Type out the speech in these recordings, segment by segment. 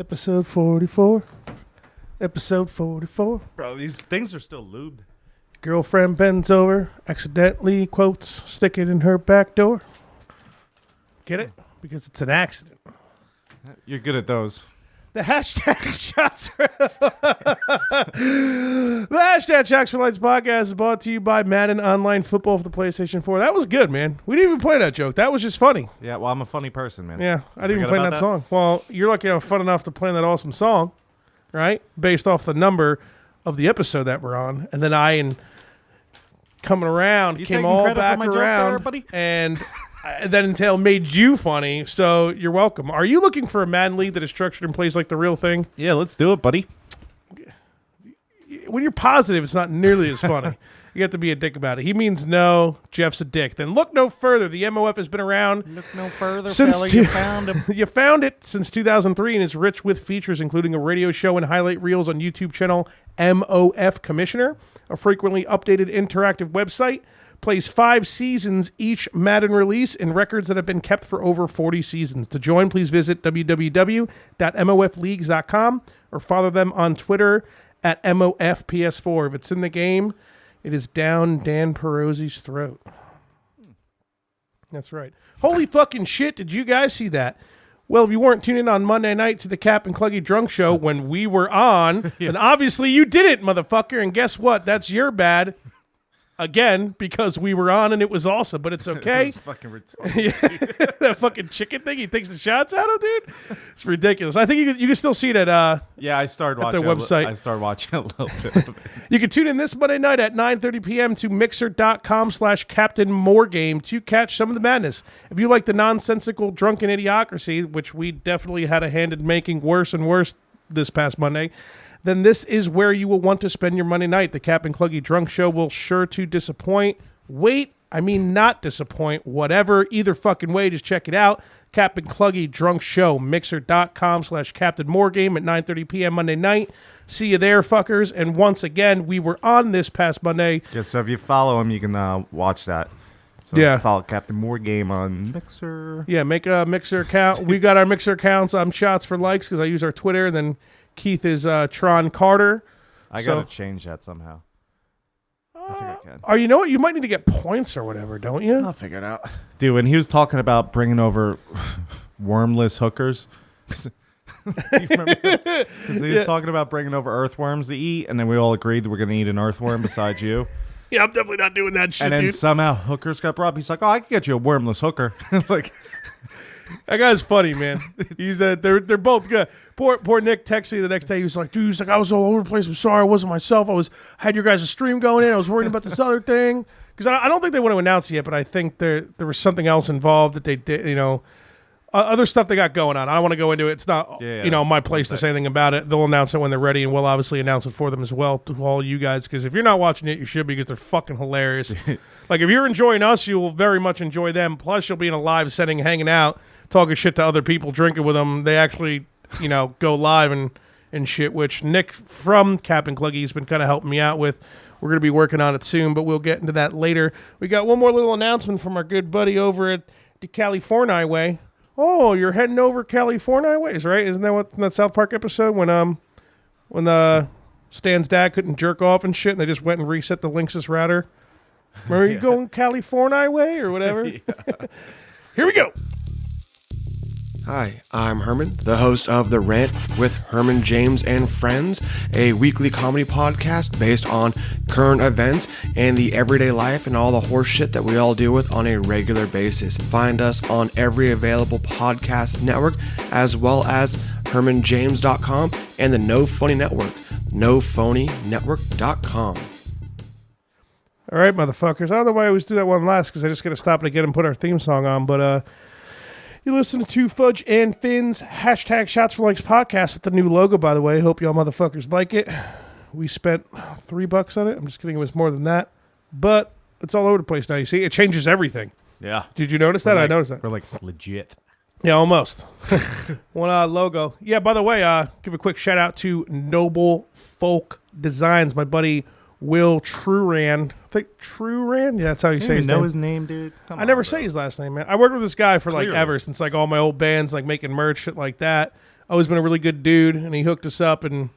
Episode 44. Episode 44. Bro, these things are still lubed. Girlfriend bends over, accidentally quotes, stick it in her back door. Get it? Because it's an accident. You're good at those. The hashtag shots for the hashtag Shots for Lights podcast is brought to you by Madden Online Football for the PlayStation 4. That was good, man. We didn't even play that joke. That was just funny. Yeah, well, I'm a funny person, man. Yeah, I didn't even play that song. Well, you're lucky I'm fun enough to play that awesome song, right? Based off the number of the episode that we're on. And then I and coming around You came taking all credit back for my joke around. there, buddy? And then until made you funny, so you're welcome. Are you looking for a Madden league that is structured and plays like the real thing? Yeah, let's do it, buddy. When you're positive, it's not nearly as funny. You have to be a dick about it. He means no, Jeff's a dick. Then look no further. The MOF has been around. Look no further, Since fella, you found him. You found it since 2003 and is rich with features including a radio show and highlight reels on YouTube channel MOF Commissioner, a frequently updated interactive website, plays 5 seasons each Madden release, and records that have been kept for over 40 seasons. To join, please visit www.mofleagues.com or follow them on Twitter at MOFPS4. If it's in the game, it is down Dan Perozzi's throat. That's right. Holy fucking shit, did you guys see that? Well, if you weren't tuning in on Monday night to the Cap and Cluggy Drunk Show when we were on, then obviously you didn't, motherfucker. And guess what? That's your bad. Again, because we were on and it was awesome, but it's okay. It's fucking retarded. That fucking chicken thing, he takes the shots out of, dude. It's ridiculous. I think you can still see it at Yeah, I started at watching their website. I started watching a little bit of it. You can tune in this Monday night at 9:30 p.m. to mixer.com/CaptainMoreGame to catch some of the madness. If you like the nonsensical drunken idiocracy, which we definitely had a hand in making worse and worse this past Monday, then this is where you will want to spend your Monday night. The Cap and Cluggy Drunk Show will sure to disappoint. Not disappoint. Whatever, either fucking way, just check it out. Cap and Cluggy Drunk Show, mixer.com/CaptainMoreGame at 9:30 p.m. Monday night. See you there, fuckers. And once again, we were on this past Monday. Yeah, so if you follow him, you can watch that. So Yeah. follow Captain More Game on Mixer. Yeah, make a Mixer account. We got our Mixer accounts. I'm Shots for Likes because I use our Twitter, and then Keith is Tron Carter. I got to change that somehow. I think I can. Oh, you know what? You might need to get points or whatever, don't you? I'll figure it out. Dude, when he was talking about bringing over wormless hookers, you remember? Because he was talking about bringing over earthworms to eat, and then we all agreed that we're going to eat an earthworm besides you. Yeah, I'm definitely not doing that shit, And then dude. somehow hookers got brought up. He's like, oh, I can get you a wormless hooker. Like, That guy's funny, man. They're both good. Poor Nick texted me the next day. He was like, dude, I was all over the place. I'm sorry, I wasn't myself. I had your guys' stream going in. I was worried about this other thing. Because I don't think they want to announce it yet, but I think there was something else involved that they did, other stuff they got going on. I don't want to go into it. It's not, my place to say anything about it. They'll announce it when they're ready, and we'll obviously announce it for them as well to all you guys. Because if you're not watching it, you should be, because they're fucking hilarious. Like, if you're enjoying us, you will very much enjoy them. Plus, you'll be in a live setting, hanging out, talking shit to other people, drinking with them. They actually, go live and shit, which Nick from Cap and Cluggy has been kind of helping me out with. We're going to be working on it soon, but we'll get into that later. We got one more little announcement from our good buddy over at the California Way. Oh, you're heading over California ways, right? Isn't that what in that South Park episode when Stan's dad couldn't jerk off and shit, and they just went and reset the Linksys router? Remember you going California way or whatever? Here we go. Hi, I'm Herman, the host of The Rant with Herman, James, and Friends, a weekly comedy podcast based on current events and the everyday life and all the horse shit that we all deal with on a regular basis. Find us on every available podcast network, as well as HermanJames.com and the No Phony Network, NoPhonyNetwork.com. All right, motherfuckers. I don't know why I always do that one last, because I just got to stop it again and put our theme song on, but you listen to Fudge and Finn's hashtag Shots for Likes podcast with the new logo, by the way. Hope y'all motherfuckers like it. We spent $3 on it. I'm just kidding. It was more than that. But it's all over the place now. You see, it changes everything. yeah. Did you notice that? Like, I noticed that. We're like legit. Yeah, almost. One logo. Yeah, by the way, give a quick shout out to Noble Folk Designs. My buddy Will Truran. I think Truran? Yeah, that's how you say his name. His name, dude. I never say his last name, man. I worked with this guy for like ever, since like all my old bands, like making merch, shit like that. always been a really good dude, and he hooked us up, and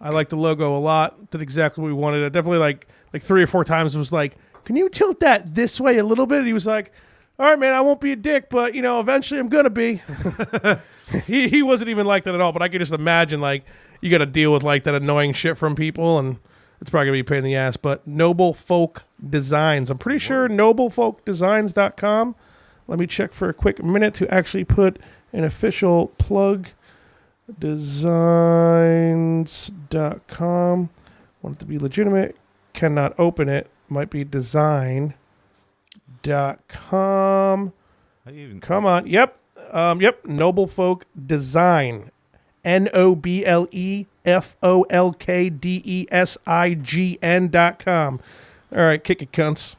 I like the logo a lot. Did exactly what we wanted. I definitely like 3 or 4 times was like, can you tilt that this way a little bit? And he was like, all right, man, I won't be a dick, but, eventually I'm going to be. He wasn't even like that at all, but I could just imagine, like, you got to deal with, like, that annoying shit from people, and it's probably going to be a pain in the ass. But Noble Folk Designs. I'm pretty sure noblefolkdesigns.com. Let me check for a quick minute to actually put an official plug. Designs.com. Want it to be legitimate. Cannot open it. Might be design.com. Come on. Yep. Noble Folk Design. NOBLEFOLKDESIGN.com. All right, kick it, cunts.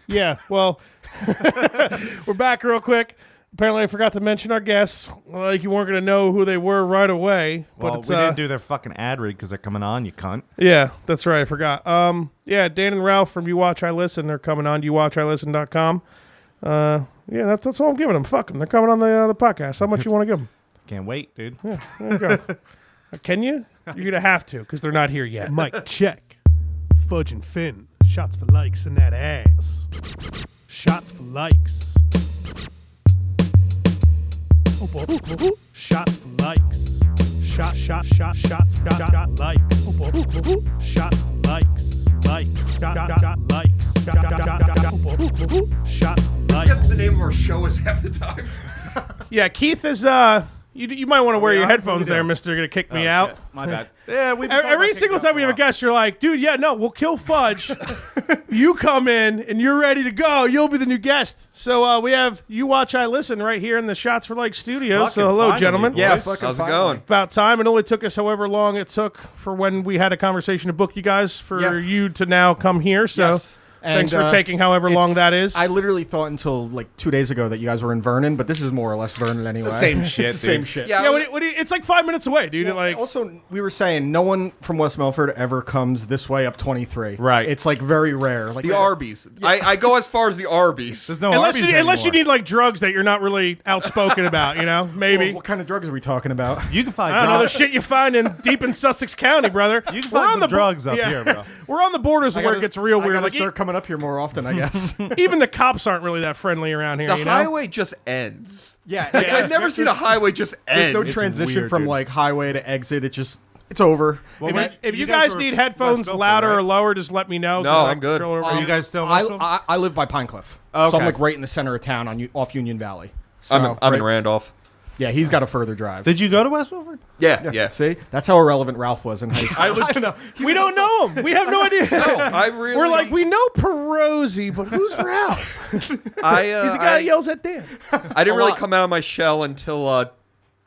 Yeah, well, we're back real quick. Apparently, I forgot to mention our guests. Like, you weren't going to know who they were right away. Well, but we didn't do their fucking ad read because they're coming on, you cunt. Yeah, that's right. I forgot. Dan and Ralph from You Watch, I Listen. They're coming on YouWatchIListen.com. Yeah, that's all I'm giving them. Fuck them. They're coming on the podcast. How much you want to give them? Can't wait, dude. Yeah, there you go. Can you? You're going to have to because they're not here yet. Mike, check. Fudge and Finn. Shots for likes in that ass. Shots for likes. Shots for likes. Shots for likes. Shots for likes. Likes. Shots for likes. That's the name of our show is half the time. Yeah, Keith is you might want to wear your headphones there, mister. You're gonna kick me out. Shit. My bad. Yeah, every single time we have a guest, you're like, dude, yeah, no, we'll kill Fudge. You come in and you're ready to go. You'll be the new guest. So we have You Watch, I Listen right here in the Shots for Like studio. Fucking So hello, finally, gentlemen. boys. Yeah, How's it going? About time. It only took us however long it took for when we had a conversation to book you guys for you to now come here. So Yes. thanks And, for taking however long that is. I literally thought until like 2 days ago that you guys were in Vernon, but this is more or less Vernon anyway. same shit, It's the same dude. shit. Yeah, yeah, it's like 5 minutes away, dude. Well, Like, also, we were saying no one from West Milford ever comes this way up 23. Right. It's like very rare. Like the Arby's. I go as far as the Arby's. There's no unless Arby's you anymore. need like drugs that you're not really outspoken about, maybe. Well, what kind of drugs are we talking about? You can find I don't know the drugs. shit you find deep in Sussex County, brother. You can We're find on some the drugs up here, bro. We're on the borders I where it gotta- gets real I weird. gotta Like start coming up here more often, I guess. even the cops aren't really that friendly around here. The you know? highway just ends. Yeah, Like, I've never seen a highway just There's end. no It's transition weird, from dude. like highway to exit. It's over. Well, If you guys were need West headphones Milford, louder or right? lower, just let me know. No, 'cause I I'm good. control over Are you. you guys still in Westfield? I live by Pinecliff, Okay. so I'm like right in the center of town off Union Valley. So, I'm in right- Randolph. Yeah, he's got a further drive. Did you go to West Milford? Yeah. See, that's how irrelevant Ralph was in high school. I don't know. We don't know him. We have no idea. I really. We're like, we know Perosi, but who's Ralph? He's the guy that yells at Dan. I didn't really lot. come out of my shell until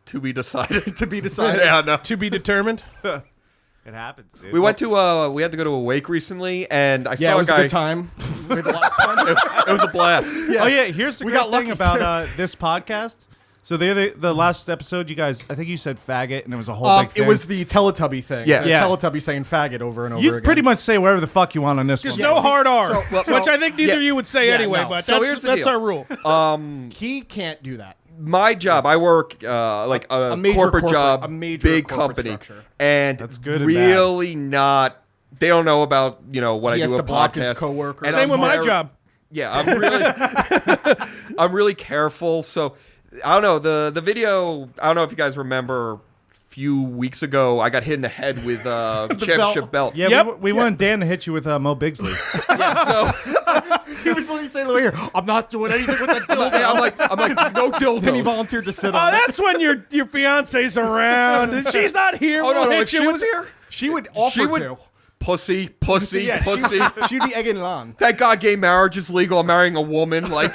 to be decided. to be decided. Yeah, no. To be determined. It happens, dude. We went to we had to go to a wake recently, and I Yeah, saw it was a a guy. good time. We had a lot of fun. It was a blast. Oh yeah, here's the We great got thing lucky, about this podcast. So the last episode, you guys, I think you said faggot, and it was a whole big thing. It was the Teletubby thing. Yeah. The Yeah. Teletubby saying faggot over and over You again. pretty much say whatever the fuck you want on this Just one. no hard R, so- which I think neither yeah. of you would say Yeah, anyway, no. but So that's, here's the that's deal. our rule. He can't do that. My job, I work like a major corporate corporate- job, a major big corporate company, structure. and That's good and really not. They don't know about what He I has do to a block podcast. his coworkers. And Same I'm with my very- job. Yeah, I'm really careful. So I don't know the video. I don't know if you guys remember. A few weeks ago, I got hit in the head with championship belt. Yeah, Yep. we wanted Dan to hit you with Mo Bigsley. Yeah, so He was literally saying over here, I'm not doing anything with that dildo. I'm like, no dildos. And he volunteered to sit Oh, on it. that's when your fiance's around and she's not here. Oh we'll no, hit if you she with was here, She would offer she would. to. Pussy. Yeah, she'd be egging it on. Thank God gay marriage is legal. I'm marrying a woman. Like,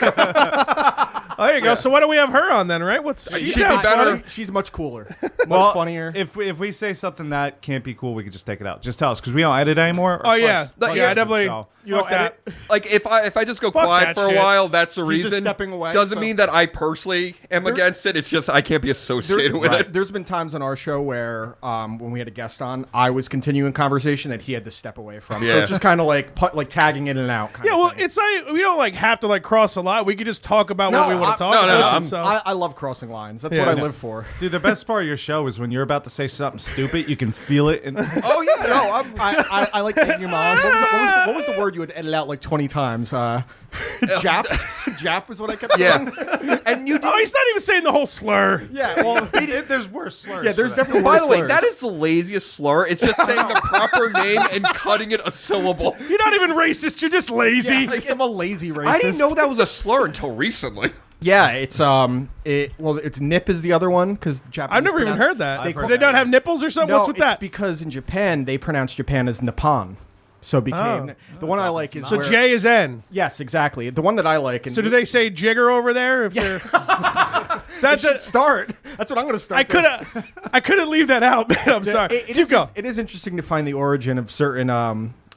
Oh, there you go. So why don't we have her on then, right? She she'd be sounds better. funny. She's much cooler. Much Well, funnier. If we say something that can't be cool, we can just take it out. Just tell us because we don't edit anymore. or Oh, yeah. fuck Yeah, I definitely. so. You fuck don't that. edit? like if I just go Fuck quiet that for a shit. while, that's the He's just reason. stepping away, Doesn't so- mean that I personally am against it. It's just I can't be associated with it. There's been times on our show where when we had a guest on, I was continuing conversation that he had to step away from. So Yeah. it's just kind of like tagging in and out. Kind Yeah, of well, thing. it's not. We don't have to cross the line. We could just talk about what we want want to talk. No, no, Listen, I'm- so. I love crossing lines. That's Yeah, what I no. live for. Dude, the best part of your show is when you're about to say something stupid, you can feel it. And Oh yeah, no, I'm. I like thanking your mom. What was the word you had edited out like 20 times? Jap? Jap was what I kept saying. Yeah, and you. Oh, he's not even saying the whole slur. Yeah, well, there's worse slurs. yeah, there's for that. definitely By worse the way, slurs. that is the laziest slur. It's just saying the proper name and cutting it a syllable. You're not even racist. You're just lazy. Yeah, like, I'm a lazy racist. I didn't know that was a slur until recently. Yeah, it's it's nip is the other one because Japanese. I've never even pronounce- heard that. I've They, heard they that, don't yeah. have nipples or something? No, What's with it's that? because in Japan they pronounce Japan as Nippon, so it became the one I like is So where- J is N. Yes, exactly. The one that I like. And So do they say jigger over there? If they're that's a, start? That's what I'm going to start. I couldn't leave that out, man. I'm sorry. It Keep is- going. It is interesting to find the origin of certain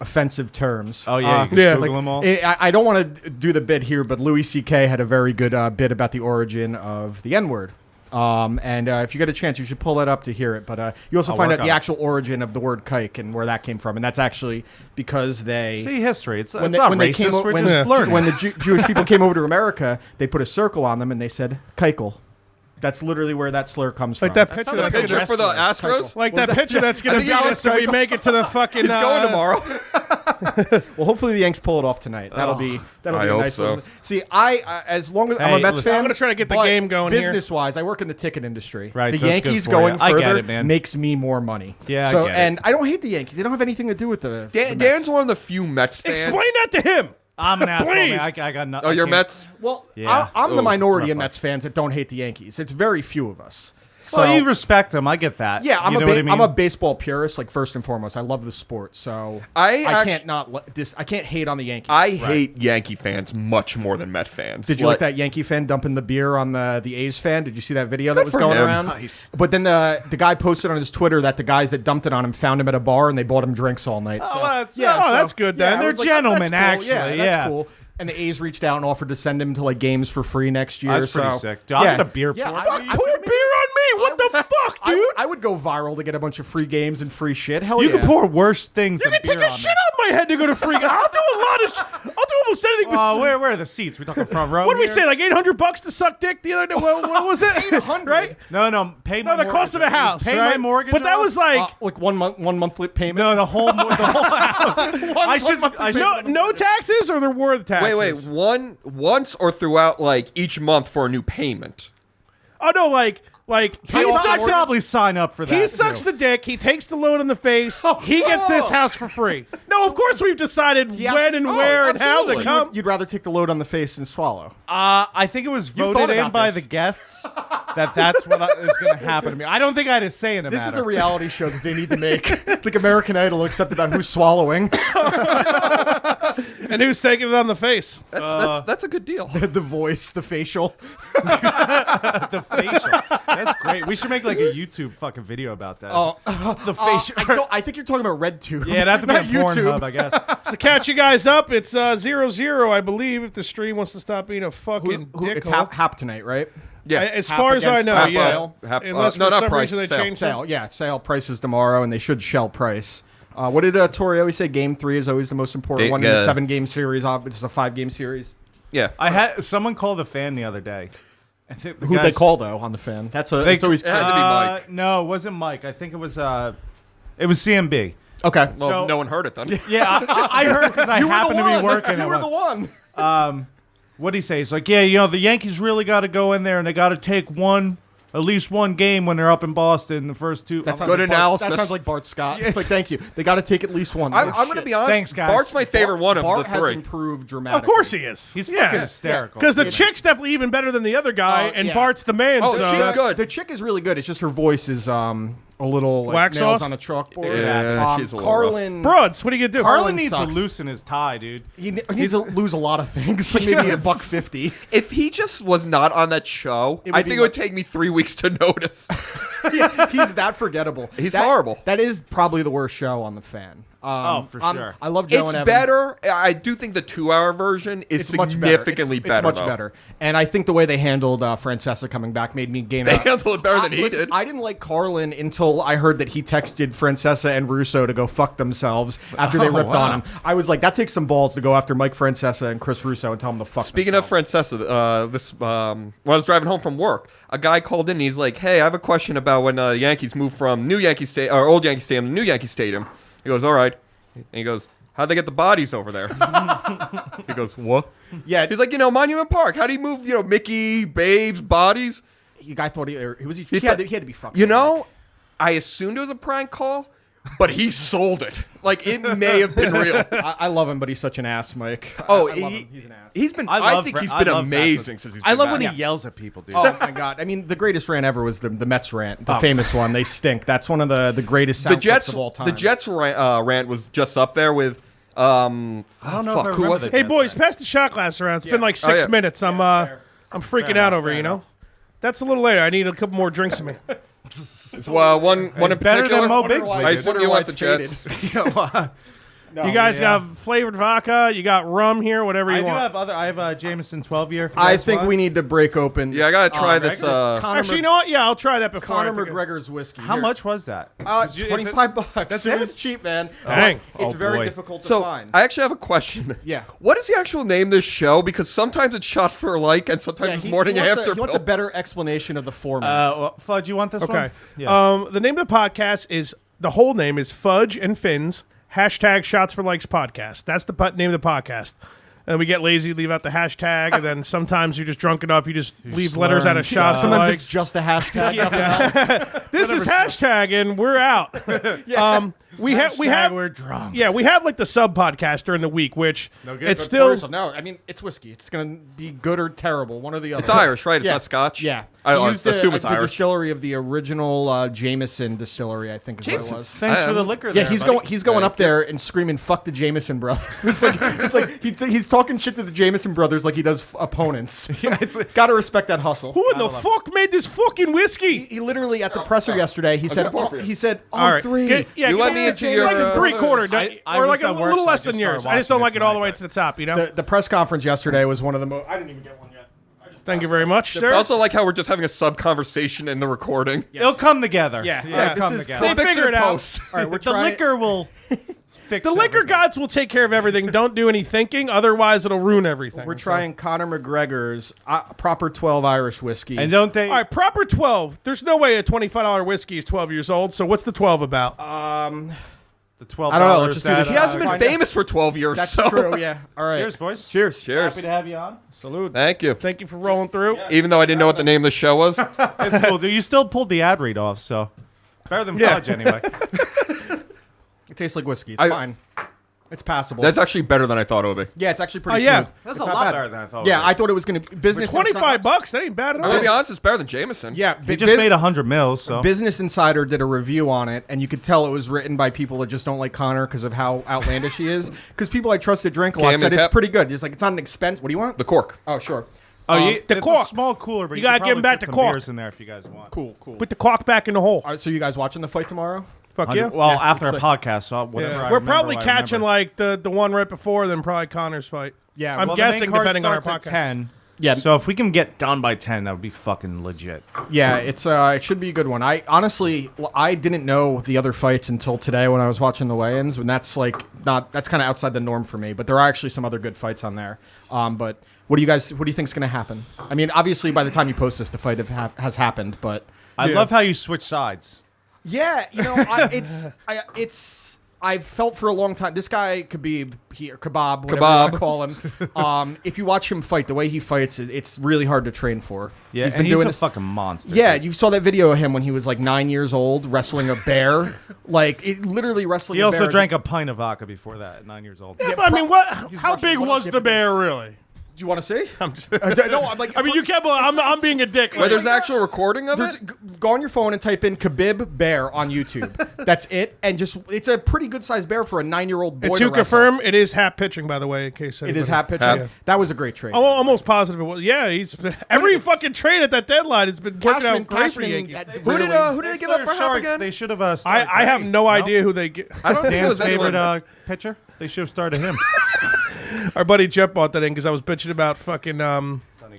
offensive terms. Oh yeah, you can yeah, Google like, them all. I don't want to do the bit here, but Louis C.K. had a very good bit about the origin of the N-word. And if you get a chance, you should pull that up to hear it. But you also I'll find work out the on it. actual origin of the word kike and where that came from. And that's actually because they... See history. It's not they racist. came o- We're when, just learning. when the Jewish people came over to America, they put a circle on them and they said keikel. That's literally where that slur comes from. Like that picture Sounds like that's a gonna trip for the Astros. like that picture that's gonna I think beat he us if we wants make it to the fucking. He's going tomorrow. Well, hopefully the Yanks pull it off tonight. That'll be I a hope nice. so. Little, see, as long as I'm a Hey, Mets listen, fan, I'm gonna try to get the but game going here. Business-wise, I work in the ticket industry. Right, The so it's good Yankees for going you. I further get it, man. makes me more money. Yeah, I So get it. and I don't hate the Yankees. They don't have anything to do with the. Dan, the Dan's Mets. one of the few Mets fans. Explain that to him. I'm an asshole. Please. Man. I got nothing. Oh, you're Mets. Well, Yeah. I'm the Oh, minority it's of rough. Mets fans that don't hate the Yankees. It's very few of us. So So you respect him. I get that. yeah, I'm You a know what I mean? I'm a baseball purist. Like first and foremost, I love the sport. So I can't not I can't hate on the Yankees. I hate Yankee fans much more than Met fans. Did you like that Yankee fan dumping the beer on the A's fan? Did you see that video that was for going him. around? Nice. But then the guy posted on his Twitter that the guys that dumped it on him found him at a bar and they bought him drinks all night. So, that's- oh, that's good then. I They're was like, gentlemen, that's cool. actually, Yeah, yeah. that's cool. And the A's reached out and offered to send him to like games for free next year. That's pretty so, sick. Dude, I'll yeah. get a beer Yeah, pour. I- Fuck, pour beer on me. What the fuck, dude? I would go viral to get a bunch of free games and free shit. Hell You yeah. can pour worse things You than can take beer a on shit me. out my head to go to free. I'll do a lot of. I'll do almost anything. Where are the seats? We talking front row? What did we here? say? Like $800 to suck dick the other day. What was it? 800? Right? No. Pay my No, the cost of a mortgage. house. Pay right? my mortgage. But that off? was like Like one monthly payment. no, the whole house. I should. no taxes, or there were the taxes. Wait, once or throughout like each month for a new payment. Oh no, like he I'd sucks. probably sign up for that. He sucks the dick. He takes the load in the face. He gets this house for free. No, of course we've decided when and where and how to absolutely. come. You'd rather take the load on the face and swallow. I think it was thought voted in about by this. the guests that's what is going to happen to me. I don't think I had a say in the This matter. is a reality show that they need to make, like American Idol, except about who's swallowing. And who's taking it on the face? That's a good deal. The voice, the facial. the facial. That's great. We should make like a YouTube fucking video about that. The facial. I think you're talking about RedTube. yeah, that'd be a Not YouTube. Pornhub, I guess. To catch you guys up, it's 0-0, I believe, if the stream wants to stop being a fucking dickhole. It's hap tonight, right? Yeah. As Hap far as I against know, Hap yeah. sale. Unless no, for not some price, reason they sale. changed Sale, yeah, sale prices tomorrow, and they should shell price. What did Tori always say? Game 3 is always the most important one in a 7-game series. It's a 5-game series. Yeah. I had someone call the fan the other day. I think the Who'd they guys- call though on the fan? It's always It had to be Mike. No, it wasn't Mike. I think it was CMB. okay. Well, So- no one heard it then. Yeah, I heard because I happened to be working. You at were the one. What'd he say? He's like, yeah, the Yankees really got to go in there and they got to take at least one game when they're up in Boston. The first two. That sounds Good like Bart- analysis. That sounds like Bart Scott. Yes. Like, thank you. They got to take at least one. I'm going to be honest. Thanks, guys. Bart's my favorite one of Bart the has three. improved Of dramatically. course he is. He's fucking hysterical. Because the chick's definitely even better than the other guy, and yeah. Bart's the man. Oh, so she's that's- good. The chick is really good. It's just her voice is a little like, Wax nails sauce? on a chalkboard. Yeah, she's a little Carlin. Broads, what are you gonna do? Carlin Carlin needs sucks. to loosen his tie, dude. He needs to lose a lot of things. Like maybe $150. If he just was not on that show, It would I be think it would like- take me 3 weeks to notice. He's that forgettable. He's That- horrible. That is probably the worst show on the fan. For sure. I love Joe It's and Evan. better. I do think the 2-hour version is It's much better. significantly It's better. much though. better. And I think the way they handled Francesa coming back made me gain. They handled it better than he listen, did. I didn't like Carlin until I heard that he texted Francesa and Russo to go fuck themselves after they ripped on him. I was like, that takes some balls to go after Mike Francesa and Chris Russo and tell them to fuck Speaking themselves. of Francesa, when I was driving home from work, a guy called in and he's like, "Hey, I have a question about when Yankees moved from old Yankee Stadium to new Yankee Stadium." He goes, "All right," and he goes, "How'd they get the bodies over there?" He goes, "What?" Yeah, He's like, Monument Park. How do you move, Mickey, Babe's bodies? the guy thought he had to be fucked. I assumed it was a prank call, but he sold it. Like, it may have been real. I love him, but he's such an ass, Mike. Oh, I love him. He's an ass. He's been. I I think he's been amazing since he's been I love back. when he yells at people, dude. Oh my god! I mean, the greatest rant ever was the Mets rant, the famous one. They stink. That's one of the greatest sound clips of all time. The Jets rant was just up there with. I don't know if I who was remember it? the Hey Jets boys, fan. pass the shot glass around. It's been like 6 yeah. minutes. I'm freaking out over, fair enough. That's a little later. I need a couple more drinks in me. Well, one in It's better particular. than Mo Biggs. I assume you want the Jets. You guys got flavored vodka. You got rum here. Whatever you I do want. have other. I have Jameson 12 year. I think we need to break open. Yeah, I gotta try this. Actually, you know what? Yeah, I'll try that before. Conor I take it. McGregor's whiskey. How Here. much was that? $25. That's it it? was cheap, man. Dang. It's Oh, very boy. difficult to So find. I actually have a question. Yeah. What is the actual name of this show? Because sometimes it's shot for like, and sometimes Yeah, it's he morning wants after. he wants a better explanation of the format. Fudge, you want this one? Okay. Yeah. The name of the podcast is the whole name is Fudge and Fins # Shots for Likes podcast. That's the name of the podcast. And we get lazy, leave out the hashtag, and then sometimes you're just drunk enough, you just leave letters out of shots. Sometimes like, it's just a hashtag. nothing else. this is hashtag, and we're out. We have we're drunk. Yeah, we have like the sub podcast during the week, which good. it's But still for yourself, no. I mean, it's whiskey. It's gonna be good or terrible, one or the other. It's Irish, right? It's Yeah. not Scotch. Yeah, I He used assume it's the Irish. distillery of the original Jameson distillery, I think is what it was. Thanks for the liquor. Yeah, there, he's buddy. going up there and screaming "fuck the Jameson brothers." it's like he's talking shit to the Jameson brothers like he does opponents. It's gotta respect that hustle. who in the fuck made this fucking whiskey? He literally at the presser yesterday. He said, gonna pour for you. All right, three. yeah, You give let me me a into your, like a 3/4, I or was like a at work, little so I less just than started yours. I just don't watching like it all the tonight, way to the top. You know. The press conference yesterday was one of the most. I didn't even get one yet. Thank you very much, sir. I also like how we're just having a sub conversation in the recording. It'll come together. Yeah. It'll Yeah, come this is together. They Fix figure it it out. post. All right, we're The trying. liquor will fix The liquor everything. gods will take care of everything. Don't do any thinking, otherwise it'll ruin everything. We're So- trying Conor McGregor's proper 12 Irish whiskey. And don't they? All right, proper 12. There's no way a $25 whiskey is 12 years old. So what's the 12 about? the $12. I don't know, let's just do that, the- He hasn't been Find out. famous for 12 years. That's so. true. Yeah. All right. Cheers, boys. Cheers. Cheers. Happy to have you on. Salute. Thank you. Thank you for rolling through. Even though I didn't know what the name of the show was. It's cool, dude. You still pulled the ad read off, so better than Yeah. Fudge anyway. It tastes like whiskey. It's I- fine. It's passable. That's actually better than I thought it would be. yeah, it's actually pretty yeah. smooth. That's It's a not lot bad. better than I thought. Yeah, I thought it was going to be business. $25. That ain't bad at I'm all. gonna be honest, it's better than Jameson. Yeah, He just made 100 mils, so Business Insider did a review on it, and you could tell it was written by people that just don't like Connor because of how outlandish he is. Because people I trusted drink a lot Cam said and it's Pep? pretty good. It's like it's not an expense. What do you want? The cork. Oh, sure. the the cork. a small cooler, but You you, gotta could give him probably back fit the some cork. beers in there if you guys want. Cool. Put the cork back in the hole. All right, so you guys watching the fight tomorrow? Fuck yeah. Well, Yeah, after a it's podcast, so whatever. Yeah. I We're remember, probably I catching remember. like the one right before, then probably Connor's fight. Yeah, I'm Well, the main guessing card depending on our starts podcast. at 10. Yeah. So if we can get done by 10, that would be fucking legit. Yeah, it should be a good one. I honestly, I didn't know the other fights until today when I was watching the weigh-ins, and that's like that's kind of outside the norm for me. But there are actually some other good fights on there. But what do you think's going to happen? I mean, obviously by the time you post this, the fight has happened. But I Yeah. love how you switch sides. yeah, I've felt for a long time. This guy could be kebab, whatever you want to call him. If you watch him fight, the way he fights, it's really hard to train for. Yeah, he's and been he's doing a this. fucking monster. Yeah, dude. you saw that video of him when he was like 9 years old wrestling a bear. Literally wrestling He a also bear. drank a pint of vodka before that at 9 years old. Yeah, but I mean, how big was the bear really? Do you want to see? I'm just, No, I'm like. I mean, you can't. I'm being a dick. Where there's actual recording of There's, it? go on your phone and type in Khabib bear on YouTube. That's it, and just it's a pretty good sized bear for a 9-year-old boy. And to to wrestle. confirm, it is Hap pitching, by the way, in case It is anybody- Hap pitching. Hap. That was a great trade. I'm almost positive it was. Yeah, he's every fucking trade at that deadline has been working out great for the Yankees. Who did they give up for Hap again? They should have. I have no idea who they get. I don't think it Dan's was anyone. favorite pitcher. They should have started him. Our buddy Jet bought that in because I was bitching about fucking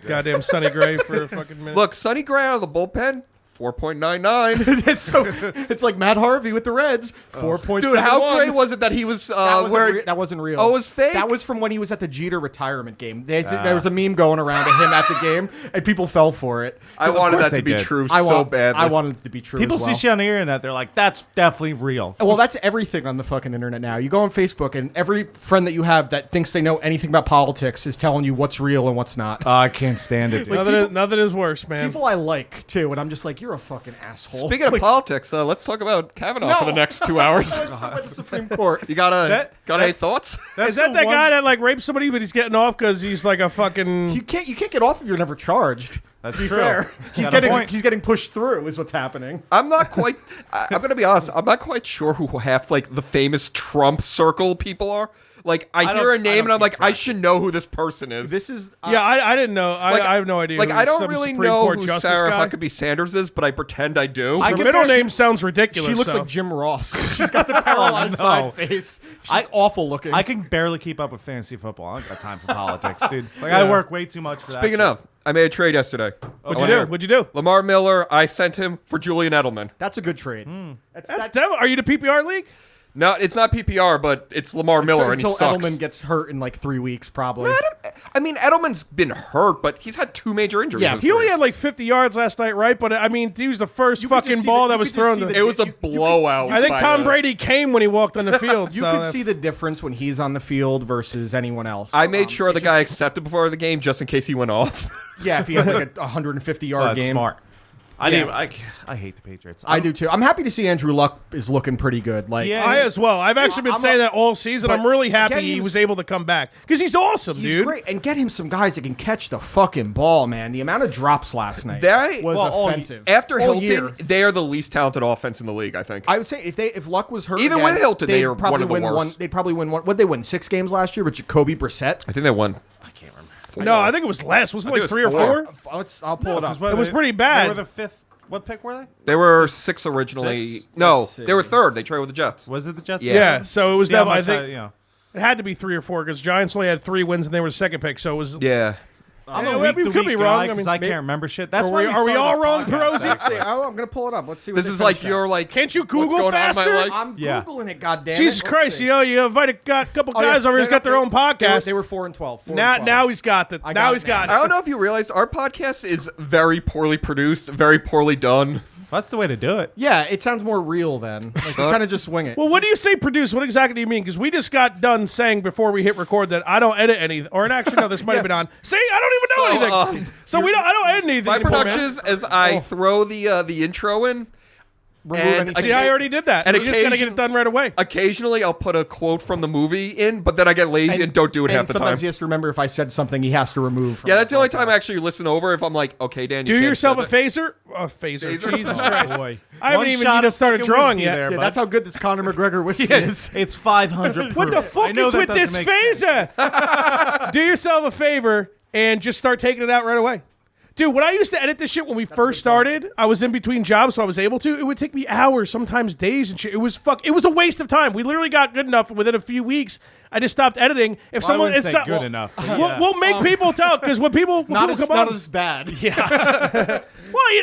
goddamn Sonny Gray for a fucking minute. Look, Sonny Gray out of the bullpen, 4.99. It's like Matt Harvey with the Reds. 4.71. Dude, how great was it that he was that wasn't real. Oh, it was fake? That was from when he was at the Jeter retirement game. There was a meme going around of him at the game, and people fell for it. I wanted course that to they be did. true so badly. I wanted it to be true. People as see well. shit on the internet. They're like, "That's definitely real." Well, that's everything on the fucking internet now. You go on Facebook, and every friend that you have that thinks they know anything about politics is telling you what's real and what's not. I can't stand it. Dude. Nothing is worse, man. People I like too, and I'm just like, you're a fucking asshole. Speaking of politics, let's talk about Kavanaugh for the next 2 hours. Let's talk about the Supreme Court. You got any that's- thoughts? Is that the guy that like raped somebody, but he's getting off because he's like a fucking? You can't get off if you're never charged. That's to be true. fair. Got a point. He's getting pushed through is what's happening. I'm not quite. I'm gonna be honest. I'm not quite sure who half like the famous Trump circle people are. Like I hear a don't name and I'm keep like, I track. should know who this person is. This is Yeah, I didn't know. I have no idea. Like who I don't some really Supreme know Court who justice Sarah guy. Huckabee Sanders is, but I pretend I do. Her middle name sounds ridiculous. She looks so. like Jim Ross. She's got the paralyzed side face. She's awful looking. I can barely keep up with fantasy football. I don't got time for politics, dude. Like I work way too much for that. Speaking shit. of, I made a trade yesterday. What'd you do? Lamar Miller, I sent him for Julian Edelman. That's a good trade. That's devil. Are you the PPR league? No, it's not PPR, but it's Lamar Miller, and he until sucks. Edelman gets hurt in like 3 weeks, probably. I mean, Edelman's been hurt, but he's had 2 major injuries. Yeah, in his He only career. had like 50 yards last night, right? But I mean, he was the first You could just fucking see ball the- that you was could just thrown. see To the- It was a you could- blowout. I think by Tom the- Brady came when he walked on the field. You so could that- see the difference when he's on the field versus anyone else. I made sure the guy accepted before the game just in case he went off. Yeah, if he had like a 150-yard That's game. smart. Yeah. I hate the Patriots. I do too. I'm happy to see Andrew Luck is looking pretty good. Like, Yeah. I as well. I've actually been I'm saying a- that all season. but I'm really happy get he him was s- able to come back because he's awesome, he's dude. great. And get him some guys that can catch the fucking ball, man. The amount of drops last night They- was well, offensive. After All Hilton, year. they are the least talented offense in the league, I think. I would say if Luck was hurt, Even again, with Hilton, they'd they are probably one of the win worst. They'd probably win one. What they win 6 games last year with Jacoby Brissett. I think they won. No, I think it was less. Was it I like think it 3 was or 4? I'll pull it up. It was pretty bad. They were the 5th. What pick were they? They were 6 originally. Six? No, Let's see. they were 3rd. They traded with the Jets. Was it the Jets? Yeah, so it was See how definitely. I much think you know. it had to be 3 or 4 because Giants only had 3 wins and they were the second pick. So it was. Yeah. I'm Yeah, a we week-to-week could be wrong. guy I mean, 'cause I maybe- can't remember shit. That's Are why we- are we started all this wrong, podcast. Perosi? Let's see. I'm gonna pull it up. Let's see. What This they is like finished your at. like. Can't you what's Google going on in my faster? life? I'm Yeah. googling it. Goddamn. Jesus Christ! You know, you invited a couple Oh, guys over here who's got their own podcast. They were 4-12. Now he's got the. I Now got he's it got. now. I don't know if you realize our podcast is very poorly produced, very poorly done. That's the way to do it. Yeah, it sounds more real then. Like, you kind of just swing it. Well, what do you say produce? What exactly do you mean? Because we just got done saying before we hit record that I don't edit anything. Or actually, no, this might have been on. See, I don't even know So, anything. So I don't edit anything. My anymore, man. productions, as I throw the intro in, Remove and any- See, I already did that. And And you just gotta get occasion- it done right away. occasionally I'll put a quote from the movie in, but then I get lazy and don't do it and half the time. sometimes he has to remember if I said something he has to remove. From Yeah, that's the only podcast. time I actually listen over if I'm like, okay, Dan, you Do can't yourself a say that. phaser. A phaser. Phaser? Jesus Oh, Christ. Boy. I haven't One even shot of started fucking drawing whiskey yet. there, Yeah, bud. that's how good this Conor McGregor whiskey is. It's 500 What the proof. fuck I know is that with this doesn't make sense. phaser? Do yourself a favor and just start taking it out right away. Dude, when I used to edit this shit when we first started, I was in between jobs, so I was able to. It would take me hours, sometimes days and shit. It was a waste of time. We literally got good enough within a few weeks. I just stopped editing. If Well, I someone, wouldn't it's say so- good well, enough. but yeah. We'll make people tell because when people Not come as on, bad. well,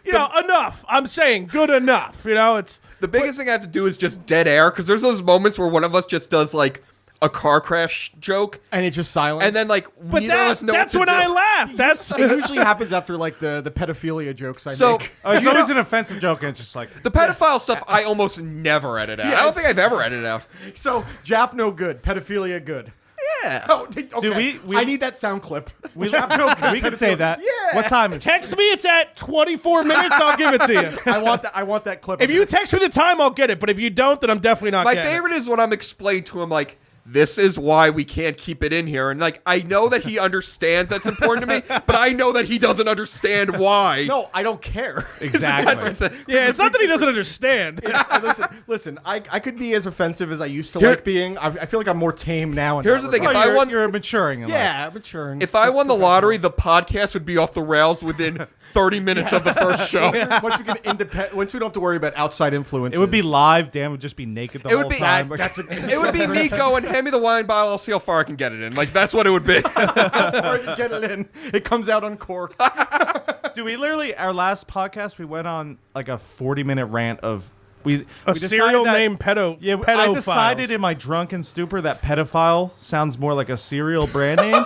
you know, enough. I'm saying good enough. You know, it's The biggest thing I have to do is just dead air, because there's those moments where one of us just does like a car crash joke, And it's just silence. and then like but neither of us know that's what when to I do. laugh. That's it usually happens after like the pedophilia jokes I So make. Oh, it's always an offensive joke, and it's just like the pedophile stuff I almost never edit out. I don't think I've ever edited out. So Jap no good, pedophilia good. Yeah. Oh, okay. we- I need that sound clip. we can say that. Yeah. What time is it? text me. It's at 24 minutes. I'll give it to you. I want that clip. If you text me the time, I'll get it. But if you don't, then I'm definitely not My getting it. favorite is when I'm explaining to him like, this is why we can't keep it in here. And like, I know that he understands that's important to me, but I know that he doesn't understand why. No, I don't care. Exactly. Yeah, it's not that he doesn't understand. Listen. I could be as offensive as I used to like being. I feel like I'm more tame now. Here's the thing: if I won, you're maturing. In life. yeah, maturing. if I won the lottery, the podcast would be off the rails within 30 minutes of the first show. Once we get independent, once we don't have to worry about outside influences, It would be live. Dan would just be naked the It would whole be- time. It would be me going, hand me the wine bottle, I'll see how far I can get it in. Like, that's what it would be. Before you get it in. It comes out uncorked. Dude, we literally our last podcast we went on like a 40-minute rant of we A decided serial that- name pedo. Yeah, I pedophiles. decided in my drunken stupor that pedophile sounds more like a cereal brand name.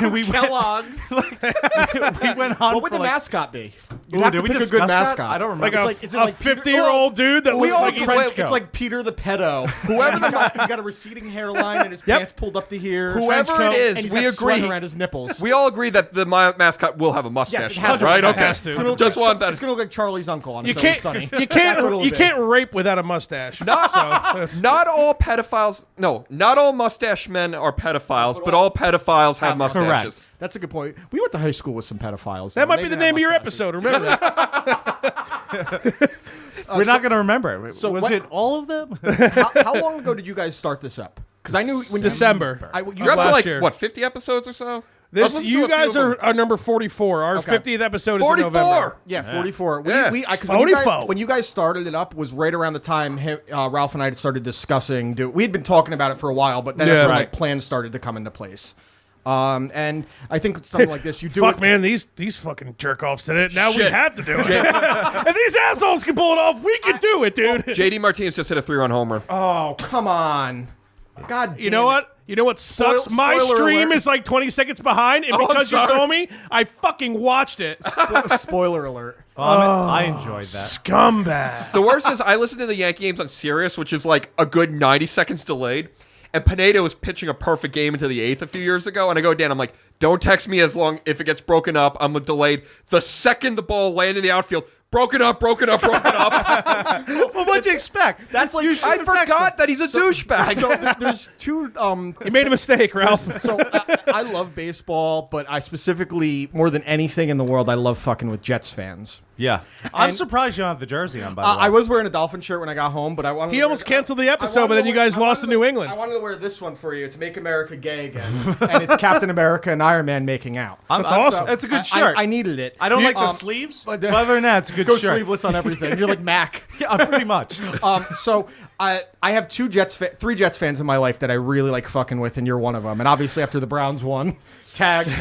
And we went, Kellogg's. we went on. What would for the like, mascot be? Ooh, You'd have did to we pick a discuss good that? mascot. I don't Like remember. a, is it like 50-year-old dude that we looks all like he's agree- trench coat. It's like Peter the pedo. Whoever the he's got a receding hairline and his pants pulled up to here. Whoever trench it coat, is, and he's we got sweat agree. around his nipples. We all agree that the mascot will have a mustache, Yes, it has though, to. right? It Okay. has to. It's gonna look Just like, want that. It's gonna look like Charlie's uncle on You his can't, Sunny. you That's what it'll can't, you be. can't rape without a mustache. Not all pedophiles. No, not all mustache men are pedophiles, but all pedophiles have mustaches. Correct. That's a good point. We went to high school with some pedophiles. That might be Maybe the they have name of your mustaches. episode. Remember that. We're not going to remember. so Was what- it all of them? How long ago did you guys start this up? Because I knew when December. you You're up to Last like year. what, 50 episodes or so? This Let's do you a few guys of them. are number 44. Our Okay. 50th episode is in November. 44. Yeah, 44. Yeah. We 'cause when you guys- 44. when you guys started it up was right around the time Ralph and I started discussing. We'd been talking about it for a while, but then Yeah. that's when, Right. like, plans started to come into place. And I think with something like this, you do Fuck, it. man, these fucking jerk offs did it. Now we Shit. have to do it. If these assholes can pull it off, we can do it, dude. JD Martinez just hit a 3-run homer. Oh, come on. God damn You know it. what? You know what sucks? My spoiler stream alert. is like 20 seconds behind, and Oh, I'm because you sorry. told me, I fucking watched it. Spoiler alert. I enjoyed that. Scumbag. The worst is I listened to the Yankee games on Sirius, which is like a good 90 seconds delayed. And Pineda was pitching a perfect game into the 8th a few years ago. And I go, Dan, I'm like, don't text me as long if it gets broken up. I'm delayed. The second the ball landed in the outfield, broken up. Well, what'd you expect? That's like I forgot that he's a douchebag. So there's two. You made a mistake, Ralph. So I love baseball, but I specifically, more than anything in the world, I love fucking with Jets fans. Yeah, I'm And- surprised you don't have the jersey on. By the way, I was wearing a Dolphin shirt when I got home, but I wanted. He to almost wear, canceled the I episode, wanted but then to you wear- guys I lost to wanted New England. I wanted to wear this one for you. It's "Make America Gay Again," and it's Captain America and Iron Man making out. That's awesome. It's a good shirt. I needed it. I don't like the Um, sleeves, but- but other than that, it's a good Go shirt. sleeveless on everything. You're like Mac. Yeah, pretty much. So I have three Jets fans in my life that I really like fucking with, and you're one of them. And obviously, after the Browns won, tag. And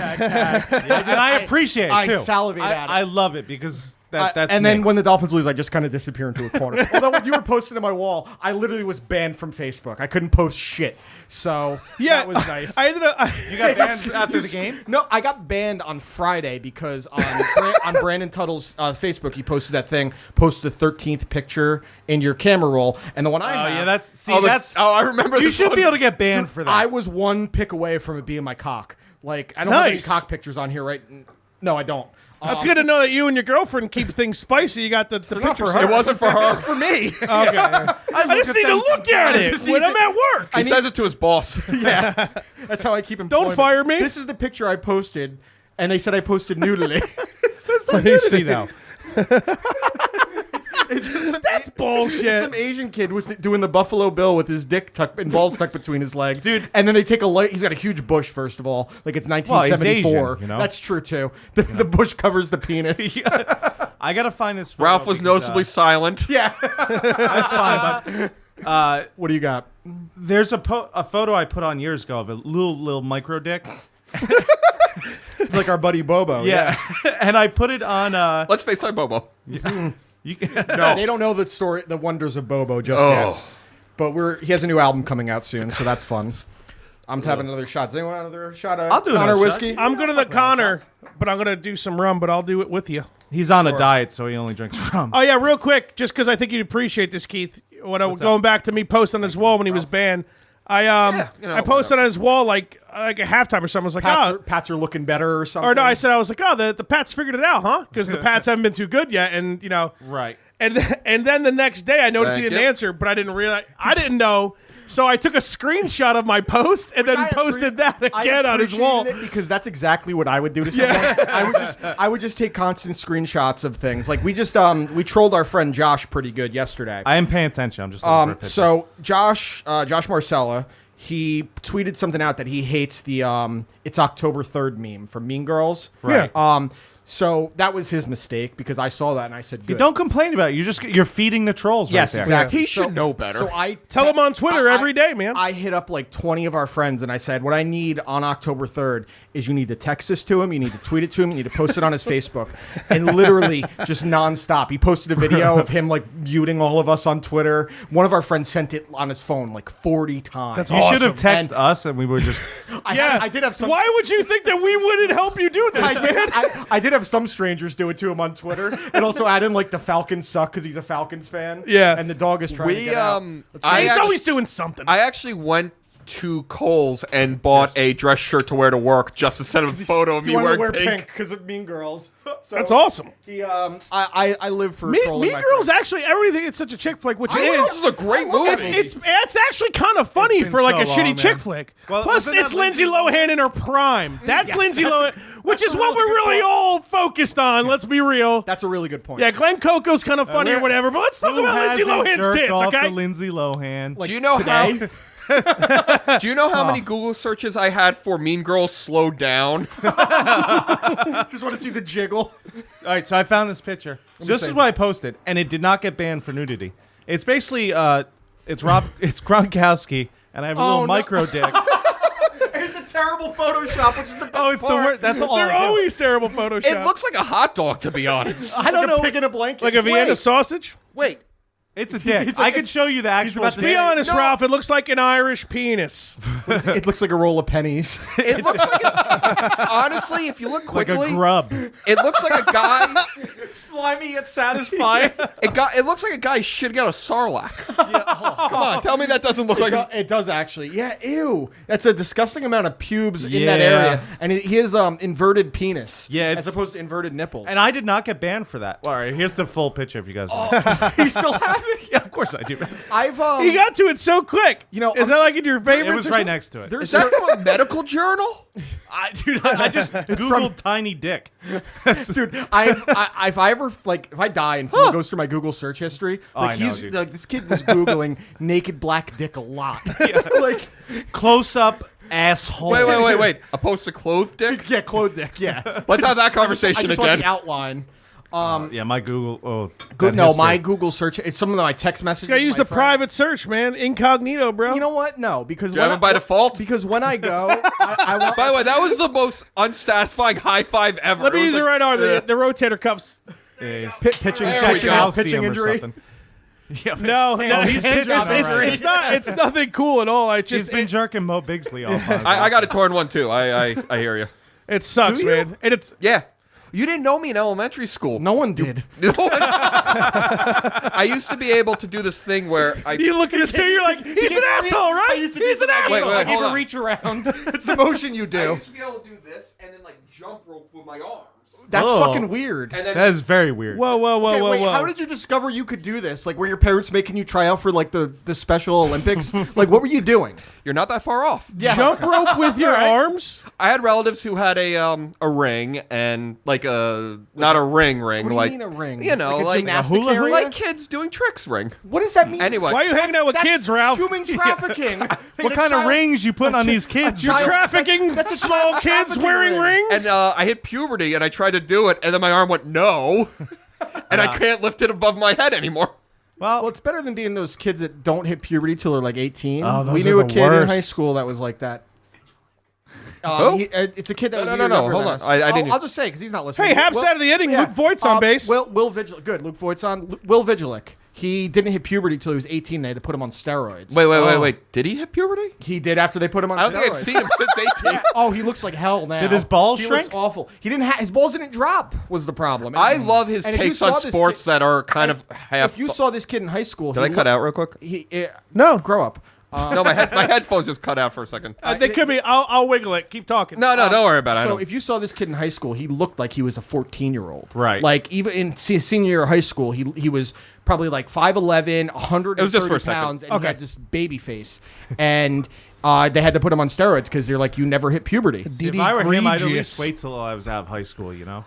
I appreciate it I too. salivate at it. I love it because that's and then me. when the Dolphins lose, I just kind of disappear into a corner. Although when you were posting to my wall, I literally was banned from Facebook. I couldn't post shit. So Yeah, that was nice. I ended up. you got banned after the game. No, I got banned on Friday because on Brandon Tuttle's Facebook, he posted that thing, post the 13th picture in your camera roll, and the one I Oh have, yeah, that's I remember you this should one. be able to get banned for that. I was one pick away from it being my cock. Like, I don't have any Nice. cock pictures on here, right? No, I don't. That's good to know that you and your girlfirld keep things spicy. You got the Not pictures. for her. It wasn't for her. for me. Okay. I just need to look at it when I'm at work. He says it to his boss. Yeah, that's how I keep him. Don't fire me. This is the picture I posted, and they said I posted nudely. Let me see now. That's bullshit. Some Asian kid doing the Buffalo Bill with his dick tucked and balls tucked between his legs, dude. And then they take a light. He's got a huge bush. First of all, like it's 1974. Well, he's Asian, you know? That's true too. The bush covers the penis. I gotta find this. Photo Ralph was because, noticeably silent. Yeah. That's fine, but What do you got? there's a photo I put on years ago of a little micro dick. It's like our buddy Bobo. Yeah, and I put it on. Let's FaceTime Bobo. You, They don't know the story, the wonders of Bobo just Oh. yet. But he has a new album coming out soon, so that's fun. I'm having another shot. Does anyone want another shot of I'll do Connor another whiskey? I'm going to the Connor, but I'm going to do some rum, but I'll do it with you. He's on a diet, so he only drinks rum. Oh, yeah, real quick, just because I think you'd appreciate this, Keith. Going back to me posting on his wall when he was banned, I posted on his wall like at halftime or something. I was like, Pats are looking better or something. or no, I said, I was like, the Pats figured it out, huh? Because the Pats haven't been too good yet, and Right. And then the next day, I noticed Thank he didn't you. answer, but I didn't realize. I didn't know So I took a screenshot of my post and then I posted that I again on his wall. appreciated it because that's exactly what I would do to someone. I would just take constant screenshots of things. Like we trolled our friend Josh pretty good yesterday. I am paying attention. I'm just looking for a picture. So Josh Marcella, he tweeted something out that he hates the "It's October 3rd" meme from Mean Girls. Right. So that was his mistake because I saw that and I said, "Good." Don't complain about it. You're feeding the trolls. Yes, right there. exactly. He should know better. So I Tell him on Twitter every day, man. I hit up like 20 of our friends and I said, what I need on October 3rd is you need to text this to him, you need to tweet it to him, you need to post it on his Facebook. And literally just nonstop. He posted a video of him like muting all of us on Twitter. One of our friends sent it on his phone like 40 times. That's You awesome. should have texted And- us, and we would just. I did have some. Why would you think that we wouldn't help you do this, man? I did have some strangers do it to him on Twitter, and also add in like the Falcons suck because he's a Falcons fan. Yeah. and the dog is trying to We get out. He's always doing something. I actually went to Kohl's and bought a dress shirt to wear to work just to send him a photo of He me wanted to wearing wear pink. because of Mean Girls. So That's awesome. He, I live for Mean trolling my Girls friends. actually everything. It's such a chick flick, which it Mean Girls is. is a great movie. It's actually kind of funny been for like so a shitty long, chick man. flick. Well, Plus, wasn't that it's Lindsay Lindsay Lohan in her prime. That's Lindsay Lohan, which is what we're really all focused on. Let's be real. That's a really good point. Yeah, Glenn Coco's kind of funny or whatever, but let's talk Who about Lindsay hasn't Lohan's jerked tits, off okay? to Lindsay Lohan? Like Do you know today? Do you know how many Google searches I had for Mean Girls Slow Down? Just want to see the jiggle. All right, so I found this picture. So this is what I posted, and it did not get banned for nudity. It's basically it's Gronkowski, and I have a little no. micro dick. It's a terrible Photoshop, which is the best Oh, it's the worst. That's all. They're I do. always terrible Photoshop. It looks like a hot dog, to be honest. I don't know. Pig in a blanket. like a Vienna sausage. Wait, It's a dick. It's like- I can show you the actual. about to Be say- honest, Ralph. It looks like an Irish penis. It looks like a roll of pennies. it looks like honestly, if you look like quickly, a grub. it looks like a guy. Slimy yet satisfying. It looks like a guy shitting out a sarlacc. Come on, tell me that doesn't look like. It does actually. Yeah, ew. That's a disgusting amount of pubes in that Yeah. area. And he has inverted penis. Yeah, as it's- opposed to inverted nipples. And I did not get banned for that. All right, here's the full picture if you guys want. you still have it? Yeah, of course I do. I've He got to it so quick. You know, is I'm that like in your favorites? It was or right something? next to it. there's Is that from a medical journal? I just googled tiny dick. dude, if I ever if I die and someone goes through my Google search history, I like know, he's dude. like this kid was googling naked black dick a lot. Like Close up asshole. Wait. Opposed to clothed dick? yeah, clothed dick. Yeah. Let's have that I conversation just want again. the outline. Yeah, my Google. Oh, Good. that No, history. my Google search. It's some of my text messages. Gotta use my the friends. private search, man. Incognito, bro. You know what? No, because Do you have it by default? Because when I go, I want. By the way, that was the most unsatisfying high five ever. Let me It was use it like, right on the rotator cuffs. Yeah, he's- pitching, There we go. pitching Calcium or injury. something. Yeah, No, he's pitching already. it's not. It's nothing cool at all. I He's just been jerking Mo Bigsley off. I got a torn one too. I hear you. it sucks, Do you? man. And it's Yeah. You didn't know me in elementary school. No one did. I used to be able to do this thing where you look at his hair, you're like, he's an asshole, right? He's an asshole. Wait, I gave hold a on. reach around. It's the motion you I do. used to be able to do this and then like jump rope with my arms. That's Oh. fucking weird. And then That is very weird. Whoa. Okay, wait, Whoa. how did you discover you could do this? Like, were your parents making you try out for like the Special Olympics? Like, what were you doing? you're not that far off. Jump rope with your arms? I had relatives who had a ring and like a not a ring What do you like mean a ring? you know like a like gymnastics hula area? like kids doing tricks ring. What does that mean? Anyway, Why are you hanging out with That's kids, Ralph? Human trafficking. what kind of rings you putting on these kids? You're child- trafficking that's a small child kids trafficking wearing ring. rings? and I hit puberty and I tried to do it and then my arm went no, and I can't lift it above my head anymore. Well, it's better than being those kids that don't hit puberty till they're like 18. Oh, those we are knew a the kid in worst. high school that was like that. Who? It's a kid that was No, a no, year no, younger hold than on. us. I didn't- I'll just say because he's not listening. Hey, Hap's out of the inning. Luke Voigt's on base. Will Vigil, good. Luke Voigt's on. Will Vigilic. He didn't hit puberty till he was 18. They had to put him on steroids. Wait. Did he hit puberty? He did after they put him on I don't steroids. think I've seen him since 18. Oh, he looks like hell now. Did his balls he shrink? looks awful. He didn't. His balls didn't drop. Was the problem? I love his And if you takes saw on this sports kid- that are kind of half. If you saw this kid in high school, Did I cut out real quick? No. grow up. No, my headphones just cut out for a second. They could be. I'll wiggle it. Keep talking. No, don't worry about it. So if you saw this kid in high school, he looked like he was a 14-year-old. Right. Like even in senior year of high school, he was probably like 5'11", 130 It was just for a second. pounds, and he had this baby face. And they had to put him on steroids because they're like, you never hit puberty. If I were him, I'd at egregious. least wait till I was out of high school, you know?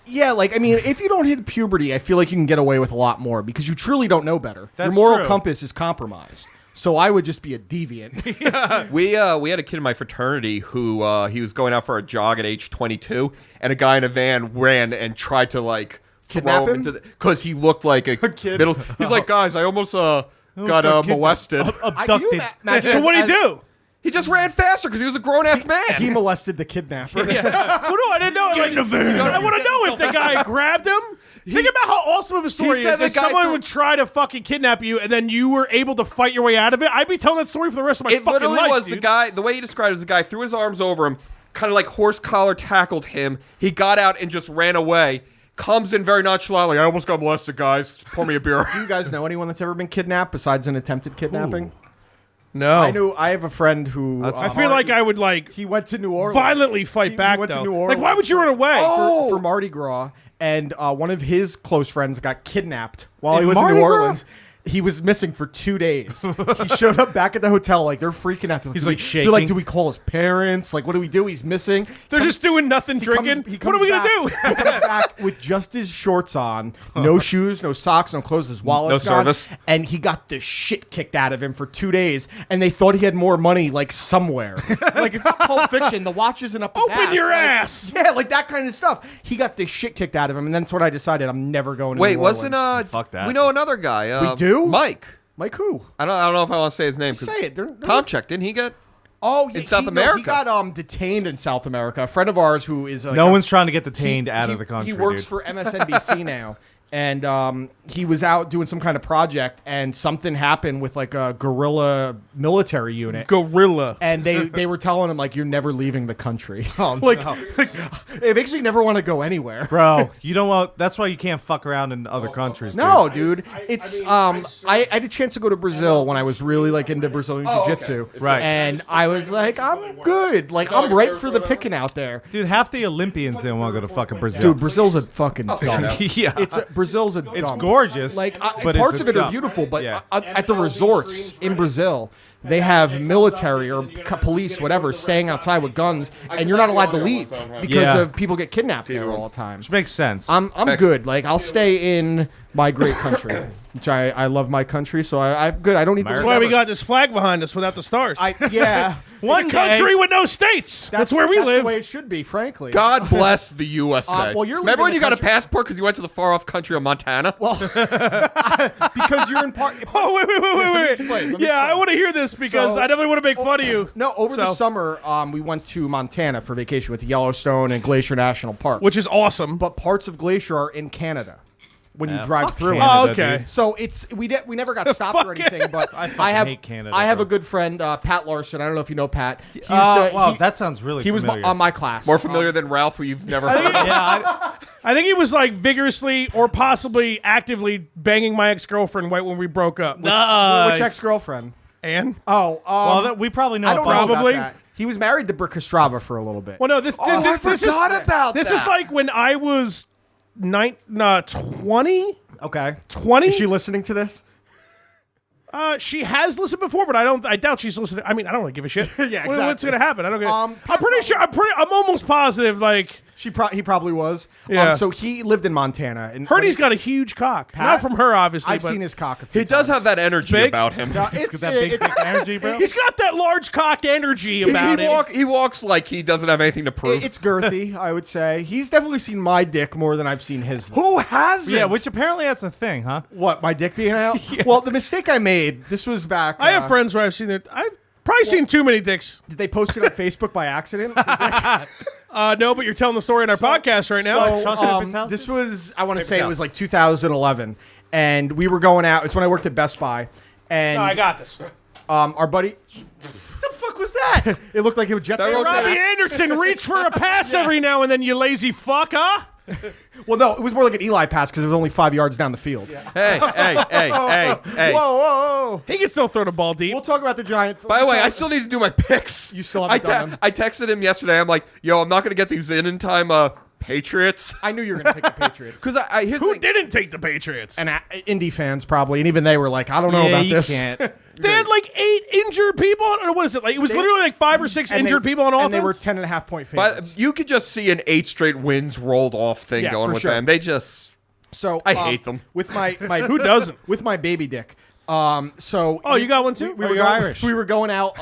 Yeah, like, I mean, if you don't hit puberty, I feel like you can get away with a lot more because you truly don't know better. That's Your moral true. compass is compromised. So I would just be a deviant. We had a kid in my fraternity who he was going out for a jog at age 22, and a guy in a van ran and tried to like Kidnap throw him? into because he looked like a kid. middle. He's like, guys, I almost got molested. Abducted. So what do you do? He just ran faster because he was a grown ass man. He molested the kidnapper. Well, no, I didn't know. Get in the van. I want to know if the guy grabbed him. Think about how awesome of a story He it said is. the If guy someone threw- would try to fucking kidnap you and then you were able to fight your way out of it, I'd be telling that story for the rest of my It fucking literally life, was dude. the guy. The way he described it was the guy threw his arms over him, kind of like horse collar tackled him. He got out and just ran away. Comes in very nonchalantly. I almost got molested, guys. Pour me a beer. Do you guys know anyone that's ever been kidnapped besides an attempted kidnapping? No. I have a friend who I feel like I would like he went to New Orleans. violently fight He back went though. to New Like, Orleans why would you run away? for Mardi Gras, and one of his close friends got kidnapped while he In was Mardi in New Gras? Orleans. He was missing for 2 days. He showed up back at the hotel, like they're freaking out. He's, Do like, we- shaking. They're like, do we call his parents? Like, what do we do? He's missing. They're just doing nothing, drinking. What are we gonna do? He comes back with just his shorts on, no shoes, no socks, no clothes. His wallet's No gone, service. and he got the shit kicked out of him for 2 days. And they thought he had more money, like somewhere. Like it's not Pulp Fiction. The watch isn't up. His Open your like- ass. Yeah, like that kind of stuff. He got the shit kicked out of him, and that's when I decided I'm never going. To Wait, New wasn't Orleans. Fuck that. We know another guy. We do? Mike. Mike who? I don't know if I want to say his name. Just 'cause say it. They're Tom check, didn't he get? Oh, yeah, South he America. got detained in South America. A friend of ours who is No one's trying to get detained out of the country. He works dude. for MSNBC now, and he was out doing some kind of project, and something happened with like a guerrilla military unit. Gorilla. And they were telling him like, you're never leaving the country. like, it makes me never want to go anywhere. Bro, you don't want. That's why you can't fuck around in other countries. No, dude. dude. It's I had a chance to go to Brazil when I was really like into Brazilian jiu-jitsu. Right. And I was like, I'm good. Like I'm ripe for the picking out there. Dude, half the Olympians didn't want to go to fucking Brazil. Dude, Brazil's a fucking dump. yeah, Brazil's a it's dump. gorgeous. Like but parts it's of a it are dump. beautiful, but Yeah. at the resorts in Brazil, they have military or police, whatever, staying outside with guns, and you're not allowed to leave because Yeah. of people get kidnapped there all the time. Which makes sense. I'm good. Like I'll stay in my great country, which I love my country, so I'm good. I don't need That's this. why we got this flag behind us without the stars. Yeah. One country with no states. That's where we that's live. the way it should be, frankly. God bless the USA. well, you're Remember leaving when the you got a country- passport because you went to the far off country of Montana? Well, because you're in part. Oh, wait. explain, let me Yeah, I explain. want to hear this because So- I definitely want to make fun of you. No, over the So- summer, we went to Montana for vacation with the Yellowstone and Glacier National Park. Which is awesome. But parts of Glacier are in Canada when you Yeah, drive fuck through Canada, Oh, okay. dude. So it's we never got stopped or Fuck anything. But I have hate Canada, I have bro. a good friend, Pat Larson. I don't know if you know Pat. He used Wow, he- that sounds really he was familiar. on my class. More familiar than Ralph, who you've never heard of. yeah, I think he was like vigorously or possibly actively banging my ex-girlfriend right when we broke up. Which ex-girlfriend? Anne? Oh, well, we probably know I don't about know Probably. about that. He was married to Brooke Kostrava for a little bit. Well, no, this I this forgot is, about This that. is like when I was 20? Okay. 20? Is she listening to this? She has listened before, but I doubt she's listening. I mean, I don't really give a shit. Yeah, What's exactly. gonna happen? I don't. Um, I'm pretty sure. I'm almost positive. Like, He probably was. Yeah. So he lived in Montana. And heard he's got a huge cock. Not from her, obviously. I've but seen his cock a few He does times. have that energy Big? about him. It's that big dick energy, bro. He's got that large cock energy about him. He walks like he doesn't have anything to prove. It's girthy, I would say. He's definitely seen my dick more than I've seen his. Who hasn't? Yeah, which apparently that's a thing, huh? What, my dick being out? Well, the mistake I made, this was back. I have friends where I've seen it. I've probably seen too many dicks. Did they post it on Facebook by accident? No, but you're telling the story in our podcast right now. So, this was, I want to say it was like 2011. And we were going out. It's when I worked at Best Buy. And I got this. our buddy. What the fuck was that? It looked like it was jet That wrote Robbie Anderson, reach for a pass every now and then, you lazy fuck, huh? Well, no, it was more like an Eli pass because it was only 5 yards down the field. Hey. Whoa, whoa. He can still throw the ball deep. We'll talk about the Giants. By the way, I still need to do my picks. You still haven't done them? I texted him yesterday. I'm like, yo, I'm not going to get these in time Patriots. I knew you were going to pick the Patriots. Because here's Who the thing. didn't take the Patriots? And Indy fans probably, and even they were like, I don't know about you this. can't. They had like 8 injured people. Or what is it? Like it was literally like 5 or 6 injured people on offense. And they were 10.5 point favorites. But you could just see an 8 straight wins rolled off thing Yeah, going for with sure. them. They just... So I hate them. With my Who doesn't? with my baby dick. So Oh, you got one too? we Or were you're going, Irish. We were going out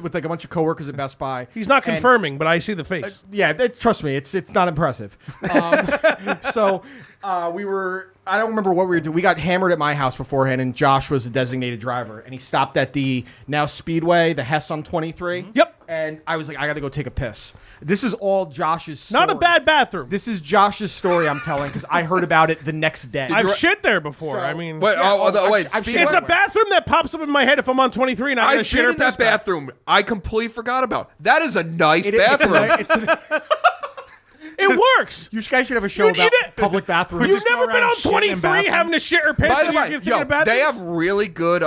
with like a bunch of coworkers at Best Buy. He's not And- confirming, but I see the face. Yeah, trust me, it's not impressive. So we were. I don't remember what we were doing. We got hammered at my house beforehand, and Josh was the designated driver, and he stopped at the now Speedway, the Hess on 23. Yep. And I was like, I got to go take a piss. This is all Josh's story. Not a bad bathroom. This is Josh's story I'm telling because I heard about it the next day. I've shit there before. So- I mean, Wait, wait. I've Speedway- it's a bathroom that pops up in my head if I'm on 23 and I'm going to I've shit been or in that piss back. bathroom. I completely forgot about. That is a nice It's a bathroom. nice- it's a- It works. you guys should have a show about public bathrooms. You've never been around on shitting in 23 bathrooms. having to shit or piss By the and you're way, thinking yo, about they that? have really good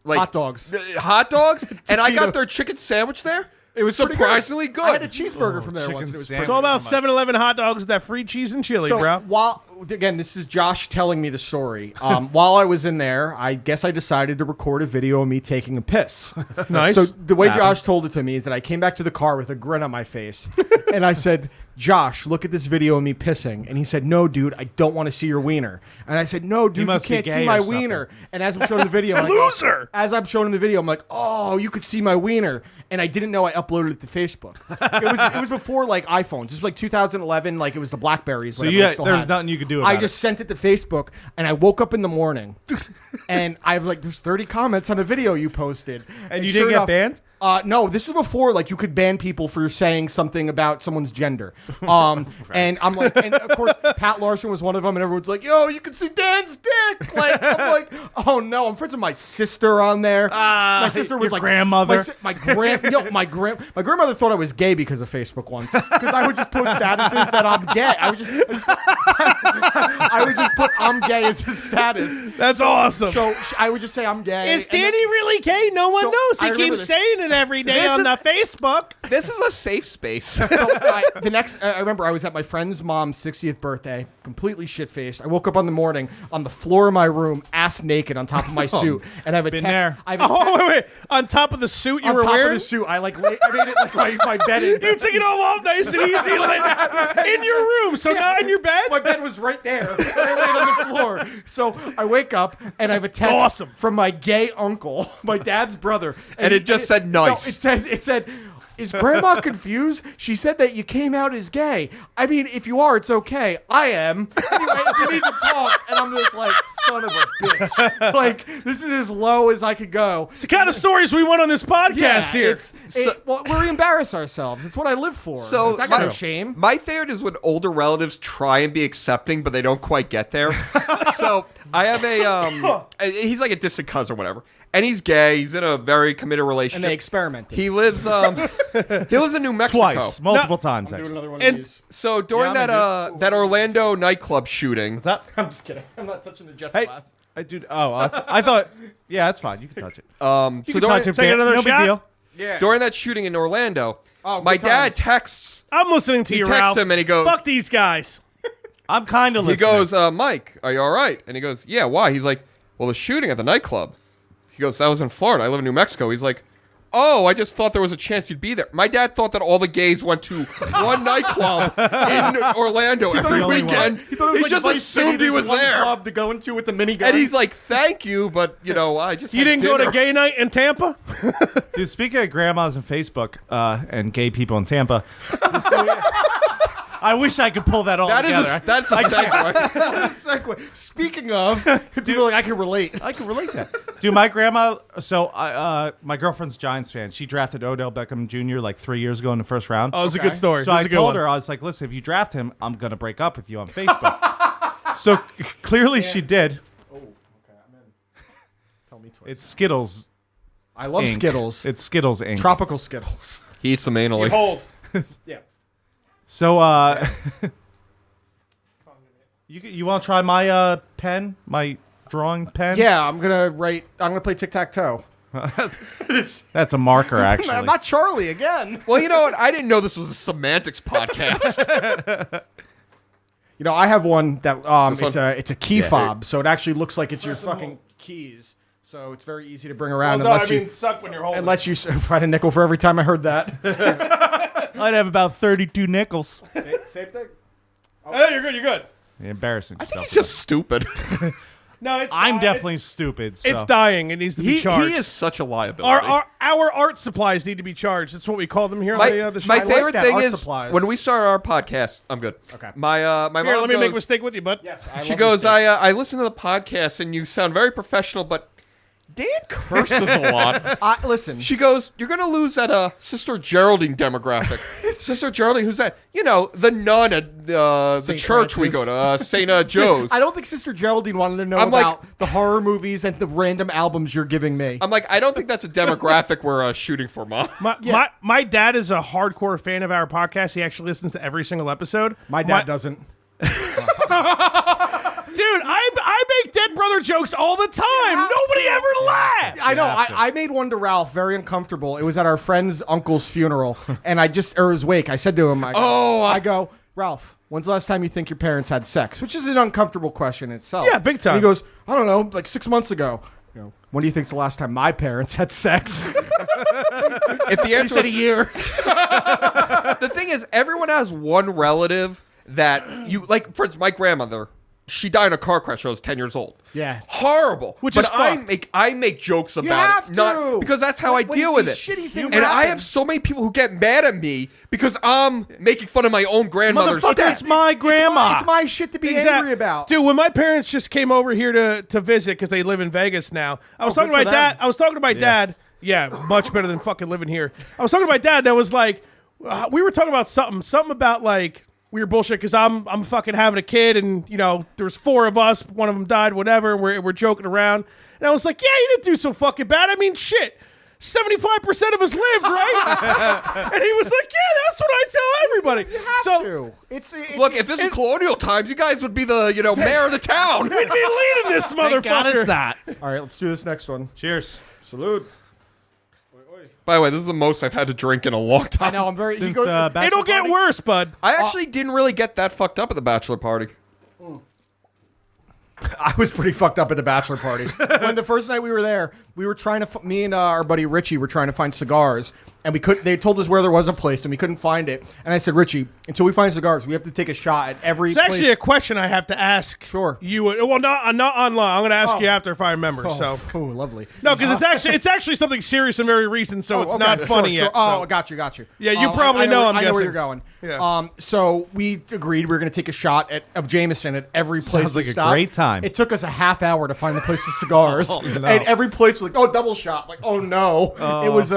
like Hot dogs. Hot dogs, and I got Taquitos. their chicken sandwich there. It was pretty surprisingly good. I had a cheeseburger from there chicken once. And it was sandwich. It's all about 7-Eleven hot dogs with that free cheese and chili, So bro. while again, this is Josh telling me the story. While I was in there, I guess I decided to record a video of me taking a piss. Nice. So the way Josh told it to me is that I came back to the car with a grin on my face, and I said, "Josh, look at this video of me pissing." And he said, "No, dude, I don't want to see your wiener." And I said, "No, dude, you must be can't gay see or my something." wiener." And as I'm showing the video, I'm like, Loser. as I'm showing him the video, I'm like, "Oh, you could see my wiener," and I didn't know I uploaded it to Facebook. It was before like iPhones. This was like 2011, like it was the Blackberries. So whatever I still there's had. nothing you could do about I it. just sent it to Facebook, and I woke up in the morning, and I was like, "There's 30 comments on a video you posted." And you sure didn't get banned? No, this was before like you could ban people for saying something about someone's gender. And I'm like, and of course Pat Larson was one of them, and everyone's like, "Yo, you can see Dan's dick." Like I'm like, "Oh no!" I'm friends with my sister on there. My sister was your like grandmother. My grandmother thought I was gay because of Facebook once because I would just post statuses that I'm gay. I would just put I'm gay as his status. That's awesome. So I would just say I'm gay. Is and then- Danny really gay? No one So, knows. I He remember keeps this. saying it every day on the Facebook. This is a safe space. So I remember I was at my friend's mom's 60th birthday, completely shit faced. I woke up on the morning on the floor of my room, ass naked on top of my suit, and I have a been text. there. I have a Oh, wait. On top of the suit you on were top wearing? of the suit. I made it like my bedding. You took it all off nice and easy like, in your room. So not in your bed? My bed was right there. I laid on the floor. So I wake up and I have a text awesome. from my gay uncle, my dad's brother, And it just said nice. No, it said. Is grandma confused? She said that you came out as gay. I mean, if you are, it's okay. I am. Anyway, if you need to talk, and I'm just like, son of a bitch. Like, this is as low as I could go. It's the kind of stories we want on this podcast here. Well, we embarrass ourselves. It's what I live for. So I got no shame. My favorite is when older relatives try and be accepting, but they don't quite get there. So I have he's like a distant cousin or whatever, and he's gay. He's in a very committed And relationship. they experimented. He lives in New Mexico. Twice, multiple times. Doing Actually. another one And- of these. So during Yeah, that Orlando nightclub shooting, What's that? I'm just kidding. I'm not touching the Jets Hey, glass. I do. Oh, I thought. Yeah, that's fine. You can touch it. so You can during, touch it. Take another no shot? big deal. Yeah. during that shooting in Orlando, Oh, my good dad times. texts. I'm listening to He you, texts Ralph. him and he goes, Fuck these guys. I'm kind of He listening. goes, Mike, are you all right? And he goes, yeah, why? He's like, well, the shooting at the nightclub. He goes, that was in Florida. I live in New Mexico. He's like, oh, I just thought there was a chance you'd be there. My dad thought that all the gays went to one nightclub in Orlando every the only weekend. one. He thought it was like just Vice City, assumed he there's was one there. club to go into with the minigun. And he's like, thank you, but, I just You had didn't go to dinner. gay night in Tampa? Dude, speaking of grandmas and Facebook and gay people in Tampa, I wish I could pull that all That's together. a segue. segue. Speaking of, people like I can relate. I can relate that. Dude, my grandma, my girlfriend's a Giants fan. She drafted Odell Beckham Jr. like 3 years ago in the first round. Oh, it was a Okay. good story. So It was I a good told one. her, I was like, listen, if you draft him, I'm going to break up with you on Facebook. So clearly she did. Oh, okay, I'm in. Tell me twice. It's Skittles. I love Inc. Skittles. It's Skittles Inc. Tropical Skittles. He eats them anally. Hold. Yeah. So, You want to try my pen? My drawing pen? Yeah, I'm gonna play tic-tac-toe. That's a marker, actually. I'm not Charlie again. Well, you know what? I didn't know this was a semantics podcast. You know, I have one that This it's a key fob, so it actually looks like it's your fucking keys. So it's very easy to bring around suck when you're holding. unless you find a nickel for every time I heard that. I'd have about 32 nickels. Same thing. Oh, you're good. You're good. You're embarrassing I yourself. think he's just stupid. No, I'm definitely stupid. So. It's dying. It needs to be He charged. is such a liability. Our art supplies need to be charged. That's what we call them here my on the show. my favorite that, thing art is supplies. when we start our podcast. I'm good. Okay. My Here, mom let me make a goes, mistake with you, bud. Yes, she goes, I listen to the podcast and you sound very professional, but Dan curses a lot. Listen. She goes, you're going to lose that Sister Geraldine demographic. Sister Geraldine, who's that? You know, the nun at the Saint church we Francis. go to, St. Joe's. I don't think Sister Geraldine wanted to know I'm like- about the horror movies and the random albums you're giving me. I'm like, I don't think that's a demographic we're shooting for, Mom. My dad is a hardcore fan of our podcast. He actually listens to every single episode. My dad doesn't. Dude, I make dead brother jokes all the time. Nobody ever laughs. I know. I made one to Ralph, very uncomfortable. It was at our friend's uncle's funeral, and his wake. I said to him, I go, Ralph, when's the last time you think your parents had sex? Which is an uncomfortable question in itself. Yeah, big time. And he goes, I don't know, like 6 months ago. You know, when do you think's the last time my parents had sex? If the answer said is a year. The thing is, everyone has one relative that you like. For instance, my grandmother, she died in a car crash when I was 10 years old. Yeah. Horrible. Which but is fucked. I make jokes about have it. to. Because that's how I When deal with it. these shitty things And I happen. have so many people who get mad at me because I'm making fun of my own grandmother's Motherfucker, death. it's my grandma. It's my shit to be angry about. Dude, when my parents just came over here to visit because they live in Vegas now, I was talking to good my for dad. them. I was talking to my dad. Yeah, much better than fucking living here. I was talking to my dad. That was like, we were talking about something about like weird bullshit because I'm fucking having a kid and you know there was 4 of us. One of them died. Whatever. We're joking around, and I was like, yeah, you didn't do so fucking bad. I mean, shit. 75% of us lived, right? And he was like, "Yeah, that's what I tell everybody." It's Look, if this is colonial times, you guys would be the mayor of the town. we'd be leading this Thank God motherfucker. it's that. all right. Let's do this next one. Cheers. Salute. By the way, this is the most I've had to drink in a long time. I know. I'm very. Since he goes, the bachelor It'll get party? worse, bud. I actually didn't really get that fucked up at the bachelor party. I was pretty fucked up at the bachelor party. When the first night we were there, we were trying to. Me and our buddy Richie were trying to find cigars, and we couldn't. They told us where there was a place, and we couldn't find it. And I said, Richie, until we find cigars, we have to take a shot at every. It's actually a question I have to ask. Sure. You would well not online. I'm going to ask you after if I remember. So oh, lovely. no, because it's actually something serious and very recent, so it's okay, not sure, funny sure. yet. Oh, so. got you. Yeah, you probably know, I'm I know where guessing. you're going. Yeah. So we agreed we were going to take a shot of Jameson at every place. Sounds we like a stopped. great time. It took us a half hour to find the place with cigars, no. and every place was like, "Oh, double shot!" Like, "Oh no!" It was.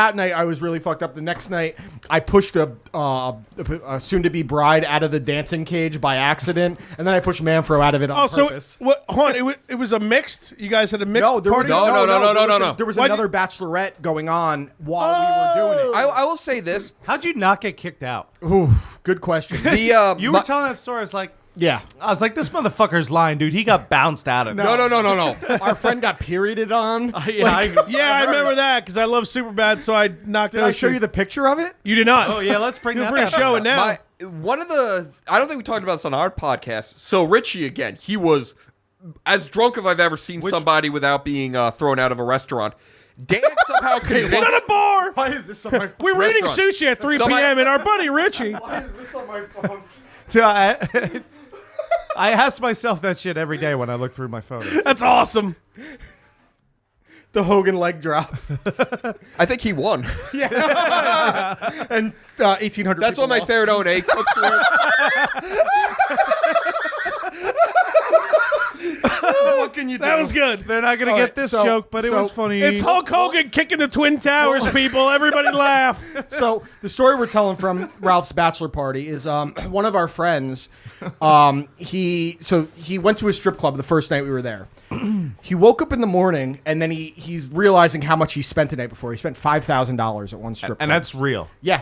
That night I was really fucked up. The next night I pushed a soon-to-be bride out of the dancing cage by accident, and then I pushed Manfro out of it on Oh, so purpose. what? Hold on, it was a mixed. You guys had a mixed No, there was party. No. There was Why'd another you- bachelorette going on while we were doing it. I will say this: How'd you not get kicked out? Ooh, good question. the You were telling that story. Yeah. I was like, this motherfucker's lying, dude. He got bounced out of it. no. Our friend got perioded on. Yeah, I remember that because I love Superbad, so I knocked. Did I show you the picture of it? You did not. Oh, yeah, let's bring Feel that free to back show up. it now. One of the I don't think we talked about this on our podcast. So Richie again, he was as drunk as I've ever seen somebody without being thrown out of a restaurant. Dan somehow convinced. Not a bar. Why is this on my phone? We were eating Restaurant. sushi at 3 So my- p.m. and our buddy Richie. Why is this on my phone? So I ask myself that shit every day when I look through my photos. That's awesome. The Hogan leg drop. I think he won. And 1,800 That's people what my lost. favorite own egg cooked for. What can you do? That was good. They're not going to All get right, this so- joke, but it so was funny. It's Hulk Hogan kicking the Twin Towers, people. Everybody laugh. So the story we're telling from Ralph's bachelor party is one of our friends. He went to a strip club the first night we were there. He woke up in the morning and then he's realizing how much he spent the night before. He spent $5,000 at one strip club. And that's real. Yeah.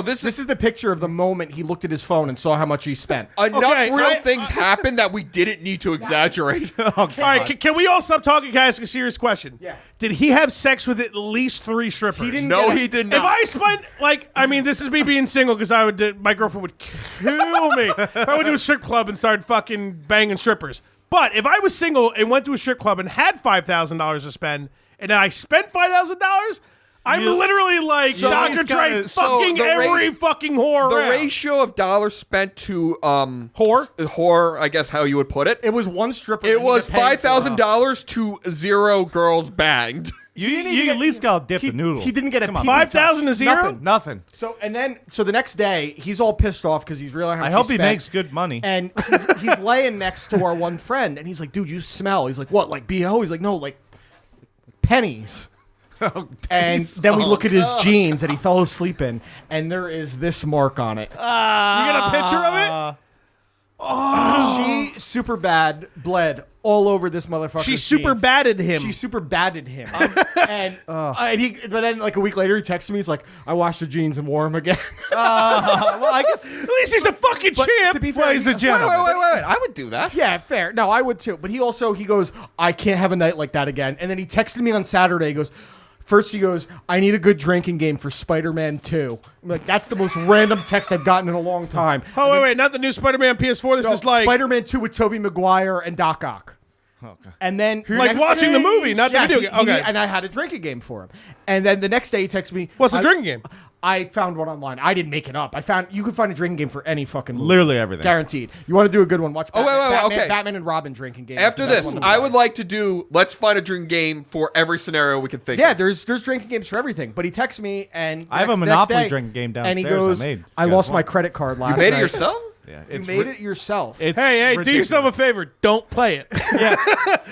This This is the picture of the moment he looked at his phone and saw how much he spent. Enough real things happened that we didn't need to exaggerate. All right, can we all stop talking, guys? A serious question. Yeah. Did he have sex with at least 3 strippers? He didn't No, get he did not. If I spent this is me being single because my girlfriend would kill me if I went to a strip club and started fucking banging strippers. But if I was single and went to a strip club and had $5,000 to spend, and then I spent $5,000, I'm literally like Dr. Dre fucking every fucking whore The around. ratio of dollars spent to whore, I guess how you would put it. It was one stripper. It was $5,000 to 0 girls banged. You at least got to dip the noodle. He didn't get a Come on. 5,000 to 0? Nothing. So the next day he's all pissed off because he's realizing how I much hope he he spent. makes good money. And he's laying next to our one friend, and he's like, "Dude, you smell." He's like, "What? Like BO?" He's like, "No, like pennies." And then we look at his jeans that he fell asleep in, and there is this mark on it. You got a picture of it? She super bad bled all over this motherfucker. She super batted him. She super batted him. But then like a week later, he texted me. He's like, "I washed the jeans and wore them again." Well, I guess At least he's a fucking champ. To be fair, he's a Wait, gentleman. I would do that. Yeah, fair. No, I would too. But he goes, "I can't have a night like that again." And then he texted me on Saturday. He goes, first he goes, "I need a good drinking game for Spider-Man 2. I'm like, that's the most random text I've gotten in a long time. Oh, wait, not the new Spider-Man PS4. This is like Spider-Man 2 with Tobey Maguire and Doc Ock. Okay. And then like next watching day- the movie, not the video game. Okay. And I had a drinking game for him. And then the next day he texted me. What's the drinking game? I found one online. I didn't make it up. You can find a drinking game for any fucking movie. Literally everything. Guaranteed. You want to do a good one? Watch wait, okay. Batman and Robin drinking game. After this, I would like to do, let's find a drinking game for every scenario we can think Yeah, of. there's drinking games for everything. But he texts me and I have a next Monopoly day, drinking game and he downstairs goes, I made. "I You guys lost my want? credit card last You made night." it yourself? Yeah, You made it yourself. It's Hey, do ridiculous. yourself a favor. Don't play it.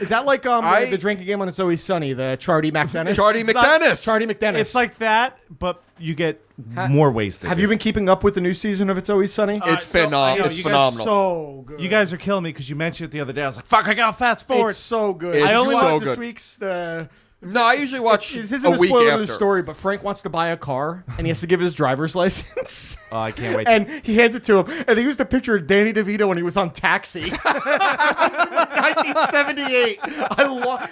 Is that like the drinking game on It's Always Sunny, the Charlie McDennis? Charlie It's not- McDennis. Charlie McDennis. It's like that, but you get more wasted. Have you been keeping up with the new season of It's Always Sunny? It's phenomenal. you It's guys- phenomenal. So good. You guys are killing me because you mentioned it the other day. I was like, "Fuck! I gotta fast forward." It's so good. It's I only so watched good. this week's. No, I usually watch This a isn't a week spoiler after. of the story, but Frank wants to buy a car and he has to give his driver's license. Oh, I can't wait. And he hands it to him, and he used a picture of Danny DeVito when he was on Taxi, 1978.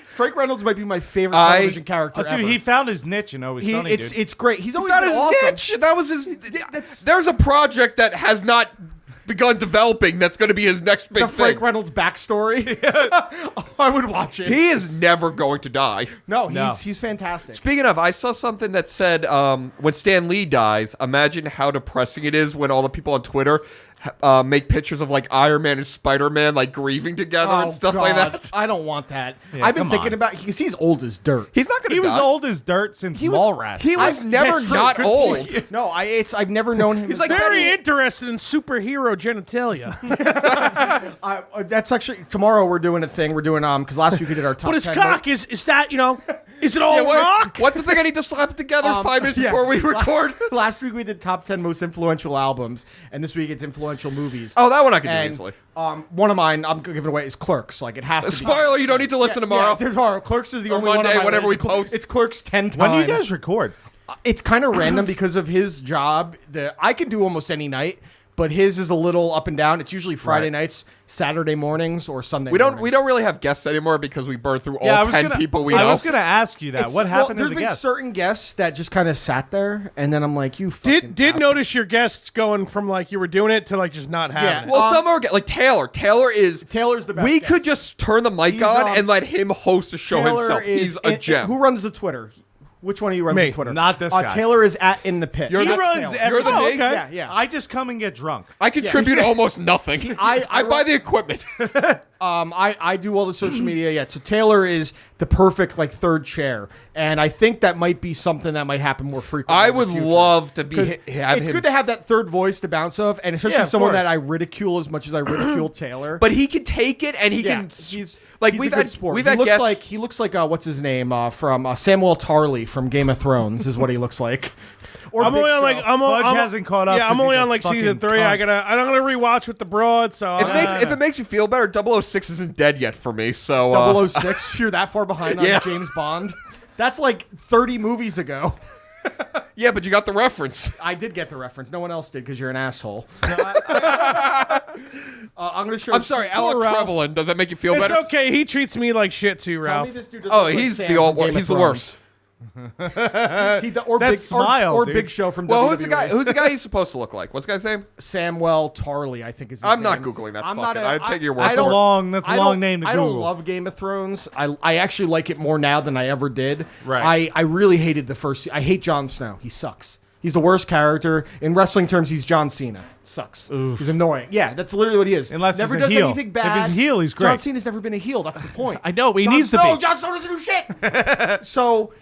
Frank Reynolds might be my favorite television character Dude, ever. he found his niche in Always Sunny, dude. It's great. He's always That been is awesome. niche. That was his. There's a project that has not begun developing that's going to be his next big The Frank thing. Reynolds backstory. I would watch it. He is never going to die. No, No. he's fantastic. Speaking of, I saw something that said when Stan Lee dies, imagine how depressing it is when all the people on Twitter make pictures of like Iron Man and Spider-Man like grieving together and stuff like that. I don't want that. Yeah, I've been come thinking on. about because he's old as dirt. He's not going to He die. was old as dirt since Mallrats. He was never true. not Good old. point. No, I've never known him. He's as like that. Very interested in superhero genitalia. That's actually tomorrow. We're doing a thing. We're doing because last week we did our top. But his 10 cock is that, is it all Yeah, rock? what's the thing I need to slap together 5 minutes before we record? Last week we did top 10 most influential albums, and this week it's influential movies. Oh, that one I can do and easily. one of mine I'm giving away is Clerks. Like it has to be. Spoiler, you don't need to listen tomorrow. Yeah, tomorrow. Clerks is the Or only one Monday, on my whenever list. we post. It's Clerks 10 times. When do you guys record? It's kind of random because of his job. I can do almost any night, but his is a little up and down. It's usually Friday Right. nights, Saturday mornings, or Sunday. We mornings. don't really have guests anymore because we burned through all I was 10 gonna, people we I know. was gonna ask you that. It's- What happened There's to the been guest? certain guests that just kind of sat there, and then I'm like, you fucking Did bastard. notice your guests going from like you were doing it to like just not having it. Well, some are like Taylor. Taylor is. Taylor's the best. We guest. could just turn the mic He's, on and let him host the show Taylor himself. is He's a gem. Who runs the Twitter? Which one of you runs Me. the Twitter? Not this guy. Taylor is at In the Pit. You're He the- runs Taylor. every. You're the Oh, me? okay. Yeah. I just come and get drunk. I contribute almost nothing. I buy the equipment. I do all the social media. Yeah. So Taylor is the perfect like third chair, and I think that might be something that might happen more frequently. I in the would future. love to be. 'Cause Have it's him. good to have that third voice to bounce off, and especially Yeah, of someone course. that I ridicule as much as I ridicule Taylor. But he can take it and he yeah, can. he's like he's we've a good had sport. we've he had looks guests. like he looks like what's his name from Samuel Tarly from Game of Thrones is what he looks like. Or I'm Big only on Show. like Fudge hasn't caught up Yeah, I'm 'cause only he's a on like season fucking 3. I'm cunt. gonna rewatch with the broad. So if it makes you feel better, 006 isn't dead yet for me, so 006, you're that far behind on Yeah. James Bond. That's like 30 movies ago. yeah, but you got the reference. I did get the reference. No one else did because you're an asshole. I'm gonna show. I'm sorry, Alec Ralph. Trevelyan. Does that make you feel It's better? okay. He treats me like shit too, Tell Ralph. me this dude doesn't Oh, look like he's Sam the old. from Game of He's the Thrones. worst. Or That big, smile, or dude. Big Show from Well, WWE. who's the guy? Who's the guy he's supposed to look like? What's the guy's name? Samuel Tarley, I think is his I'm name. not Googling that I'm fucking- not I'd take your word I for don't- it. That's a I long don't- name to I don't Google. love Game of Thrones. I actually like it more now than I ever did. Right. I really hated the first. I hate Jon Snow. He sucks. He's the worst character. In wrestling terms, he's John Cena. Sucks. He's annoying. Yeah, that's literally what he is. Unless never he's a does heel. anything If bad. he's a heel, he's John great. Cena's never been a heel. That's the point. I know, but he Jon needs to Snow, be. Jon Snow doesn't do shit. So,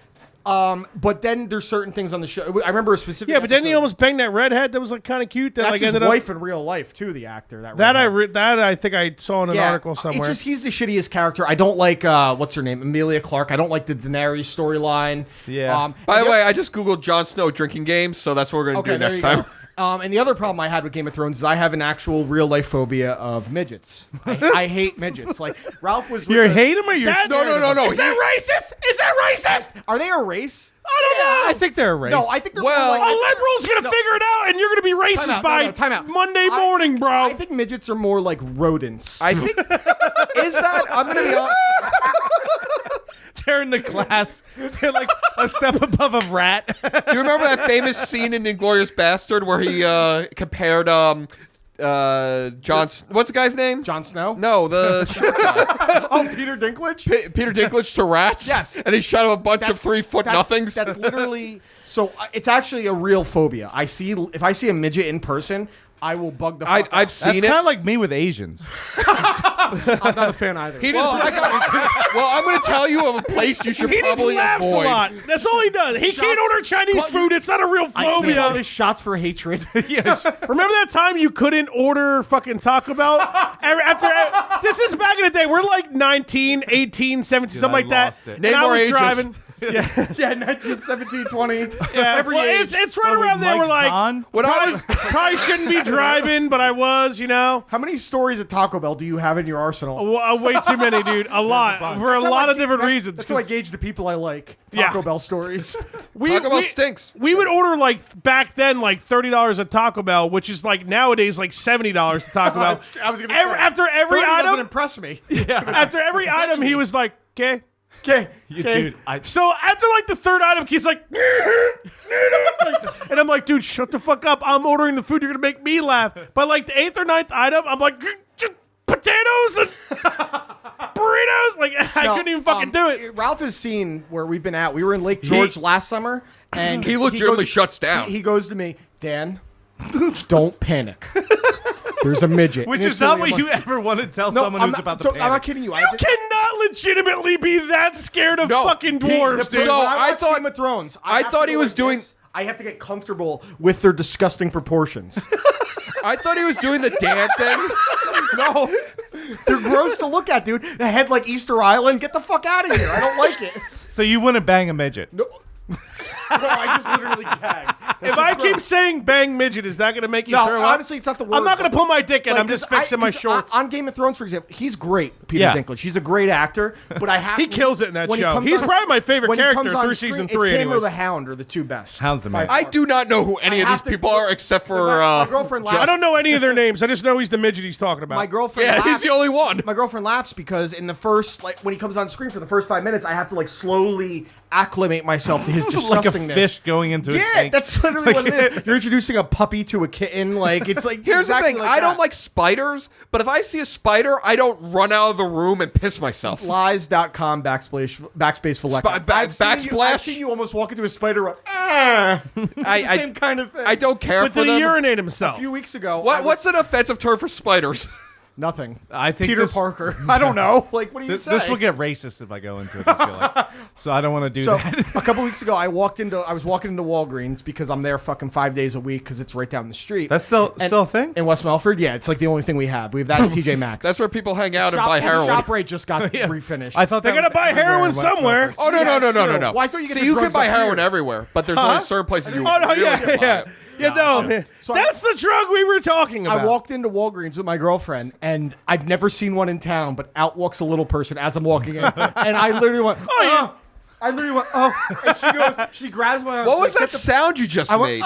but then there's certain things on the show. I remember a specific. Yeah, but then he episode- almost banged that redhead that was like kind of cute. That That's like his ended wife up. in real life too. The actor That I think I saw in an article somewhere. It's just he's the shittiest character. I don't like what's her name, Emilia Clarke. I don't like the Daenerys storyline. Yeah. By the way, I just googled Jon Snow drinking game, so that's what we're gonna do there next you time. go. And the other problem I had with Game of Thrones is I have an actual real life phobia of midgets. I hate midgets. Like Ralph was. You with us- hate him or you're No. Is that racist? Is that racist? Are they a race? I don't know. I think they're a race. No, I think they're Well- more A like, liberal's gonna figure it out, and you're gonna be racist Time out, by no, time out. Monday morning, bro. I think midgets are more like rodents. I think is that I'm gonna be honest. They're in the class. They're like a step above a rat. Do you remember that famous scene in *Inglourious Bastard* where he compared John? What's the guy's name? Jon Snow? No, the short guy. Oh, Peter Dinklage? Peter Dinklage to rats. Yes. and he shot him a bunch of 3 foot That's- nothings. That's literally so. It's actually a real phobia. If I see a midget in person, I will bug the. Fuck I've out. seen That's it. kind of like me with Asians. I'm not a fan either. Well, I'm going to tell you of a place you should He just probably laughs avoid. a lot. That's all he does. He can't order Chinese food. It's not a real phobia. This shots for hatred. Remember that time you couldn't order fucking Taco Bell? This is back in the day. We're like 19, 18, 17, something I like that. lost it. And Name I more was ages. driving. Yeah, 19, 17, 20. Yeah, Every well, age. it's right around there. We're like, When I was probably shouldn't be driving, but I was, you know. How many stories at Taco Bell do you have in your arsenal? Way too many, dude. A lot. For a lot of different reasons. That's how I gauge the people I like. Yeah. Taco Bell stories. Taco Bell stinks. We would order like back then like $30 at Taco Bell, which is like nowadays like $70 at Taco Bell. I was gonna say, After every 30 doesn't item, impress me. after every item, he was like, "Okay." Okay. Dude, So after like the third item, he's like, and I'm like, dude, shut the fuck up. I'm ordering the food. You're gonna make me laugh. By like the 8th or 9th item, I'm like, potatoes and burritos. Like I couldn't even fucking do it. Ralph has seen where we've been at. We were in Lake George last summer, and He legitimately shuts down. He goes to me, Dan, don't panic. There's a midget. which And is not instantly what I'm you like, ever want to tell No, someone I'm who's not, about to so- panic. I'm not kidding you. You cannot legitimately be that scared of No, fucking dwarves, dude. So When I watch thought- Game of Thrones. I have thought to he go was like doing- this. I have to get comfortable with their disgusting proportions. I thought he was doing the Dan thing. No, they're gross to look at, dude. A head like Easter Island. Get the fuck out of here. I don't like it. So you wouldn't bang a midget. No, I just literally gagged. If I keep saying bang midget, is that gonna make you No, throw up? honestly, it's not the word. I'm not gonna pull my dick in. Like, I'm just 'cause fixing my 'cause shorts. On Game of Thrones, for example, he's great, Peter Yeah. Dinklage. He's a great actor, but I have He kills it in that when he show. comes He's on- probably my favorite when he character comes on through screen, season it's 3 him or anyways. the Hound are the two best. Hound's the man. I do not know who any of have these to- people are except for my girlfriend laughs. I don't know any of their names. I just know he's the midget he's talking about. My girlfriend. Yeah, he's laughs. the only one. My girlfriend laughs because in the first, like, when he comes on screen for the first 5 minutes, I have to like slowly acclimate myself to his disgustingness. like a fish going into a Yeah, tank. that's literally what it is. You're introducing a puppy to a kitten. Like it's like Here's exactly the thing. like I don't that. like spiders, but if I see a spider, I don't run out of the room and piss myself. Lies.com backspace for I've seen you almost walk into a spider. Run. It's the I- same kind of thing. I don't care but for did he them. urinate A himself? few weeks ago, What's an offensive term for spiders? nothing? I think Peter this, Parker. I don't know. Like, what do you This, say? this will get racist if I go into it. I feel like. So I don't want to do So that. a couple weeks ago, I was walking into Walgreens because I'm there fucking 5 days a week because it's right down the street. That's still a thing. in West Melford. Yeah, it's like the only thing we have. We have that at TJ Maxx. That's where people hang out and buy heroin. ShopRite just got refinished. I thought They that gotta was buy everywhere heroin in West somewhere. Melford. Oh no Yeah, no no no true. no no! Well, I thought you get See, the you can drugs buy up heroin here. everywhere, but there's only certain places you Oh no, really yeah, can buy yeah. it. Yeah, no, So that's the drug we were talking about. I walked into Walgreens with my girlfriend, and I'd never seen one in town, but out walks a little person as I'm walking in. And I literally went, oh, yeah. I literally went, oh. And she goes, she grabs my arm. What was like, that sound you just made?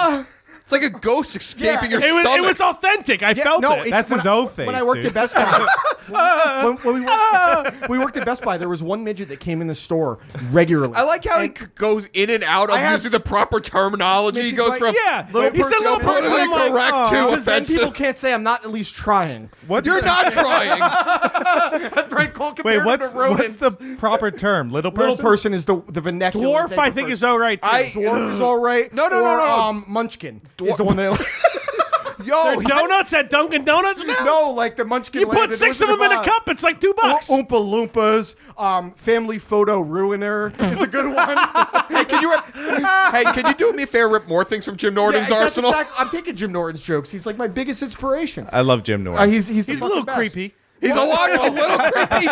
It's like a ghost escaping your It stomach. was authentic. I felt it. That's his O face. When I worked dude. at Best Buy, when we worked at Best Buy, there was one midget that came in the store regularly. I like how he goes in and out of using the proper terminology. He Midget's goes like, from Yeah, Little he said person, little no person. politically I'm like, correct oh. to Because then people offensive. can't say I'm not at least trying. You're not trying. That's right, Cole. Wait, compared what's to rodents. the proper term? Little person. Little person is the vernacular. Dwarf, I think, is all right, too. Dwarf is all right. No. Munchkin is the one that. Yo, Donuts at Dunkin' Donuts now? No, like the Munchkin. You put 6 of them in a cup, it's like $2. Oompa Loompas, family photo ruiner is a good one. hey, can you do me a favor? Rip more things from Jim Norton's that's arsenal. I'm taking Jim Norton's jokes. He's like my biggest inspiration. I love Jim Norton. He's He's a little best. creepy. He's a little creepy.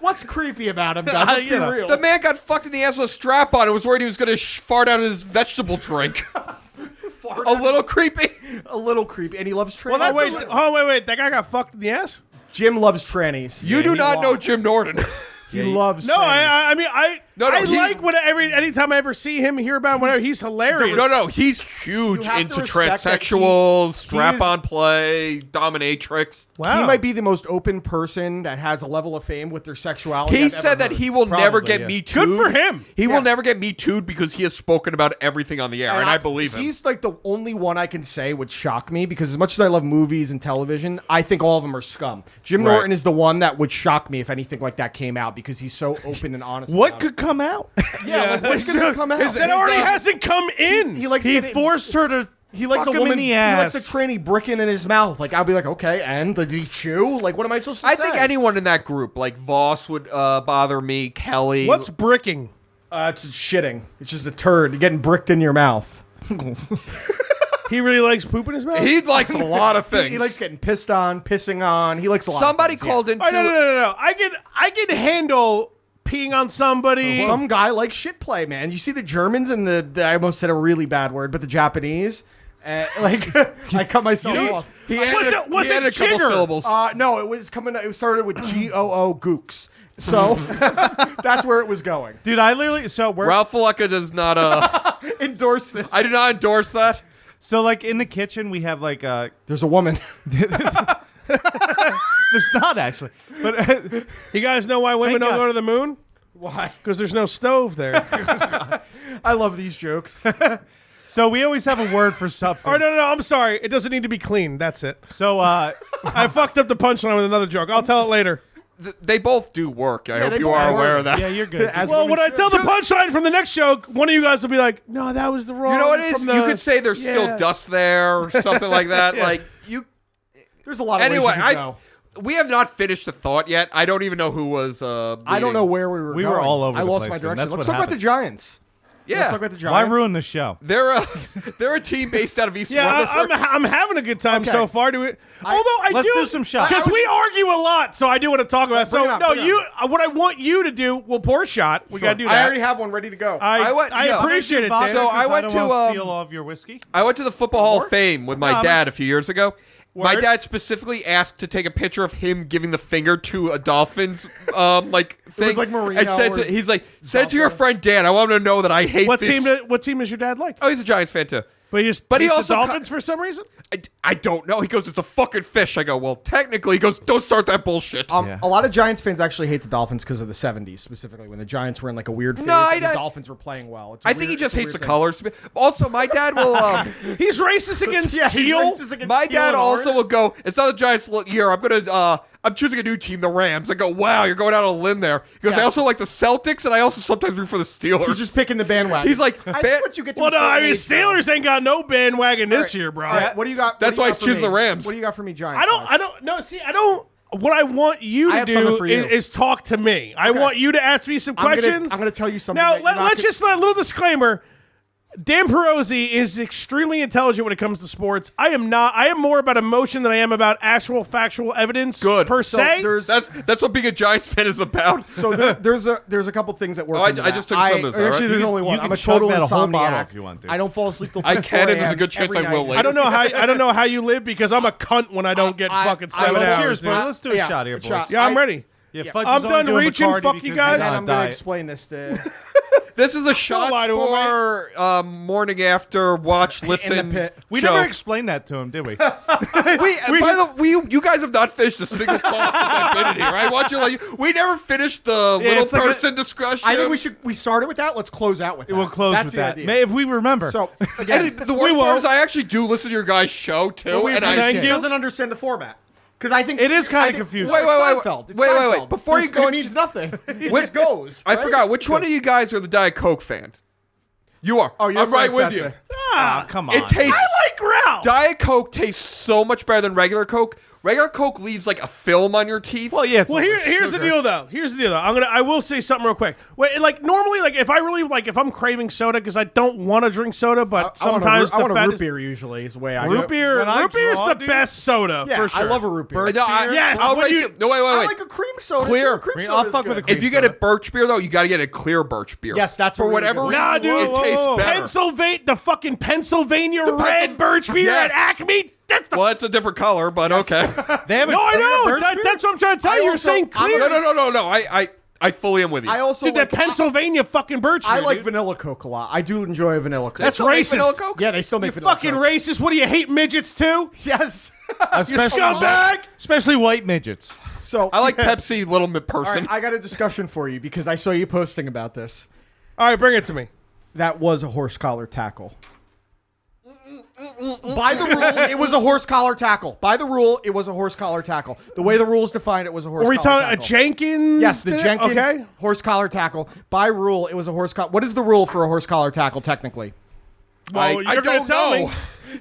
What's creepy about him, guys? Let's be real. The man got fucked in the ass with a strap on and was worried he was going to fart out his vegetable drink. A little creepy. A little creepy, and he loves trannies. Wait. That guy got fucked in the ass? Jim loves trannies. You do not know Jim Norton. He loves. No, trannies. I mean, I like when anytime I ever see him, hear about him, whatever, he's hilarious. No, he's huge You have to into respect that transsexuals, he strap-on play, dominatrix. Wow. He might be the most open person that has a level of fame with their sexuality. He I've said ever that heard. he will never get yeah. Me Too. Good for him. He Yeah. will never get Me Too'd because he has spoken about everything on the air, and I believe him. He's like the only one I can say would shock me because as much as I love movies and television, I think all of them are scum. Jim Right. Norton is the one that would shock me if anything like that came out because he's so open and honest. What about could come out? it. Yeah, like, what's gonna come out? That already hasn't come in. He likes He getting- forced her to. He likes fuck a him woman. in the He likes ass. a tranny bricking in his mouth. Like I'll be like, okay, and did he chew? Like, what am I supposed to I say? think anyone in that group, like Voss would bother me, Kelly. What's bricking? It's shitting. It's just a turd getting bricked in your mouth. He really likes poop in his mouth? He likes a lot of things. He likes getting pissed on, pissing on. He likes a lot. Somebody of things, called yeah. into. Oh, no. I can handle peeing on somebody. Some guy likes shit play, man. You see the Germans and I almost said a really bad word, but the Japanese. Like I cut myself off. He Was added, it he added a couple Jigger? syllables. No, it was coming. It started with GOO gooks. So that's where it was going. Dude, I literally. So we're. Ralph Faleka does not. Endorse this. I do not endorse that. So like in the kitchen we have like There's a woman. there's not actually, but You guys know why women Thank don't God. go to the moon? Why? Because there's no stove there. I love these jokes. so we always have a word for something. Oh, no, I'm sorry. It doesn't need to be clean. That's it. So I fucked up the punchline with another joke. I'll tell it later. They both do work. I hope they you both are work. aware of that. yeah, you're good. As Well, women when I should. tell the punchline from the next joke, one of you guys will be like, no, that was the wrong. You know what it is? from the- You could say there's Yeah. still dust there or something like that. Like you. There's a lot of Anyway, ways you could go. we have not finished the thought yet. I don't even know who was. I don't know where we were. We were going. all over I the lost place, my man. direction. That's Let's what talk about the happened. Giants. Let's Yeah, talk about the Why Giants. ruin the show? they're a team based out of East Yeah, Rutherford. I'm having a good time Okay. so far. Although I Let's do do some shots. because we argue a lot, so I do want to talk about. Bring So it on, no, bring it you. What I want you to do, we'll pour a shot. We gotta do that. I already have one ready to go. I went- yeah. appreciate it. Vodka, Dan. So I 'cause went don't to, wanna steal all of your whiskey. I went to the Football Hall of Fame with my No, dad that's- a few years ago. My Word. dad specifically asked to take a picture of him giving the finger to a Dolphins like thing. was like Marino and said or to, he's like, send to your friend Dan. I want him to know that I hate What this. team? What team does your dad like? Oh, he's a Giants fan too. But he But he hates also the Dolphins for some reason. I don't know. He goes, it's a fucking fish. I go, well, technically. He goes, don't start that bullshit. Yeah. A lot of Giants fans actually hate the Dolphins because of the 70s, specifically when the Giants were in like a weird phase No, I and the don't- Dolphins were playing well. It's a I think he weird- just it's a hates the weird thing. colors. Also, my dad will. He's racist against Yeah, he's teal. racist against My teal dad and also orange. will go, it's not the Giants year. I'm choosing a new team, the Rams. I go, wow, you're going out on a limb there. He goes, Yeah. I also like the Celtics, and I also sometimes root for the Steelers. He's just picking the bandwagon. He's like, I ban- think once you get to Well, a no, certain I mean age, though- Steelers ain't got no bandwagon this All right. year, bro. All right, what do you got? That's what do why you I got for choose me? the Rams. What do you got for me, Giants? I don't know. See, I don't. What I want you I to have something do for you. is talk to me. I want you to ask me some I'm questions. gonna tell you something. Now, that you're not let's just a little disclaimer. Dan Perosi is extremely intelligent when it comes to sports. I am not. I am more about emotion than I am about actual factual evidence. Good. per So se. That's what being a Giants fan is about. So there's a couple things that work. Oh, I into just that. took some of this, all Actually, right? there's You only can- one. you I'm can a total chug that whole insomniac. bottle if you want to. I don't fall asleep till 4 I can, and there's a a.m. good chance every I will night. later. I don't know how you live because I'm a cunt when I don't get fucking 7 well, hours. Cheers, dude. bro. Let's do a Yeah, shot here, a boys. shot. Yeah, I'm ready. Yeah, Fudge I'm is only done doing reaching, Bacardi fuck you because guys. he's And on I'm a going to diet. explain this to This is a shot lie to him, for morning after watch listen. pit. We show. never explained that to him, did we? You guys have not finished a single thought since I've been in here. I want you like we never finished the little it's like person discussion. I think we started with that. Let's close out with that. We'll close That's with the that. idea. May if we remember. So And again, the worst part is I actually do listen to your guys' show too, and I. thank he you. doesn't understand the format because I think It is kinda I think- confusing. Wait. Seinfeld. It's Wait. Seinfeld. Before you This go means nothing. It Which- just goes. I right? forgot which one of you guys are the Diet Coke fan. You are. Oh, you're I'm right with Francesa. you. Ah, come on. It tastes. I like Ralph. Diet Coke tastes so much better than regular Coke. Regular Coke leaves like a film on your teeth. Well, yeah. It's Well, here's the deal, though. I will say something real quick. Wait, like normally, like if I really like, if I'm craving soda because I don't want to drink soda, but sometimes I want the a fat root is- beer usually is the way I do root it. beer. When I Root beer is draw, the dude- best soda Yeah, for sure. I love a root beer. No, Yes, I'll but raise you- you. No, wait. I like a cream soda. Clear. too. Cream I'll soda's fuck with good. a cream If you get a birch beer though, you got to get a clear birch beer. Yes, that's a for really whatever good reason. one. Nah, dude. It tastes better. The Pennsylvania red birch beer Yes. at Acme. That's the. Well, it's a different color, but okay. They have a No, I clear know. birch beer? That's what I'm trying to tell I you. You're also- saying I'm clear. No. I fully am with you. I also Dude, that like, Pennsylvania fucking birch beer. I like dude. vanilla Coke a lot. I do enjoy vanilla Coke. That's Still make racist. vanilla Coke? Yeah, they still make You vanilla fucking Coke. racist. What do you hate midgets too? Yes. You Especially, scumbag. especially white midgets. So I like Pepsi Little Mid All Person. right, I got a discussion for you because I saw you posting about this. All right, bring it to me. That was a horse collar tackle. By the rule, it was a horse collar tackle. By the rule, it was a horse collar tackle. The way the rules define it was a horse Are we collar talking a tackle. Jenkins? Yes, the thing? Jenkins Okay. horse collar tackle. By rule, it was a horse collar. What is the rule for a horse collar tackle technically? Well, I you're gonna don't tell know. me.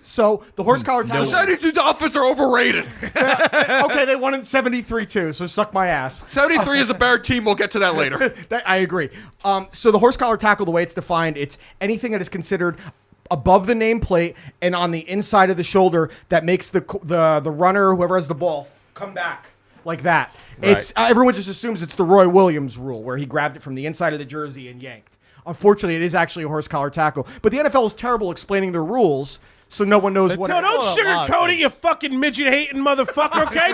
So the horse collar tackle. The 72 Dolphins are overrated. Okay, they won in 73 too. So suck my ass. 73 is a better team. We'll get to that later. I agree. So the horse collar tackle, the way it's defined, it's anything that is considered above the nameplate and on the inside of the shoulder that makes the runner, whoever has the ball, come back like that. It's everyone just assumes it's the Roy Williams rule where he grabbed it from the inside of the jersey and yanked. Unfortunately, it is actually a horse collar tackle. But the NFL is terrible explaining their rules, so no one knows what. No, don't Oh, sugarcoat it, you fucking midget hating motherfucker. Okay,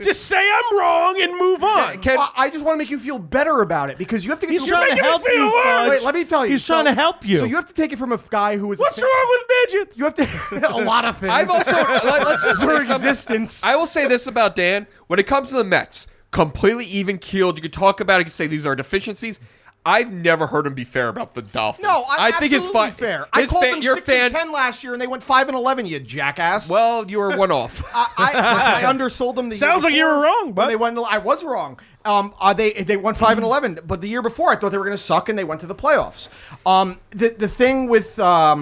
just say I'm wrong and move on. I just want to make you feel better about it because you have to get He's to trying to making me help feel you, worse. Fudge. Wait, let me tell you. He's trying to help you. So you have to take it from a guy who was. What's wrong with midgets? You have to a lot of things. I've also let's just for say something. existence. I will say this about Dan: when it comes to the Mets, completely even keeled. You can talk about it. You can say these are deficiencies. I've never heard him be fair about the Dolphins. No, I think it's absolutely fun. fair. I called them your 6-10 last year, and they went 5-11. You jackass. Well, you were one off. I undersold them. The Sounds year like you before were wrong, when bud. they went. I was wrong. They won 5-11, but the year before I thought they were going to suck, and they went to the playoffs. The thing with By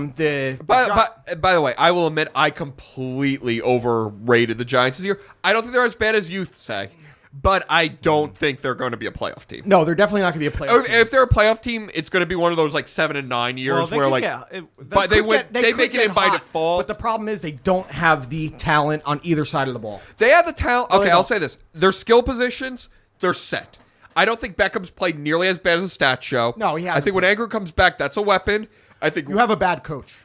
the way, I will admit I completely overrated the Giants this year. I don't think they're as bad as you say, but I don't think they're going to be a playoff team. no, they're definitely not going to be a playoff. team. If they're a playoff team, it's going to be one of those like 7 and 9 years where like, but they Could they could make it get in by hot, default. But the problem is they don't have the talent on either side of the ball. They have the talent. Okay, they I'll don't. say this: their skill positions, they're set. I don't think Beckham's played nearly as bad as a stat show. No, he hasn't I think when Anger comes back, that's a weapon. I think You have a bad coach.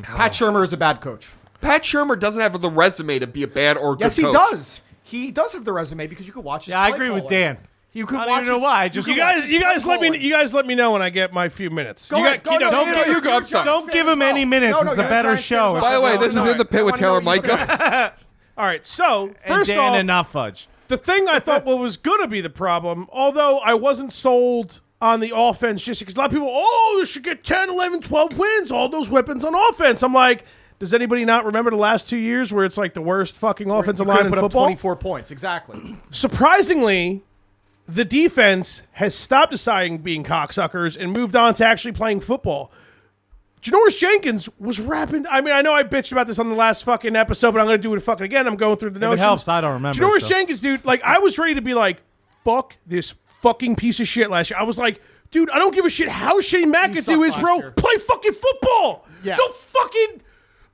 Pat Shurmur is a bad coach. Pat Shurmur doesn't have the resume to be a bad or good Yes, he coach. does. He does have the resume because you could watch his Yeah, I play agree with calling. Dan. You could I watch don't even know his- why. I just You could watch guys, his you guys play let me. calling. You guys let me know when I get my few minutes. Go you ahead. got, Go, no, don't you go, I'm sorry. Don't give him any minutes. No, no, It's a you're better Giants show. fans. By the way, this is No, in the pit with I wanna Taylor know what you Micah. All right, so And first Dan off, and not Fudge. the thing I thought what was going to be the problem, although I wasn't sold on the offense just because a lot of people, they should get 10, 11, 12 wins, all those weapons on offense. I'm like, does anybody not remember the last 2 years where it's like the worst fucking offensive line in put up football? 24 points, exactly. Surprisingly, the defense has stopped deciding being cocksuckers and moved on to actually playing football. Janoris Jenkins was rapping. I mean, I know I bitched about this on the last fucking episode, but I'm going to do it fucking again. I'm going through the If notions. it helps, I don't remember. Janoris so. Jenkins, dude, like, I was ready to be like, fuck this fucking piece of shit last year. I was like, Dude, I don't give a shit how Shane McAdoo is, sucked bro. last year. Play fucking football. Yeah. Don't fucking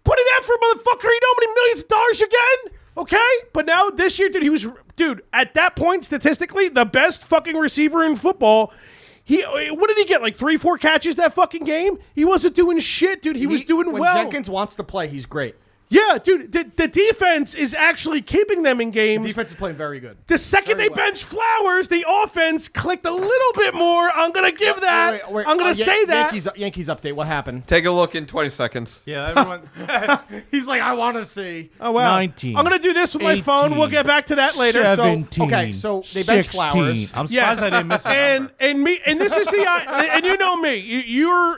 put an effort, motherfucker. You know how many millions of dollars you're getting? Okay? But now this year, dude, at that point, statistically, the best fucking receiver in football. What did he get? Like 3-4 catches that fucking game? He wasn't doing shit, dude. He was doing when well. Jenkins wants to play, he's great. Yeah, dude, the defense is actually keeping them in games. Defense is playing very good. The second Very they well. bench Flowers, the offense clicked a little bit more. I'm going to give that. Wait, I'm going to say that. Yankees update. What happened? Take a look in 20 seconds. Yeah, everyone. He's like, I want to see. Oh, wow. 19, I'm going to do this with my phone. 18, We'll get back to that later. 17, So they bench 16. Flowers. I'm surprised Yes. I didn't miss a number. and this is the and you know me.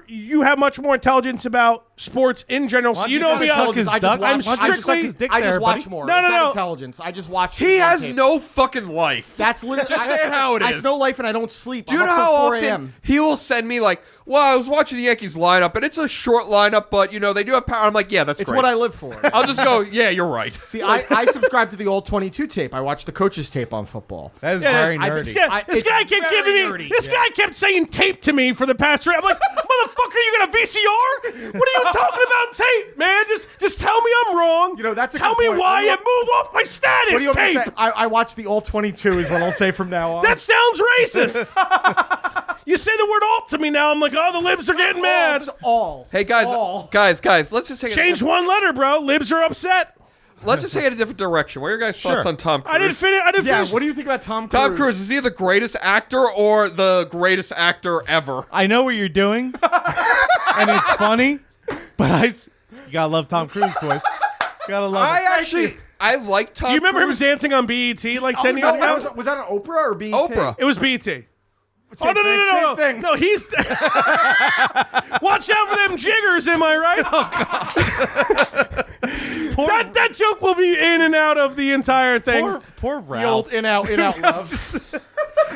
You have much more intelligence about sports in general. So Why don't you you know just me. suck his I'm duck? Why don't you just strictly. suck his dick I just there, watch buddy? more. No, It's no, not no. intelligence. I just watch. He it on has tape. no fucking life. That's literally. Just say it how it I is. have no life and I don't sleep. Do you I'm know up till how 4 often a.m. he will send me like, well, I was watching the Yankees lineup and it's a short lineup, but you know, they do have power. I'm like, yeah, that's It's great. what I live for. I'll just go, yeah, you're right. See, I subscribe to the old 22 tape. I watch the coaches tape on football. That is Yeah, very I- nerdy. This guy, It's kept very giving me. nerdy. This guy kept saying tape to me for the past 3. I'm like, motherfucker, you got a VCR? What are you talking about tape, man? Just tell me I'm wrong. You know, that's a tell good me point. why What do you- and move off my status. What do you want me to tape. say? I watch the all 22 is what I'll say from now on. That sounds racist. You say the word alt to me now. I'm like, oh, the libs are getting mad. It's all. Hey guys, All. guys, let's just take Change one letter, bro. Libs are upset. Let's just take it a different direction. What are your guys' thoughts on Tom Cruise? I didn't finish. Yeah, what do you think about Tom Cruise? Tom Cruise, is he the greatest actor or the greatest actor ever? I know what you're doing, and it's funny, but you gotta love Tom Cruise, boys. You gotta love it. I like Tom Do you remember him Cruise. dancing on BET like 10 years No, ago? was that an Oprah or BET? Oprah. It was BET. Same thing, same thing. No, he's. Watch out for them jiggers, am I right? That joke will be in and out of the entire thing. Poor The old Ralph. in out love.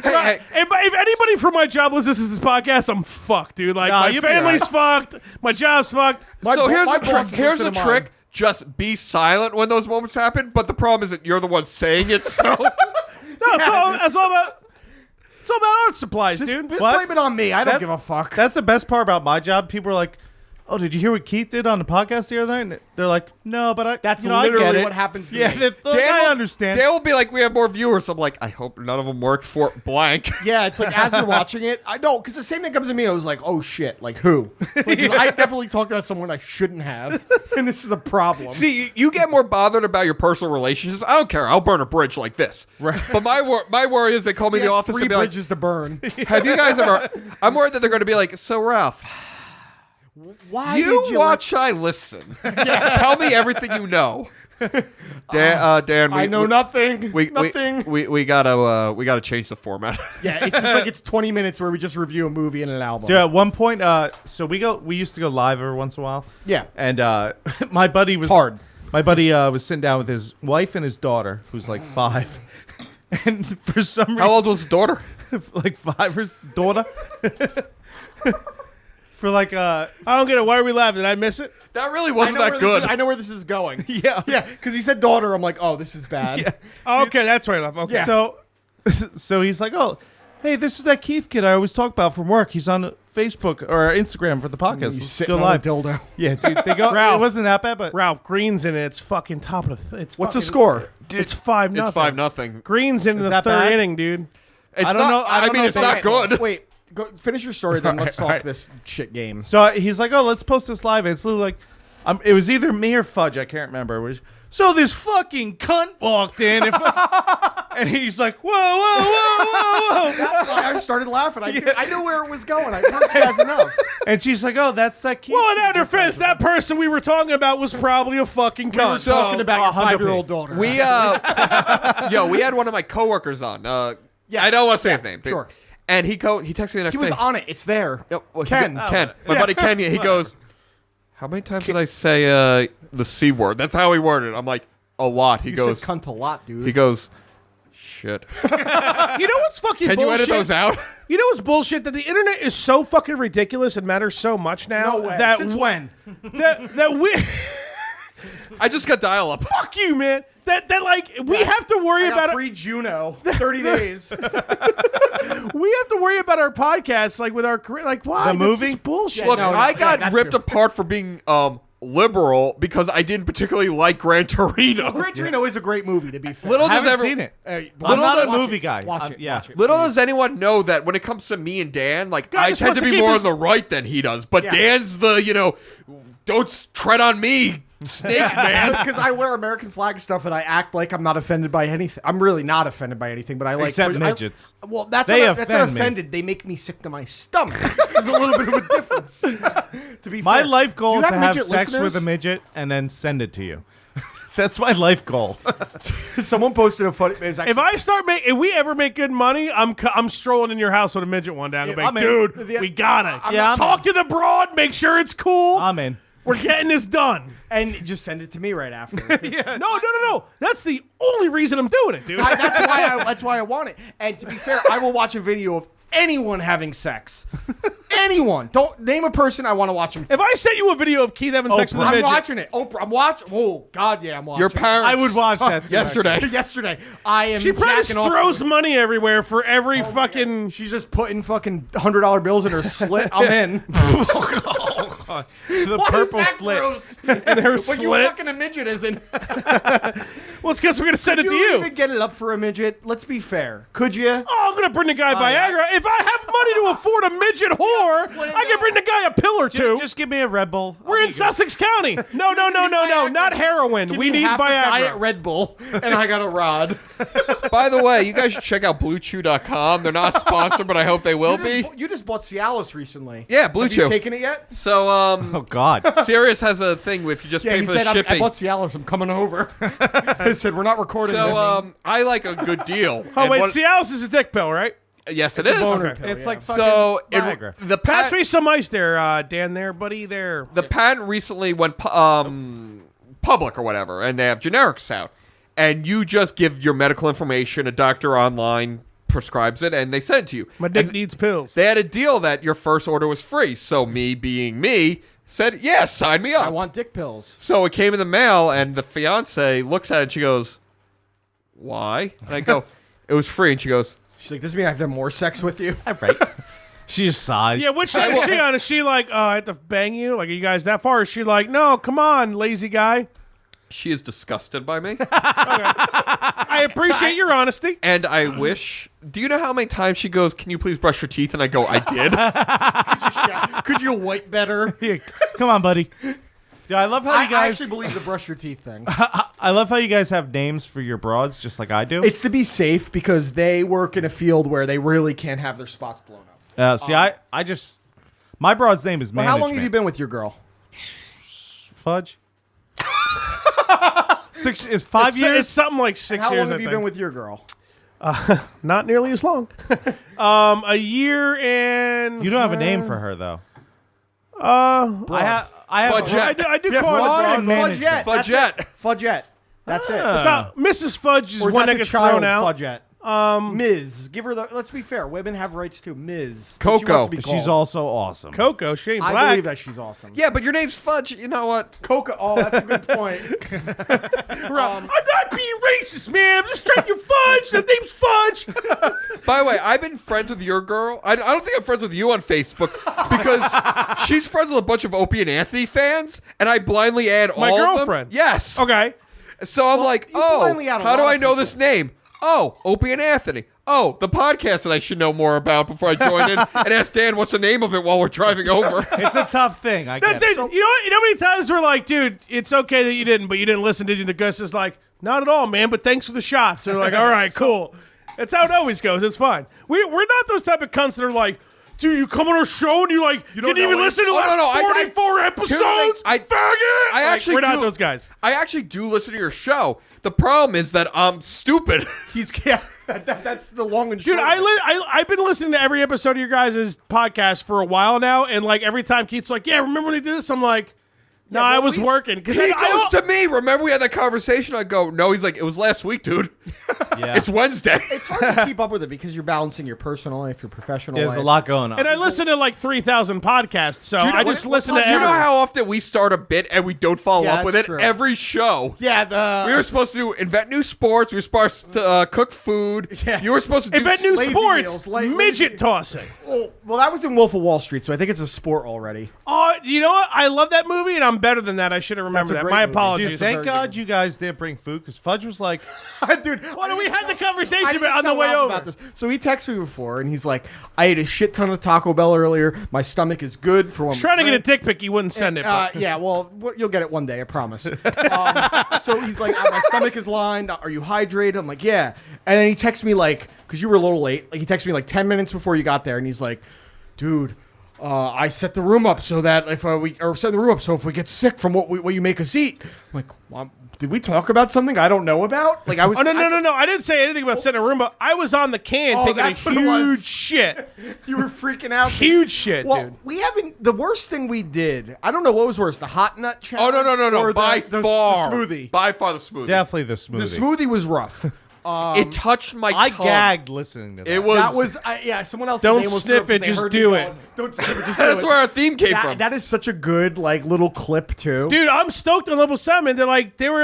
Hey, If anybody from my job listens to this podcast, I'm fucked, dude. Like, Nah, my you'll be family's fucked. My job's fucked. so here's my the trick. boss is Here's the listening to trick. mine. Just be silent when those moments happen. But the problem is that you're the one saying it. So No, it's all about art supplies, dude. Just What? blame it on me. I don't That- give a fuck. That's the best part about my job. People are like, "Oh, did you hear what Keith did on the podcast the other night?" And they're like, "No, but That's you know, I literally get it." what happens to Yeah, me. I understand. Dan will be like, we have more viewers. I'm like, I hope none of them work for blank. Yeah, it's like as you're watching it, I know because the same thing comes to me. I was like, "Oh shit!" Like who? Like, 'cause I definitely talked about someone I shouldn't have, and this is a problem. See, you get more bothered about your personal relationships. I don't care. I'll burn a bridge like this. Right. But my worry is they call me We in the have office 3 and be like, bridges to burn. have you guys ever... I'm worried that they're going to be like, so Ralph, Why you did you watch, I listen. Tell me everything you know. Dan, I know nothing. Nothing. We gotta change the format. Yeah, it's just like it's 20 minutes where we just review a movie and an album. Dude, at one point, so we used to go live every once in a while. Yeah. And my buddy was hard. My buddy was sitting down with his wife and his daughter, who's like 5. And for some reason, How old was his daughter? like 5 or daughter. For like I don't get it. Why are we laughing? Did I miss it? That really wasn't that good. I know where this is going. yeah. Because he said daughter. I'm like, oh, this is bad. Yeah. Oh, okay, that's right. Okay. So he's like, "Oh, hey, this is that Keith kid I always talk about from work. He's on Facebook or Instagram for the podcast. He's Let's sitting go on live." a dildo. Yeah, dude, they go. Ralph. It wasn't that bad, but Ralph, Green's in it. It's fucking top of the. What's the score? It's 5-0. It's 5-0. Green's in Is the that 3rd bad? inning, dude. It's I don't not, know- I don't mean, know it's if not it's- good. Wait, go finish your story, then let's talk Alright. this shit game. so he's like, "Oh, let's post this live." And it's literally like, it was either me or Fudge. I can't remember. It was, so this fucking cunt walked in, and he's like, "Whoa, whoa, whoa, whoa, whoa!" That's why I started laughing. I knew where it was going. I heard you guys enough. And she's like, "Oh, that's that Keith." Well, in our defense, that person we were talking about was probably a fucking We were cunt. talking about your 100%. 5-year-old daughter. We we had one of my coworkers on. I don't want to say his name. sure. And he texted me the next He was day. on it. It's there. Yep, well, Ken. Ken, my buddy Ken. He goes, "How many times did I say the C word?" That's how he worded it. I'm like, "A lot." He You goes, said cunt a lot, dude. he goes, "Shit." You know what's fucking Can you bullshit? edit those out? You know what's bullshit? That the internet is so fucking ridiculous and matters so much now No way. that Since when? that we I just got dial up. Fuck you, man. That like we have to worry about free Juno 30 days. we have to worry about our podcasts like with our career. Like why The movie? That's bullshit. Look, no, I yeah, got that's ripped true. apart for being liberal because I didn't particularly like Gran Torino. Gran Torino is a great movie, to be fair. Little I does haven't ever, seen it. Hey, I'm not does- a movie guy. Watch it. Yeah. Watch it. Little does anyone know that when it comes to me and Dan, like God I just tend wants to to be keep more his- on the right than he does. But Yeah. Dan's the don't tread on me, snake man. Because I wear American flag stuff and I act like I'm not offended by anything. I'm really not offended by anything, but I like Except midgets. Well, that's They not, that's not offend me. offended. They make me sick to my stomach. There's a little bit of a difference. To be My fair. life goal Do is you to have midget sex listeners? with a midget and then send it to you. That's my life goal. Someone posted a funny. It was If we ever make good money, I'm strolling in your house with a midget one day. I'm Yeah, like, I'm in. dude, we gotta I'm talk to the broad, make sure it's cool. I'm in. We're getting this done. and just send it to me right after. No. That's the only reason I'm doing it, dude. That's why I want it. And to be fair, I will watch a video of anyone having sex. Anyone. Don't name a person. I want to watch them. If I sent you a video of Keith having sex with a I'm midget, watching it. Oprah. I'm watching. Oh God, yeah, I'm watching. Your it. parents. I would watch that too, yesterday. Yesterday, I am. she probably just jacking off throws to it. money everywhere for every Oh my fucking. God. She's just putting fucking $100 bills in her slit. I'm in. The Why purple is that slit. gross? And her When you slit. fucking a midget isn't. Well, it's because we're gonna send it to you you. even get it up for a midget? Let's be fair. Could you? Oh, I'm gonna bring the guy Viagra. If I have money to afford a midget whore, I can bring the guy a pill or two. Just give me a Red Bull. We're in Sussex County. No, not heroin. Give We me need half a Diet Viagra. Red Bull, and I got a rod. By the way, you guys should check out BlueChew.com. They're not sponsored, but I hope they will be. You just bought Cialis recently. Yeah, Blue Have Chew. you taken it yet? So, Oh God. Sirius has a thing if you just Yeah, pay he for said, the I shipping. bought Cialis. I'm coming over. He said, we're not recording this. So, I like a good deal. Oh And wait, what- Cialis is a dick pill, right? yes, it is. boner pill, It's yeah. like fucking So, Viagra. the Pass pat- me some ice there, Dan. There, buddy. There. the patent recently went public or whatever, and they have generics out, and you just give your medical information. A doctor online prescribes it, and they send it to you. My dick And needs pills. They had a deal that your first order was free. So me being me said, "Yes, sign me up." I want dick pills. So it came in the mail, and the fiance looks at it and she goes, "Why?" And I go, "It was free." And she goes, She's like, does this mean I have to have more sex with you? Right. She just sighed. Yeah, which side is she on? Is she like, oh, I have to bang you? Like, are you guys that far? Or is she like, no, come on, lazy guy? "She is disgusted by me." I appreciate your honesty. And I wish. Do you know how many times she goes, "Can you please brush your teeth?" And I go, "I did." Could you wipe better? Here, come on, buddy. Yeah, I love how I you guys. actually believe the brush your teeth thing. I love how you guys have names for your broads, just like I do. It's to be safe because they work in a field where they really can't have their spots blown up. See, I just my broad's name is Well, management. how long have you been with your girl? Fudge? 5 It's years. something like 6 How years. long I have you think. been with your girl? Not nearly as long. A year and You don't have a name for her though. I I have. Fudgette. I do Yeah, call her broad the broad and man. management. Fudgette. Fudgette. That's it. Fudgette. That's it. So, Mrs. Fudge is Or is one that that the gets child thrown out. Fudgette? Ms. Give her the. Let's be fair. Women have rights too. Ms. What she Coco. wants to be She's called. also awesome. Coco, Shane I Black. believe that she's awesome. Yeah, but your name's Fudge. You know what? Coco. Oh, that's a good point. I'm not being racist, man. I'm just trying to fudge. The name's Fudge. By the way, I've been friends with your girl. I don't think I'm friends with you on Facebook because she's friends with a bunch of Opie and Anthony fans, and I blindly add My all of girlfriend. them. Yes. Okay. So I'm like, you blindly add a how do lot I of know people. this name? Oh, Opie and Anthony. Oh, the podcast that I should know more about before I join in and ask Dan what's the name of it while we're driving over. It's a tough thing. I That, get it. you know how many times we're like, dude, it's okay that you didn't, but you didn't listen, did you? The Gus is like, not at all, man, but thanks for the shots. And we're like, all right, cool. That's how it always goes. It's fine. We're not those type of cunts that are like, dude, you come on our show and you like, you didn't even listen to the Oh, no, no, last 44 Here's episodes? the thing, faggot! I Like, actually we're not do- those guys. I actually do listen to your show. The problem is that I'm stupid. That's the long and Dude, short. of it. I've been listening to every episode of your guys' podcast for a while now, and like every time Keith's like, yeah, remember when they did this? I'm like, No, I was working because He goes to me. Remember we had that conversation? I go, no. He's like, it was last week, dude. Yeah. It's Wednesday. It's hard to keep up with it because you're balancing your personal life, your professional There's life. a lot going on. and I listen to like 3,000 podcasts, so I just listen to Do you know every. how often we start a bit and we don't follow Yeah, up with that's it? true. Every show. Yeah, We were supposed to invent new sports. We were supposed to cook food. Yeah. You were supposed to do Invent new lazy sports, meals, midget tossing. well, that was in Wolf of Wall Street, so I think it's a sport already. Oh, you know what? I love that movie, and I'm better than that. I should have remembered That's a that. great My movie. apologies. Dude, thank God you guys didn't bring food because Fudge was like, Dude, Well, we had the conversation I didn't on the tell way Ralph over. about this. So he texted me before, and he's like, "I ate a shit ton of Taco Bell earlier. My stomach is good for one." Trying to get a dick pic, you wouldn't send it. but- Yeah, well, you'll get it one day, I promise. So he's like, my stomach is lined. Are you hydrated? I'm like, yeah. And then he texts me like, because you were a little late. Like he texted me like 10 minutes before you got there, and he's like, dude. I set the room up so that if if we get sick from what you make us eat, I'm like, well, did we talk about something I don't know about? Like I was. Oh no! I didn't say anything about setting a room, but I was on the can taking a that's what it was. huge shit. You were freaking out. Huge shit, Well, dude. we haven't. The worst thing we did. I don't know what was worse, the hot nut Oh, challenge. no. or By the far. smoothie. By far the smoothie. definitely the The smoothie. smoothie was rough. It touched my I tongue. gagged listening to that. It was. That was someone else. Don't name was snip through it, they just heard do me it. going, Don't snip it, just do That's it. where our theme came from. That is such a good like little clip too. Dude, I'm stoked on Level 7. They were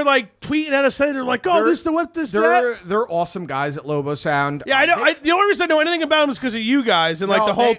tweeting at us saying, they're like, oh, They're- this, the what, this, that. They're awesome guys at Lobo Sound. Yeah, I know. The only reason I know anything about them is because of you guys and like No, the whole.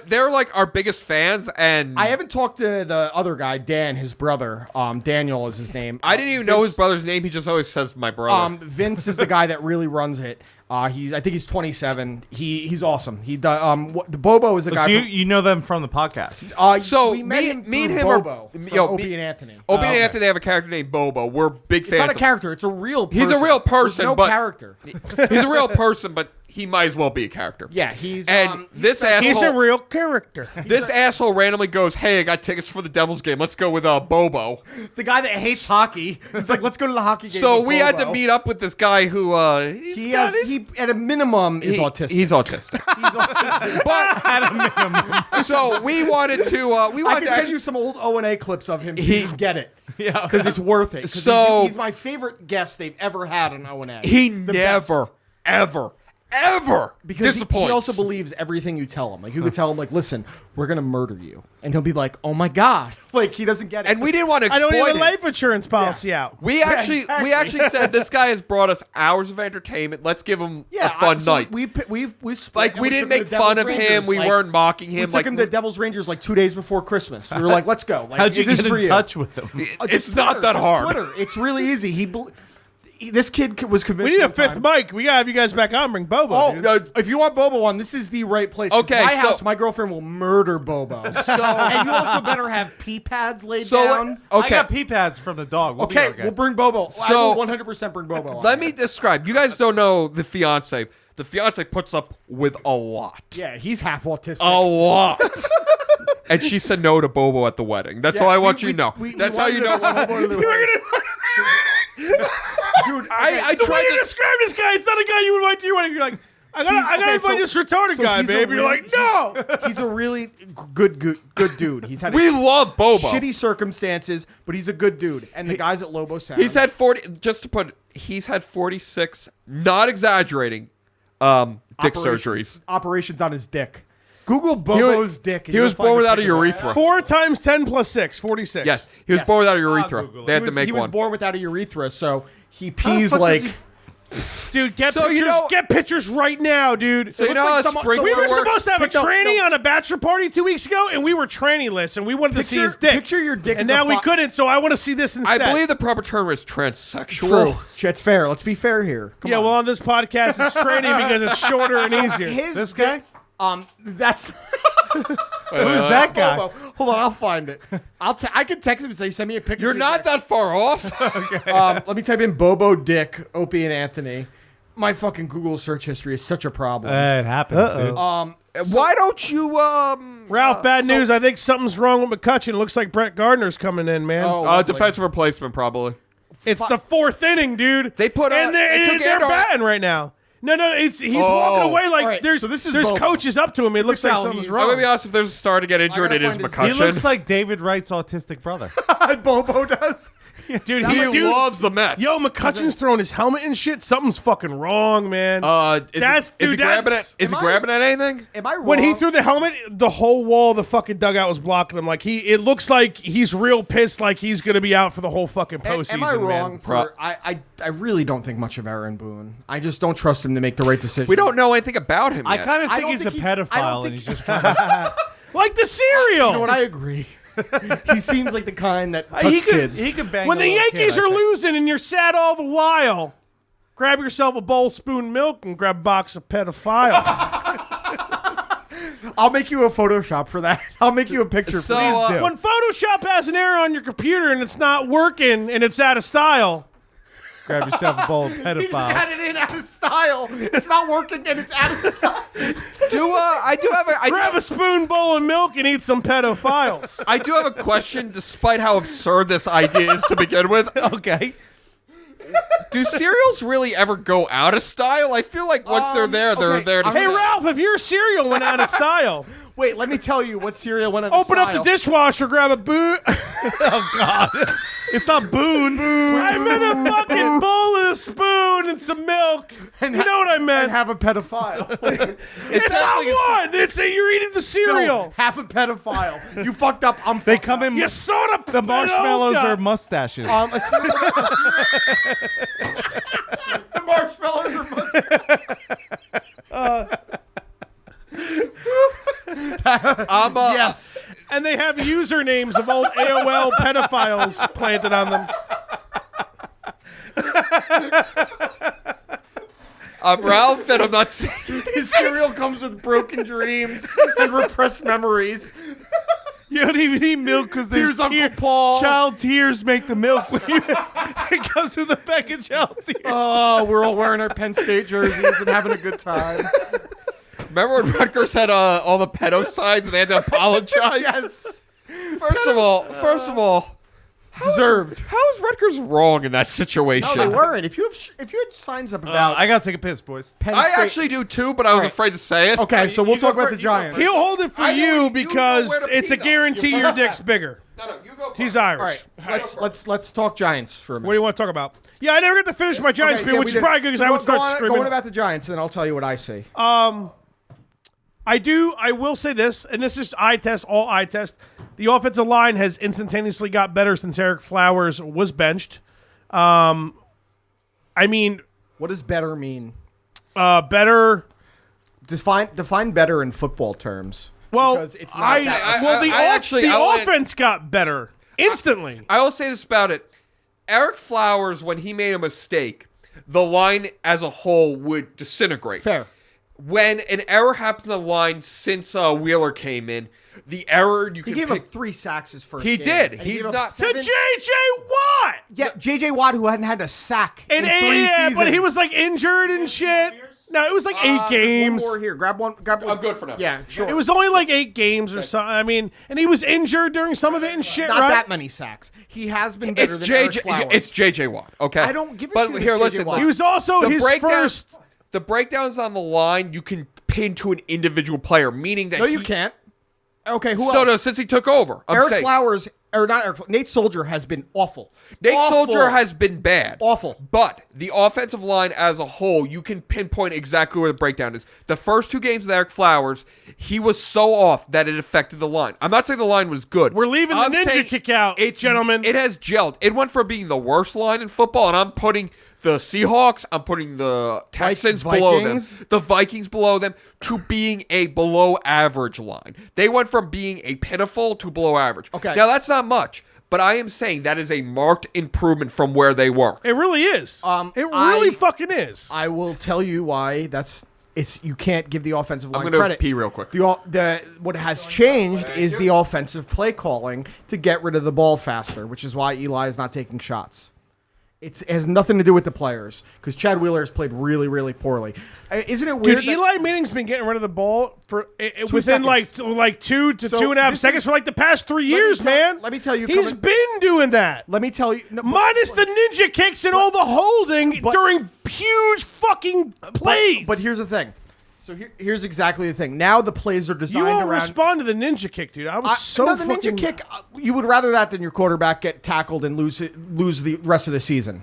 They're like our biggest fans, and I haven't talked to the other guy, Dan, his brother. Daniel is his name. I didn't even know his brother's name. He just always says my brother. Vince is the guy that really runs it. I think he's 27. He's awesome. He does. The Bobo is a guy. So from, you know them from the podcast. So we met me- him me and through him are- Bobo from yo, Opie me- and Anthony. Opie and okay. Anthony have a character named Bobo. We're big It's fans. not a of- character. It's a real person. He's a real person, There's no but- character. He's a real person, but he might as well be a character. Yeah, he's And this asshole, He's a real character. this asshole randomly goes, "Hey, I got tickets for the Devils game. Let's go with Bobo." the guy that hates hockey. It's like, let's go to the hocky game. So with we had to Bobo. meet up with this guy who He at a minimum is autistic. He's autistic. He's autistic. But at a minimum. So we wanted to. We I wanted can to. send you some old O&A clips of him. So He- you can get it. Yeah. Because it's worth it. 'Cause So- he's my favorite guest they've ever had on O&A. He The never, best. ever Because he disappoints. also believes everything you tell him. Like you could tell him, like, listen, we're gonna murder you, and he'll be like, oh my god, like he doesn't get it. and we didn't want to I exploit don't even him. life insurance policy out. We actually, exactly. we actually said this guy has brought us hours of entertainment. Let's give him a fun so night. We split, Like and we took didn't him to make Devil's fun of him. Rangers, We like, weren't mocking him. We took like him to Devil's Rangers like 2 days before Christmas. We were like, let's go. Like, How'd you this get is for in you. touch with them? it's Just not Twitter, that just hard. Twitter. It's really easy. This kid was convinced. We need a one fifth time- mic. We gotta have you guys back on. Bring Bobo. Oh, dude. if you want Bobo on, this is the right place. 'Cause Okay, my so- house, my girlfriend will murder Bobo. And you also better have pee pads laid So, down. I okay. got pee pads from the dog. We'll be Okay, we'll bring Bobo. I So- will 100% bring Bobo on. Let me describe. You guys don't know the fiance. The fiance puts up with a lot. Yeah, he's half autistic. A lot. And she said no to Bobo at the wedding. That's all I want you to know. That's how you know. Dude, I the way tried you to. describe this guy, it's not a guy you would invite to your wedding. You're like, I gotta invite this retarded guy, he's a babe. You're really- like, no. he's a really good dude. He's had We love Bobo. shitty circumstances, but he's a good dude. And the guys at Lobo Sound. He's had 40. Just to put, he's had 46. Not exaggerating. Dick surgeries. Operations on his dick. Google Bobo's dick. and He you'll was find born a without a picture of it. urethra. 4 times 10 plus 6, 46. Yes, he was Yes. born without a urethra. Google it. They had He to was, make he was one. born without a urethra, so he the pees fuck like. does Dude, get So, pictures. you know- Get pictures right now, dude. So you know like how someone- spring so we were works? supposed to have a Pick up- tranny no. on a bachelor party 2 weeks ago, and we were tranny-less, and we wanted to see his dick. Picture your dick. and as now a we fi- couldn't, so I want to see this I instead. believe the proper term is transsexual. True. It's fair. Let's be fair here. Come Yeah, on. well, on this podcast, it's tranny because it's shorter and easier. His This guy? That's Who's that guy? Bobo. Hold on, I'll find it. I can text him and say, send me a picture. You're of your not dick. that far off. Let me type in Bobo Dick, Opie and Anthony. My fucking Google search history is such a problem. It happens, dude. Why don't you Ralph, bad news. I think something's wrong with McCutcheon. It looks like Brett Gardner's coming in, man. Oh, lovely. defensive replacement probably. It's the 4th inning, dude. They put and they took they're Andor- batting right now. No, he's walking away like right, there's so this is there's Bobo. coaches up to him. It looks like tell something's he's- I'm wrong. gonna be honest. If there's a star to get injured, I it is gotta find his- He McCutcheon. looks like David Wright's autistic brother. Bobo does. Dude, He loves the Mets. Yo, McCutcheon's throwing his helmet and shit. Something's fucking wrong, man. Is he grabbing at anything? Am I wrong? When he threw the helmet, the whole wall of the fucking dugout was blocking him. Like it looks like he's real pissed. Like he's gonna be out for the whole fucking postseason. Am I wrong? Man. For, I really don't think much of Aaron Boone. I just don't trust him to make the right decision. We don't know anything about him I yet. kind of I think don't he's a think he's- I don't pedophile, think- and he's just trying to. Like the cereal. You know what? I agree. He seems like the kind that He touch could- kids. He could bang when a the little Yankees kid, I are think. losing and you're sad all the while, grab yourself a bowl spoon milk and grab a box of pedophiles. I'll make you a Photoshop for that. I'll make you a picture. So, Please do. When Photoshop has an error on your computer and it's not working and it's out of style, Grab yourself a bowl of He pedophiles. had it in out of style. It's not working and it's out of style. I do grab a spoon bowl of milk and eat some pedophiles. I do have a question, despite how absurd this idea is to begin with. Okay. Do cereals really ever go out of style? I feel like once they're there, they're okay, there to Hey, stay. Ralph, if your cereal went out of style, Wait, let me tell you what cereal went out of open style. up the dishwasher, grab a boot. It's not Boone. I meant a fucking bowl and a spoon and some milk. You know what I meant? And have a pedophile. It's not one. It's that you're eating the cereal. No, half a pedophile. You fucked up. I'm They fucked come up. in. You son of The marshmallows Pinocha. are mustaches. A cereal. The marshmallows are yes. And they have usernames of old AOL pedophiles planted on them. I'm Ralph, and I'm not saying. His cereal comes with broken dreams and repressed memories. You don't even need milk because Here's Uncle Paul. Child tears make the milk. It comes with a pack of child tears. Oh, we're all wearing our Penn State jerseys and having a good time. Remember when Rutgers had all the pedo signs and they had to apologize? Yes. First of all, Deserved. how is Rutgers wrong in that situation? No, they weren't. If you had signs up about I gotta take a piss, boys. Penn I State, actually do too, but I was All right. afraid to say it. Okay, so we'll you go talk about first, the Giants. He'll hold it for I know you you know because where to it's a pee, though. guarantee your dick's bigger. No, you go first. He's Irish. All right, let's talk Giants for a minute. What do you want to talk about? Yeah, I never get to finish my Giants Okay, spiel, yeah, which we is did. probably good because So I would go start on, screaming. Go on about the Giants, and then I'll tell you what I see. I will say this, and this is all eye test. The offensive line has instantaneously got better since Eric Flowers was benched. I mean, What does better mean? better. Define better in football terms. Well, Because it's not the offense got better instantly. I will say this about it. Eric Flowers, when he made a mistake, the line as a whole would disintegrate. Fair. When an error happens in the line since Wheeler came in, the error you He can gave pick. up 3 sacks his first He game. did. And He's gave up not- To 7 J.J. Watt. Yeah, J.J. Watt, who hadn't had a sack in 3 seasons. but he was like injured and shit. No, it was like 8 There's games. one more here. Grab one. I'm good for now. Yeah, sure. It was only like 8 games or something. I mean, and he was injured during some of it and shit, not right? that many sacks. He has been better It's than Eric JJ. Flowers. It's JJ Watt. Okay. I don't give a but shit if here, it's listen. J.J. Watt. He was also The his breakdown- first. The breakdowns on the line you can pin to an individual player, meaning that No, you can't. Okay, who No, else? no, since he took over. I'm Eric saying. Flowers, or not Eric. Nate Soldier has been awful. Nate Awful. Soldier has been bad. Awful. But the offensive line as a whole, you can pinpoint exactly where the breakdown is. The first 2 games with Eric Flowers, he was so off that it affected the line. I'm not saying the line was good. We're leaving the I'm ninja saying kick out, gentlemen. It has gelled. It went from being the worst line in football, and I'm putting the Seahawks, I'm putting the Texans below them, Vikings? the Vikings below them, to being a below average line. They went from being a pitiful to below average. Okay. Now, that's not much, but I am saying that is a marked improvement from where they were. It really is. It really fucking is. I will tell you why. You can't give the offensive line I'm going to credit. pee real quick. What has changed is the offensive play calling to get rid of the ball faster, which is why Eli is not taking shots. It has nothing to do with the players because Chad Wheeler has played really, really poorly. Isn't it weird? Dude, Eli Manning's been getting rid of the ball for within seconds. like 2 to So 2.5 seconds for like the past 3 years, man. Let me tell you, he's been doing that. Let me tell you, Minus the ninja kicks and all the holding during huge fucking plays. But here's the thing. So here's exactly the thing. Now the plays are you designed won't around. respond to the ninja kick, dude. I was so no, the fucking ninja kick. You would rather that than your quarterback get tackled and lose the rest of the season.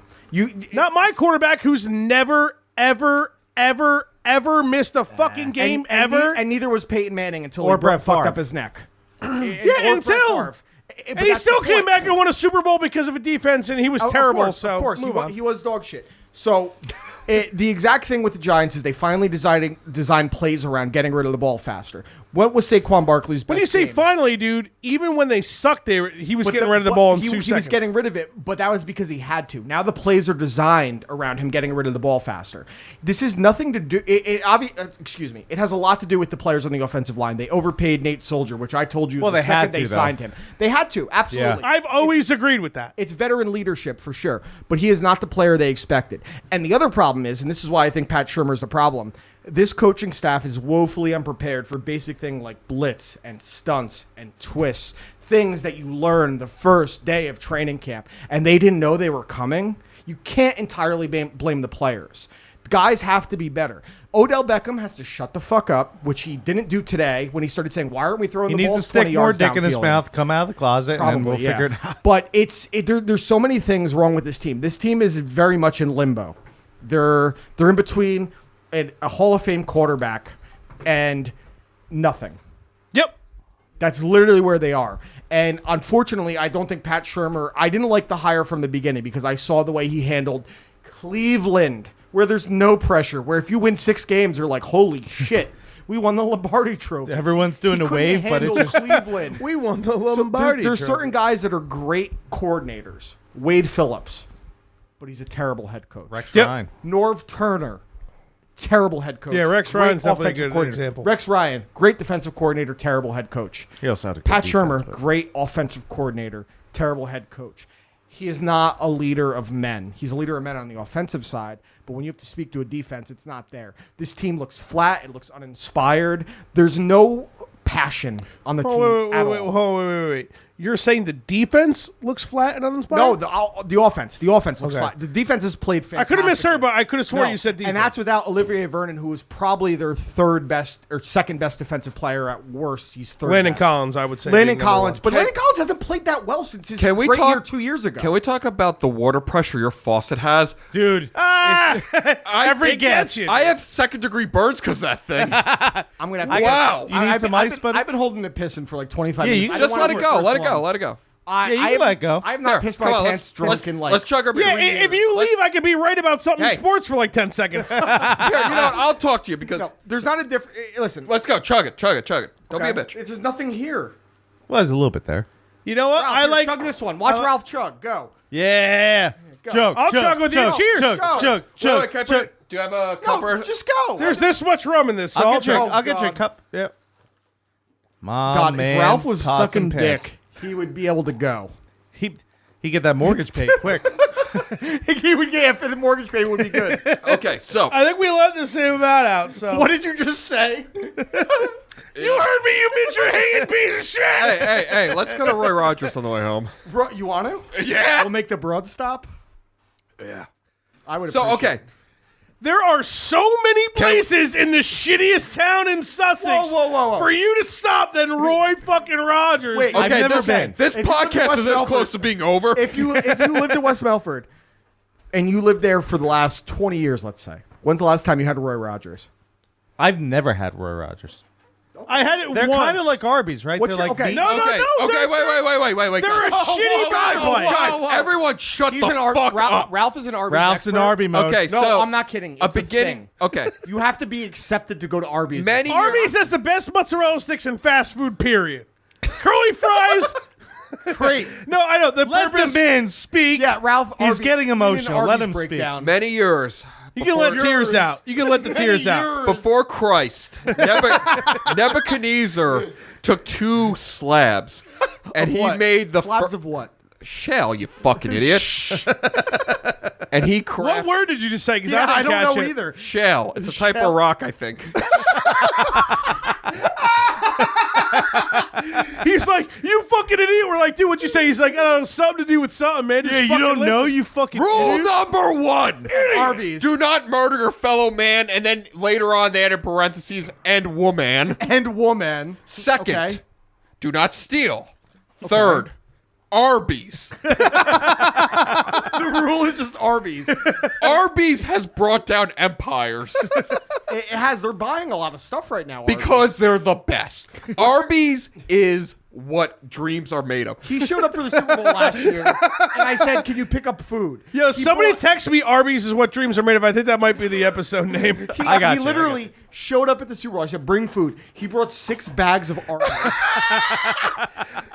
Not my quarterback, who's never, ever, ever, ever missed a fucking game ever. And neither was Peyton Manning until Or he Brett fucked Favre. up his neck. Until. And he still came back and won a Super Bowl because of a defense, and he was terrible. Of course, move on. he was dog shit. So the exact thing with the Giants is they finally designed plays around getting rid of the ball faster. What was Saquon Barkley's best When you say game? finally, dude, even when they sucked, he was But getting rid of the ball in he, 2 seconds. He was getting rid of it, but that was because he had to. Now the plays are designed around him getting rid of the ball faster. This has nothing to do. Excuse me. It has a lot to do with the players on the offensive line. They overpaid Nate Soldier, which I told you. Well, the they had second they to, though. signed him. They had to, absolutely. I've always agreed with that. It's veteran leadership for sure, but he is not the player they expected. And the other problem is, and this is why I think Pat Shurmur's the problem, this coaching staff is woefully unprepared for basic things like blitz and stunts and twists, things that you learn the first day of training camp, and they didn't know they were coming. You can't entirely blame the players. Guys have to be better. Odell Beckham has to shut the fuck up, which he didn't do today when he started saying, why aren't we throwing He the needs ball to 20 stick more yards dick in his downfield?" mouth, come out of the closet, and then we'll figure it out. But there's so many things wrong with this team. This team is very much in limbo. They're in between a Hall of Fame quarterback and nothing. Yep. That's literally where they are. And unfortunately, I don't think Pat Shurmur, I didn't like the hire from the beginning because I saw the way he handled Cleveland, where there's no pressure, where if you win 6 games, they're like, holy shit, we won the Lombardi Trophy. Everyone's doing He a couldn't wave, but it's handle just Cleveland. We won the So Lombardi. there's Trophy. certain guys that are great coordinators. Wade Phillips, but he's a terrible head coach. Rex Yep. Ryan. Norv Turner, terrible head coach. Yeah, Rex Great Ryan's definitely a offensive good coordinator. example. Rex Ryan, great defensive coordinator, terrible head coach. He also had a good Pat defense, Shurmur, but- great offensive coordinator, terrible head coach. He is not a leader of men. He's a leader of men on the offensive side, but when you have to speak to a defense, it's not there. This team looks flat. It looks uninspired. There's no passion on the team at all. Wait. You're saying the defense looks flat and uninspired? No, the offense. The offense looks Okay. flat. The defense has played fantastic. I could have misheard, but I could have sworn you said defense. And that's without Olivier Vernon, who is probably their third best or second best defensive player at worst. He's third Landon best. Collins, I would say. Landon being number Collins. one. But Landon Collins hasn't played that well since his Can we great talk- year 2 years ago. Can we talk about the water pressure your faucet has? Dude, Every guess. gets you. I have second-degree burns because of that thing. I'm going to have to Wow. You need some ice, buddy? I've been holding it pissing for like 25 Yeah, minutes. you I Just don't let wanna it do go. first Let it go. one. Let it go. Yeah, you can let it go. I have not Here, pissed come my on, pants drunk in like... let's chug our beer. Yeah, if you leave, I could be right about something in Hey. sports for like 10 seconds. Here, you know what? I'll talk to you because No, there's not a difference. Listen. let's go. Chug it. Don't be a bitch. There's just nothing here. well, there's a little bit there. You know what? Ralph, I here, like. chug this one. Watch Ralph chug. Go. Yeah. Go. Chug, I'll chug with you. Cheers. Chug, Go. chug, Wait, chug, can I chug. do you have a cup No, or just go. There's this much rum in this, so I'll I'll drink. get you a God. cup. Yep. My God, man, if Ralph was pots sucking and pans. dick, he would be able to go. He get that mortgage paid quick. He would, yeah, for the mortgage payment would be good. Okay, so I think we let the same amount out. So What did you just say? you heard me, you Mitchell hating piece of shit. hey, let's go to Roy Rogers on the way home. Bro, you want to? Yeah. We'll make the broad stop. Yeah. I would. So appreciate okay, it. There are so many places in the shittiest town in Sussex Whoa. for you to stop than Roy fucking Rogers. Wait, I've okay. never this, been. This If you live in podcast West is this Melford- close to being over. If you lived in West Melford and you lived there for the last 20 years, let's say, when's the last time you had Roy Rogers? I've never had Roy Rogers. I had it They're once. kind of like Arby's, right? What's They're your- like okay. meat. No, okay. they're- Wait. They're a shitty guys, place. guys, everyone, shut He's the an Ar- fuck Ralph, up. Ralph is an Arby's Ralph's expert. an Arby mode. Okay, No, so I'm not kidding. A It's a beginning. thing. Okay, You have to be accepted to go to Arby's. many Arby's has the best mozzarella sticks in fast food, period. Curly fries. Great. No, I know. The Let the purpose. man speak. Yeah, Ralph. He's Arby's- getting we need an emotional. Let Arby's him speak. breakdown. many years. You can let tears out. You can let the tears out. Before Christ, Nebuchadnezzar took 2 slabs, and he What? made the slabs of what? shell. You fucking idiot! and he What crafted word did you just say? 'Cause Yeah, I didn't don't catch know it. either. shell. It's a type Shell. of rock, I think. He's like, you fucking idiot. We're like, dude, what'd you say? He's like, I don't know, something to do with something, man. Just fucking listen. you fucking Rule number 1. Arby's. Do not murder your fellow man, and then later on they added parentheses, and woman. And woman. Second, Okay. do not steal. Third, Arby's. The rule is just Arby's. Arby's has brought down empires It has. They're buying a lot of stuff right now. because they're the best. Arby's is what dreams are made of. He showed up for the Super Bowl last year, and I said, "Can you pick up food?" Yo, He somebody brought- text me Arby's is what dreams are made of. I think that might be the episode name. He literally showed up at the Super Bowl. I said, "Bring food." He brought 6 bags of Arby's.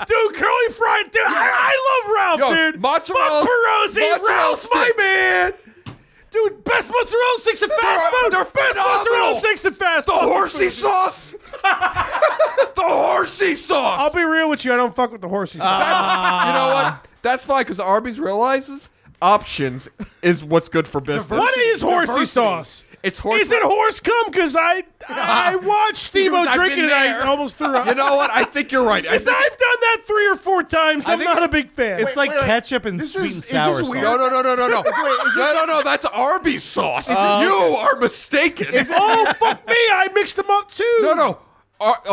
Dude, curly fried. Dude, I love Ralph, Yo, dude. mozzarella- Fuck Perosi. mozzarella Ralph's my sticks. man. Dude, best mozzarella sticks at fast food. they're Best mozzarella phenomenal. sticks at fast The food. horsey sauce. The horsey sauce. I'll be real with you. I don't fuck with the horsey. You know what? That's fine because Arby's realizes options is what's good for business. What is horsey diversity. sauce? It's horse. Is it horse cum? Because I watched Steve-O I've drinking been and I there. almost threw up. You know what? I think you're right. I Because think I've done that 3 or 4 times. I'm think not a big fan. It's like wait. ketchup and This sweet is- and is sour this sauce. weird? no. this- No. That's Arby's sauce. You are mistaken. Oh, fuck me. I mixed them up too. No.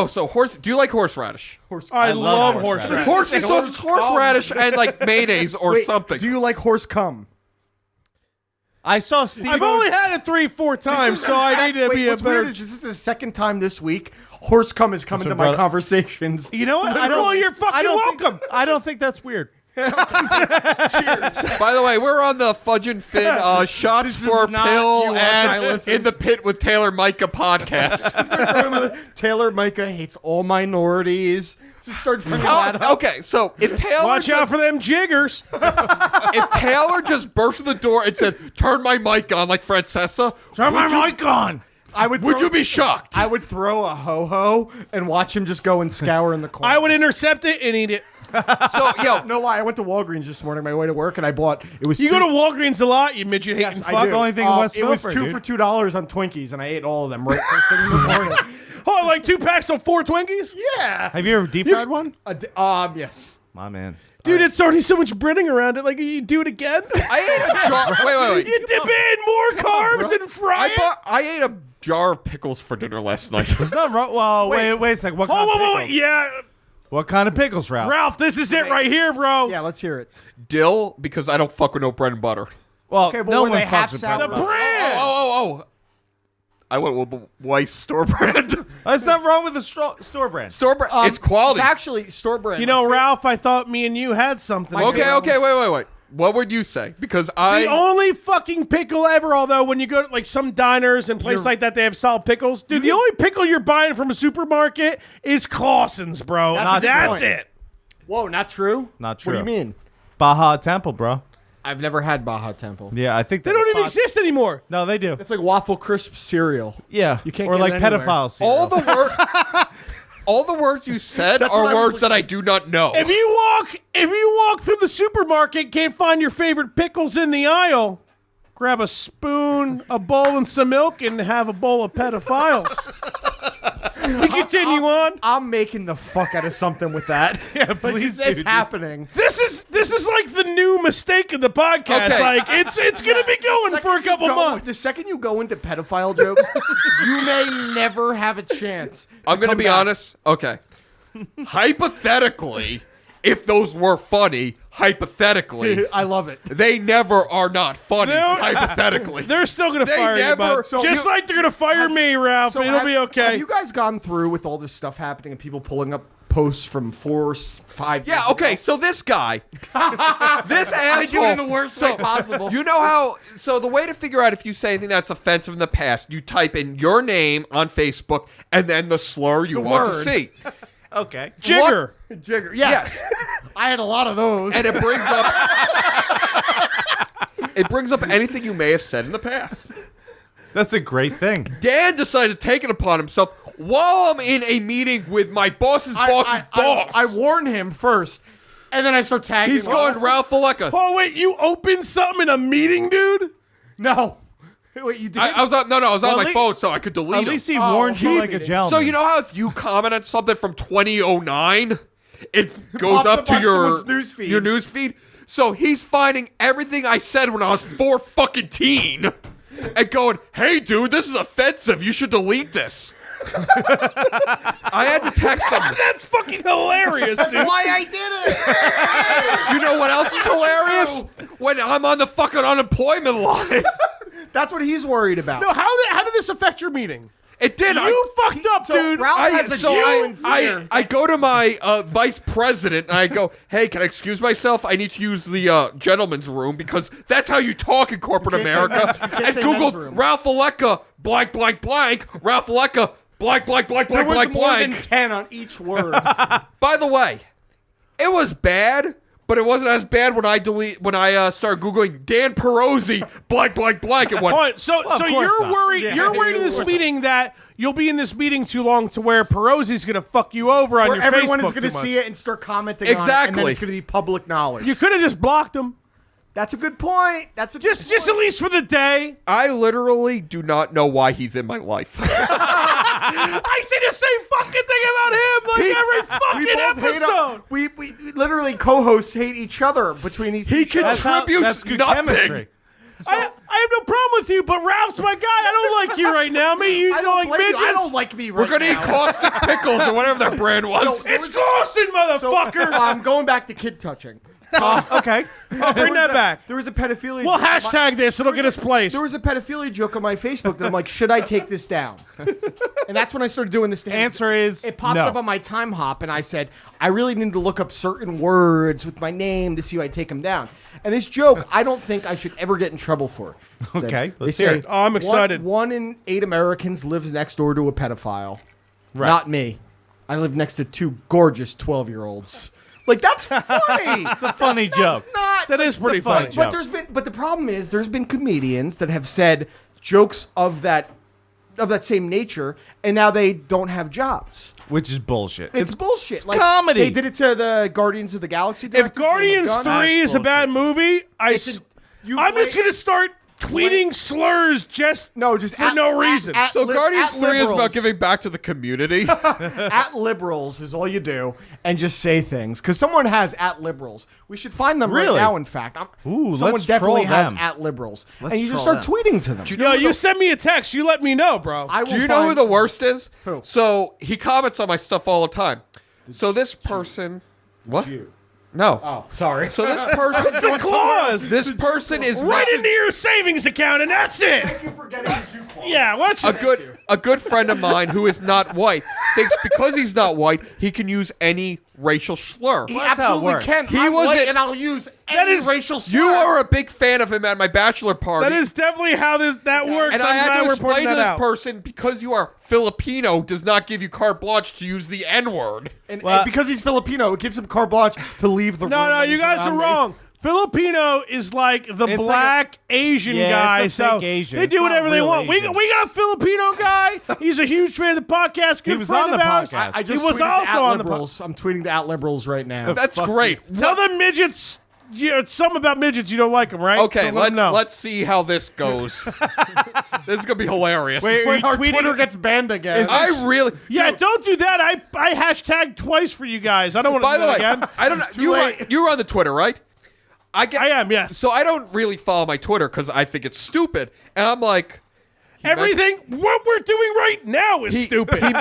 So horse. Do you like horseradish? I love love horseradish. Horsey sauce is horseradish and like mayonnaise or Wait, something. Do you like horse cum? I saw Steve. I've only had it 3-4 times, so I need to Wait, be a what's better. weird is this is the second time this week horse cum has come into been my brought up. conversations. You know what? I don't. Well, you're fucking I don't welcome. Think, I don't think that's weird. By the way, we're on the Fudge and Fin shots This is for not pill You Watch, I and Listen. in the pit with Taylor Micah podcast. Taylor Micah hates all minorities. Just start bringing that up. Okay, so if Taylor Watch out for them jiggers. if Taylor just burst through the door and said, "Turn my mic on," like Francesa, Turn my mic on. would you be shocked? I would throw a ho-ho and watch him just go and scour in the corner. I would intercept it and eat it. So, yo, No lie, I went to Walgreens this morning on my way to work, and I bought. It was You two, go to Walgreens a lot, you midget hating Yes, fuck. I do. the only thing in West It was Milford, 2 dude. for $2 on Twinkies, and I ate all of them right first thing in the morning. Oh, like 2 packs of 4 Twinkies? Yeah. Have you ever deep fried one? Yes. My man. Dude, it's already so much breading around it. Like, you do it again? I ate a jar. Wait. You dip it in more carbs and fry it? I ate a jar of pickles for dinner last night. There's nothing wrong. Well, wait a second. What kind Oh, of whoa, pickles? yeah. What kind of pickles, Ralph? Ralph, this is it right here, bro. Yeah, let's hear it. Dill, because I don't fuck with no bread and butter. Well, Okay, but no were one they half fucks with sour? bread. The brand. Oh. I went with the Weiss store brand. There's nothing wrong with the store brand. Store brand. It's quality. Actually, store brand. You know, Ralph, I thought me and you had something. Okay, wait. What would you say? Because The only fucking pickle ever, although when you go to like some diners and places like that, they have solid pickles. Dude, the only pickle you're buying from a supermarket is Clausen's, bro. That's a good That's point. it. Whoa, not true. Not true. What do you mean? Baja Temple, bro. I've never had Baja Temple. Yeah, I think They don't even exist anymore. No, they do. It's like waffle crisp cereal. Yeah, You can't or get like it anywhere. pedophile cereal. all the words you said what I are was words that I do not know. If you walk through the supermarket, can't find your favorite pickles in the aisle, grab a spoon, a bowl, and some milk, and have a bowl of pedophiles. You continue on. I'm making the fuck out of something with that. Yeah, please do, It's dude. happening. This is like the new mistake of the podcast. Okay. Like it's gonna be going for a couple months. The second you go into pedophile jokes, you may never have a chance. I'm going to come be back. honest. Okay. Hypothetically, if those were funny, hypothetically, I love it. they never are not funny, No. hypothetically. They're still gonna They fire you, never- bud. so Just you- like they're gonna fire me, Ralph. It'll be okay. Have you guys gone through with all this stuff happening and people pulling up posts from 4, 5 years Yeah, okay, ago? so this guy, this asshole. do it in the worst way possible. You know how, so the way to figure out if you say anything that's offensive in the past, you type in your name on Facebook and then the slur you want word. to see. Okay. Jigger. Jigger. Yes. I had a lot of those. And it brings up anything you may have said in the past. That's a great thing. Dan decided to take it upon himself while I'm in a meeting with my boss's boss's boss. I warned him first. And then I start tagging. He's going Ralph Faleka. Oh wait, you opened something in a meeting, dude? No. Wait, you did? I was on Well, my at phone, so I could delete At him. least he warned you like a meeting. gentleman. So you know how if you comment on something from 2009, it goes pops up up to on your someone's newsfeed. your newsfeed. So he's finding everything I said when I was 4 fucking teen, and going, "Hey, dude, this is offensive. You should delete this." I had to text him. That's fucking hilarious, dude. Why I did it? You know what else is hilarious? When I'm on the fucking unemployment line. That's what he's worried about. No, how did this affect your meeting? It did. You fucked up, dude. Ralph has a genuine fear. I go to my vice president and I go, "Hey, can I excuse myself? I need to use the gentleman's room because that's how you talk in corporate America." And say Google men's room. Ralph Faleka blank blank blank Ralph Faleka blank blank blank There blank was blank more than blank. 10 on each word. By the way, it was bad. But it wasn't as bad when I started googling Dan Perosi blank blank blank. It went. Hold on, so course you're not. worried. Yeah, you're worried in this meeting that you'll be in this meeting too long to where Perosi's gonna fuck you over on Where your everyone Facebook is going to too much. see it and start commenting on it. And then Exactly. it's going to be public knowledge. You could have just blocked him, That's a good point. That's a good just at point. least for the day. I literally do not know why he's in my life. I say the same fucking thing about him like every fucking episode. We literally co-hosts hate each other between these He two shows. contributes That's good nothing. chemistry. I have no problem with you, but Ralph's my guy. I don't like you right now. Me, you I don't like blame you. midgets. I don't like me right We're gonna eat now. caustic pickles or whatever that brand was. It's Carson, motherfucker. I'm going back to kid touching. Okay. I'll bring that back. There was a pedophilia. We'll joke on my- hashtag this. It'll get us placed. There was a pedophilia joke on my Facebook that I'm like, should I take this down? And that's when I started doing this. Answer is It popped no. up on my time hop, and I said, I really need to look up certain words with my name to see if I take them down. And this joke, I don't think I should ever get in trouble for. It said- Okay, they let's say, hear it. Oh, I'm excited. One in 8 Americans lives next door to a pedophile. Right. Not me. I live next to 2 gorgeous 12-year-olds. Like, that's funny. It's a funny joke. Not, That is pretty funny. joke. But the problem is, there's been comedians that have said jokes of that same nature, and now they don't have jobs. Which is bullshit. It's bullshit. It's comedy. They did it to the Guardians of the Galaxy. If director, Guardians James Gunn. 3 is a bad movie, I'm just going to start tweeting slurs just for at- no reason. at So li- Guardians at 3 is liberals. about giving back to the community. At liberals is all you do, and just say things. Because someone has at liberals. We should find them Really? right now. In fact, Ooh, someone let's definitely troll has them. at liberals, Let's and you just troll start tweeting to them. Yo, you send me a text. You let me know, bro. I will Do you know who find- the worst is? Who? So he comments on my stuff all the time. So this person, what? No. Oh, sorry. So this person, the clause. this person is Right not into your savings account, and that's it. Yeah, watch a good friend of mine who is not white thinks because he's not white he can use any racial slur. He That's how it absolutely works. can. He I'm was white, it- and I'll use That any is- racial slur. You are a big fan of him at my bachelor party. That is definitely how that works. and I'm I had glad to we're explain pointing to that this out. person because you are Filipino does not give you carte blanche to use the N-word. and Well- because he's Filipino, it gives him carte blanche to leave the room. No, when you he's guys around are me. wrong. Filipino is like the It's black Asian Yeah, guy, it's a so fake Asian. they It's do not whatever they real want. We Asian. got a Filipino guy. He's a huge fan of the podcast. Good He was friend on the of ours. podcast. I just he was tweeted also at on the liberals. I'm tweeting to at liberals right now. That's fuck great. Tell them midgets. It's something about midgets you don't like them, right? Okay, So let 'em know. let's see how this goes. This is gonna be hilarious. Wait, are When you our tweeting- Twitter gets banned again. I really. Yeah, Dude, don't do that. I hashtagged twice for you guys. I don't want to by do the that way, again. I don't know. You were on the Twitter, right? I am, yes. So I don't really follow my Twitter because I think it's stupid, and I'm like, Everything what we're doing right now is stupid. I'm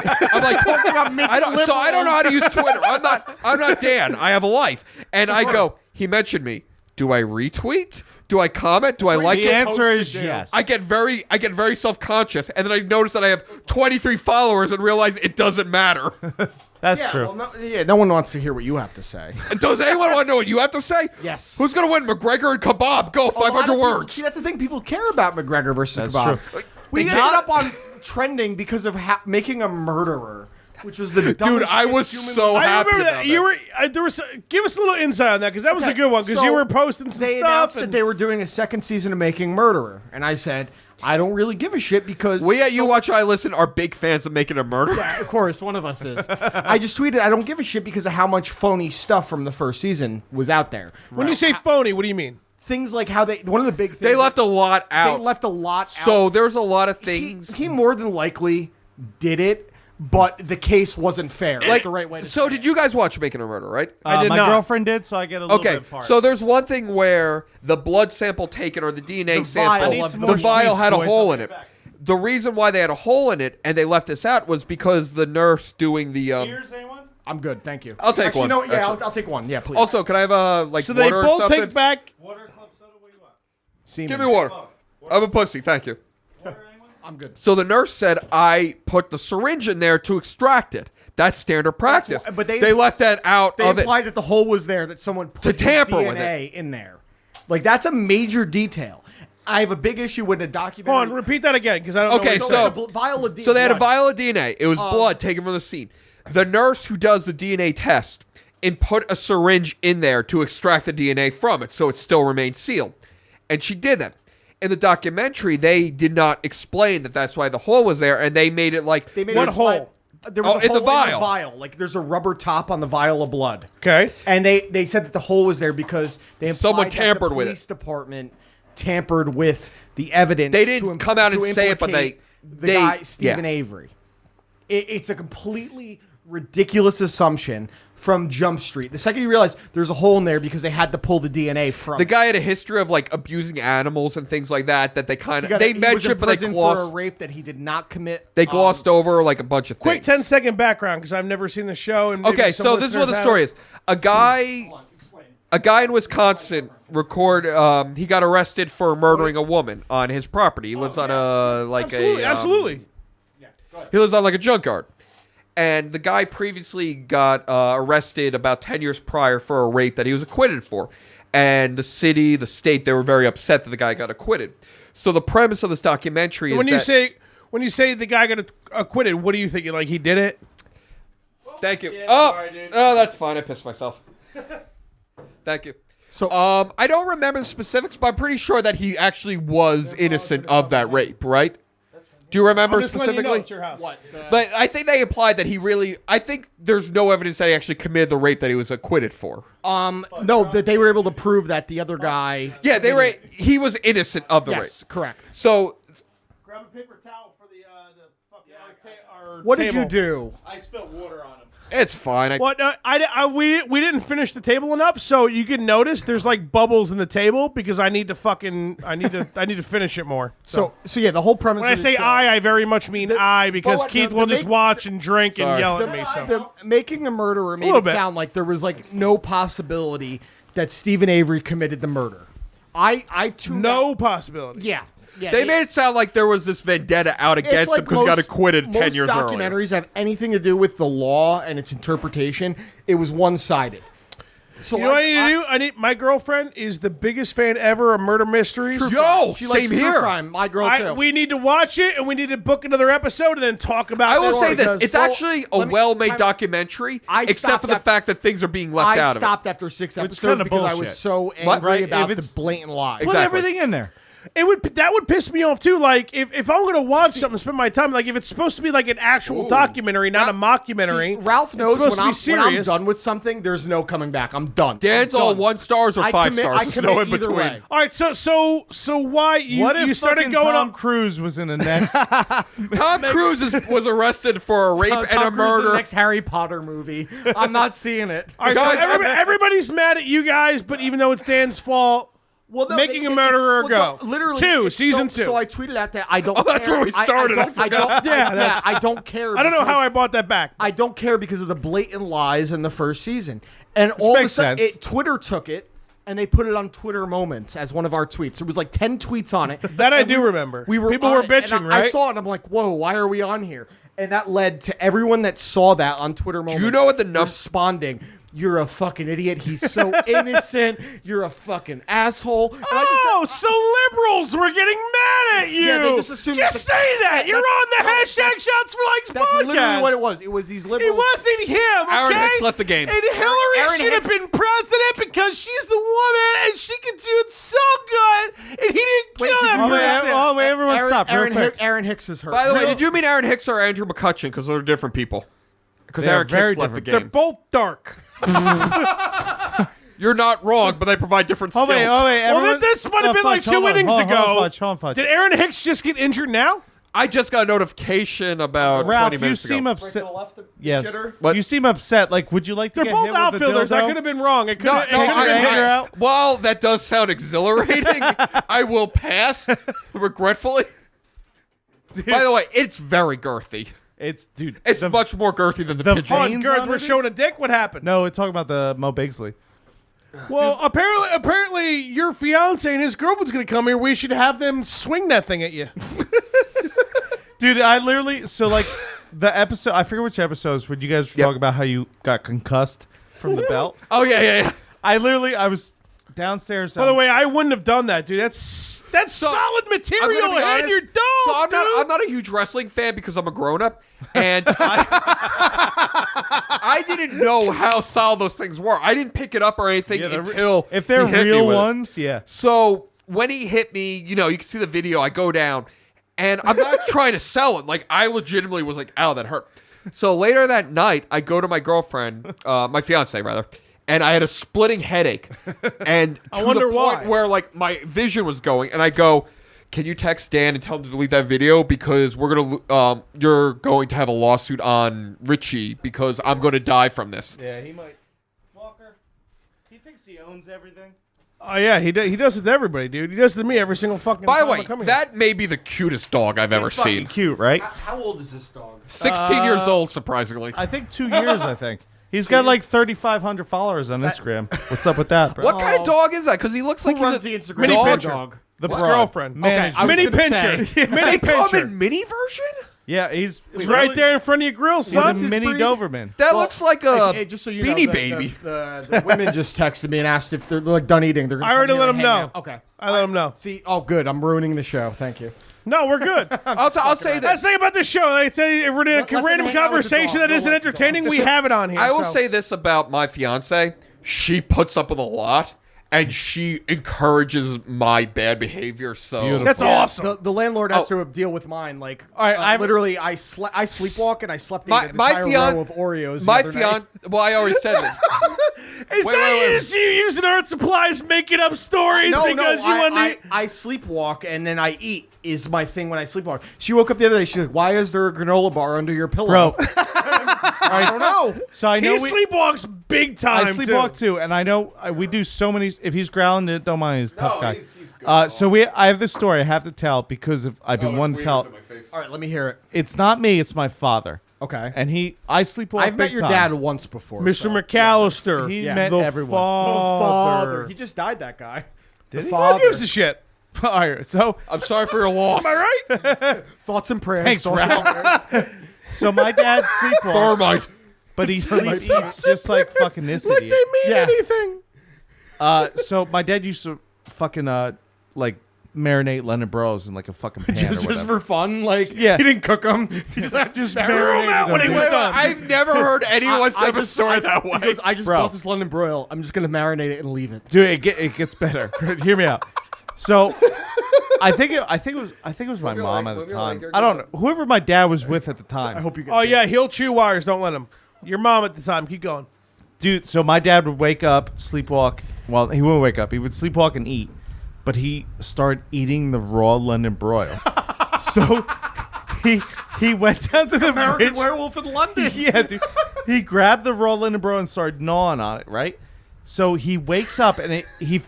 like, so I don't know how to use Twitter. I'm not Dan. I have a life, and I go. He mentioned me. Do I retweet? Do I comment? Do I like The it? answer is yes. I get very self-conscious, and then I notice that I have 23 followers and realize it doesn't matter. That's true. Well, no one wants to hear what you have to say. Does anyone want to know what you have to say? Yes. Who's gonna win? McGregor and Kebab? Go, A lot of 500 people- words. See, that's the thing. People care about McGregor versus That's Kebab. true. We They ended got- up on trending because of making a murderer which was the Dude, dumbest I shit was humanly- so I happy remember about that. You were there was give us a little insight on that because that was a good one because So, you were posting some they stuff. announced And that they were doing a second season of Making Murderer, and I said I don't really give a shit because We at You so Watch I Listen are big fans of Making a Murder. Yeah, of course, one of us is. I just tweeted, I don't give a shit because of how much phony stuff from the first season was out there. when you say phony, what do you mean? Things like how one of the big things. They left a lot out. They left a lot out. So there's a lot of things. He more than likely did it, but the case wasn't fair. Like the right way to So say did you guys watch Making a Murder, right? I did my not. girlfriend did, so I get a little Okay, bit part. so there's one thing where the blood sample taken or the DNA The sample, vial I need some the more vial sweets, had a boys. hole in it. The reason why they had a hole in it and they left this out was because the nurse doing the. Here's anyone? I'm good, thank you. I'll take Actually, one, No, yeah, actually. I'll take one. Yeah, please. Also, can I have a So they water or both something? take back. Water, club soda, what do you want? Semen. Give me water. I'm a pussy. Thank you. I'm good. So the nurse said, I put the syringe in there to extract it. That's standard practice. why- but they- left that out They of it. implied that the hole was there, that someone put his tamper with DNA in there. Like that's a major detail. I have a big issue with a documentary. Hold on, repeat that again because I don't. Okay, know so- what it's a vial of DNA. So they had a vial of DNA. It was blood taken from the scene. The nurse who does the DNA test and put a syringe in there to extract the DNA from it so it still remains sealed. And she did that. In the documentary, they did not explain that that's why the hole was there, and they made it like... They made What it hole? like- There was Oh, a in hole the vial. vial. Like there's a rubber top on the vial of blood. Okay. And they said that the hole was there because they implied Someone that tampered the with it. police department tampered with the evidence. They didn't to come out and to say it, but implicate they- the guy yeah. Stephen Avery. It's a completely ridiculous assumption from Jump Street. The second you realize there's a hole in there because they had to pull the DNA from The it. guy had a history of like abusing animals and things like that they kind He of... got- They he was in mentioned, but they prison for a glossed... rape that he did not commit. They glossed over like a bunch of Quick things. 10-second background because I've never seen the show. And maybe Okay, some so this is what listeners the story have. is. A guy in Wisconsin he got arrested for murdering a woman on his property. He lives on Absolutely. He lives on like a junkyard. And the guy previously got arrested about 10 years prior for a rape that he was acquitted for. And the city, the state, they were very upset that the guy got acquitted. So the premise of this documentary is When that... you say the guy got acquitted, what do you think? Like he did it? Thank you. Oh, that's fine. I pissed myself. Thank you. So I don't remember the specifics, but I'm pretty sure that he actually was innocent of that rape, right? Do you remember I'm just letting you know specifically? it's your house. But I think they implied that he really... I think there's no evidence that he actually committed the rape that he was acquitted for. no, that they were able to prove that the other guy. Yeah, he was innocent of the Yes, rape. correct. So Grab a paper towel for the fucking our What did table. you do? I spilled water on him. it's fine. What? We didn't finish the table enough, so you can notice there's like bubbles in the table because I need to finish it more. So yeah, the whole premise. When I of the say show, I very much mean I because what- Keith the will just make- watch and drink and Sorry. yell at me. So the Making a Murderer made little it bit. sound like there was like no possibility that Stephen Avery committed the murder. I tuned no out- possibility. Yeah. Yeah, they made it sound like there was this vendetta out it's against like him because he got acquitted 10 most years earlier. documentaries have anything to do with the law and its interpretation. It was one-sided. So You know what I need to do? I need my girlfriend is the biggest fan ever of murder mysteries. Yo, She likes same true here. crime. My girl too. We need to watch it and we need to book another episode and then talk about. I will it say this: because- it's actually a let me- well-made time- documentary, I except stopped for the at- fact that things are being left I out of it. stopped after 6 episodes kinda because I was bullshit. so What? angry Right, about if the it's- blatant lies. Put Exactly. everything in there. that would piss me off too. Like if I'm gonna watch something, spend my time. Like if it's supposed to be like an actual documentary, not a mockumentary. See, Ralph it's knows supposed when to be I'm, when I'm serious. done with something, there's no coming back. I'm done. Dan's I'm all done. 1 stars or I 5 commit- stars. I There's commit no in either between. way. All right, so why you What if you started fucking going Tom up? Cruise was in the next? Tom Cruise was arrested for a rape Tom and a Cruise is the murder. next Harry Potter movie. I'm not seeing it. All right, so Guys, everybody's mad at you guys, but even though it's Dan's fault, Well, no, Making a it's- Murderer well, go. no, literally 2, it's- season so, 2. So I tweeted out that I don't. Oh, that's care. where we started, I I don't. Yeah, I don't care. I don't know how I because- bought that back. I don't care because of the blatant lies in the first season, and all of a makes sudden, sense. Twitter took it and they put it on Twitter Moments as one of our tweets. There was like 10 tweets on it. That I And do we- remember. We were People on were it, and bitching, I right? saw it and I'm like, whoa, why are we on here? And that led to everyone that saw that on Twitter Moments. you know what the num- responding? you're a fucking idiot. He's so innocent. You're a fucking asshole. And So liberals were getting mad at you. Yeah, they just assumed Just say that. You're on the hashtag Shots for Likes that's podcast. literally what it was. It was these liberals. It wasn't him. Okay? Aaron Hicks left the game. And Hillary Aaron should have Hicks- been president because she's the woman and she can do it so good. And he didn't kill that person. Wait, everyone stop real quick. Aaron Hicks is hurt. By the way, did you mean Aaron Hicks or Andrew McCutcheon? Because they're different people. Because They are Aaron very Hicks left the different. They're game. both dark. You're not wrong, but they provide different skills. Wait. Well, Everyone, this might have been like 2 innings ago. Hold on, Fudge. Did Aaron Hicks just get injured now? I just got a notification about 20 Ralph, you minutes seem ago. upset. shitter? Yes. What? You seem upset. Like, would you like to They're get both hit with a outfielders. I dildo? could have been wrong. It could No, have no, been hanger I, out? while that does sound exhilarating, I will pass, regretfully. By the way, it's very girthy. It's dude. It's much more girthy than the the pigeon. veins Girls on were it? showing a dick. What happened? No, we're talking about the Mo Bigsley. Well, apparently your fiance and his girlfriend's gonna come here. We should have them swing that thing at you. Dude, I literally like the episode. I forget which episodes when you guys were talking about how you got concussed from the belt. Oh, yeah. I was downstairs. By the way, I wouldn't have done that, dude. That's solid I'm material. gonna be And honest. your dog. So I'm dude. not a huge wrestling fan because I'm a grown up, and I didn't know how solid those things were. I didn't pick it up or anything until if they're he hit me real with it. ones, yeah. So when he hit me, you can see the video. I go down, and I'm not trying to sell it. Like, I legitimately was like, "Ow, that hurt." So later that night, I go to my girlfriend, my fiance rather, and I had a splitting headache, and to wonder the point why. where like my vision was going, and I go, "Can you text Dan and tell him to delete that video because you're going to have a lawsuit on Richie because I'm going to die from this." Yeah, he might. Walker, he thinks he owns everything. Oh yeah, he does it to everybody, dude. He does it to me every single fucking. By the time I way, come here. that may be the cutest dog I've ever Fucking seen. cute, right? How old is this dog? 16 years old, surprisingly. I think 2 years. I think he's got like 3,500 followers on Instagram. What's up with that, bro? What kind of dog is that? Because he looks like Who he's runs a the Instagram? Mini dog. pincher. Dog. The His broad. girlfriend. Management. I was Mini gonna pincher. say. Mini They come pincher. in mini version? Yeah, he's It's right there in front of your grill, He's son. a mini Doberman. That looks like a Hey, just so you Beanie know, Baby. The women just texted me and asked if they're like done eating. They're gonna I already come here let and them hang know. out. Okay. I let him know. See, good. I'm ruining the show. Thank you. No, we're good. I'll say That's this. the thing about this show. They say if we're in Let them a random hang out with the conversation dog. that isn't Go with the entertaining, dog. we have it on here. I will so. say this about my fiance. She puts up with a lot, and she encourages my bad behavior. So Beautiful. That's awesome. The landlord has to deal with mine. Like, All right, I literally I sleepwalk and I slept in My- an my entire fian- row of Oreos. my the other night. fiance. Well, I already said this. Is Wait, that wait, wait. just you using art supplies, making up stories No, because you want to? I sleepwalk and then I eat is my thing when I sleepwalk. She woke up the other day. She's like, "Why is there a granola bar under your pillow?" Bro, I don't know. so I He know sleepwalks big time. I sleepwalk too, and I know we do so many. If he's growling, don't mind. He's a tough guy. he's good. So I have this story I have to tell because I've been wanting to tell. All right, let me hear it. It's not me. It's my father, Okay. and I sleepwalk. I've met big your time. dad once before. Mr. so- McAllister. He Yeah. met the everyone. Father. He just died. That guy. Did the he? Who father. gives a shit? All right, so I'm sorry for your loss. Am I right? Thoughts and prayers. Thanks, Thoughts and prayers. so my dad sleepwalks, Thermite. but he sleep eats just like fucking this like they idiot. mean Yeah. anything. So my dad used to fucking like marinate London Bros in like a fucking pan or just whatever. for fun, like Yeah. he didn't cook them. He just Throw him out when he Dude. was Wait, done. I've never heard anyone set up a story that way. He goes, I just Bro. bought this London broil. I'm just gonna marinate it and leave it. Dude, it gets better. Hear me out. So, I think it was my mom at the time. I don't know whoever my dad was with at the time. I hope you get. Oh yeah, he'll chew wires. Don't let him. Your mom at the time. Keep going. Dude, so my dad would wake up, sleepwalk. Well, he wouldn't wake up. He would sleepwalk and eat, but he started eating the raw London broil. So he went down to the American fridge. Werewolf in London. Yeah, dude. He grabbed the raw London broil and started gnawing on it. Right. So he wakes up and he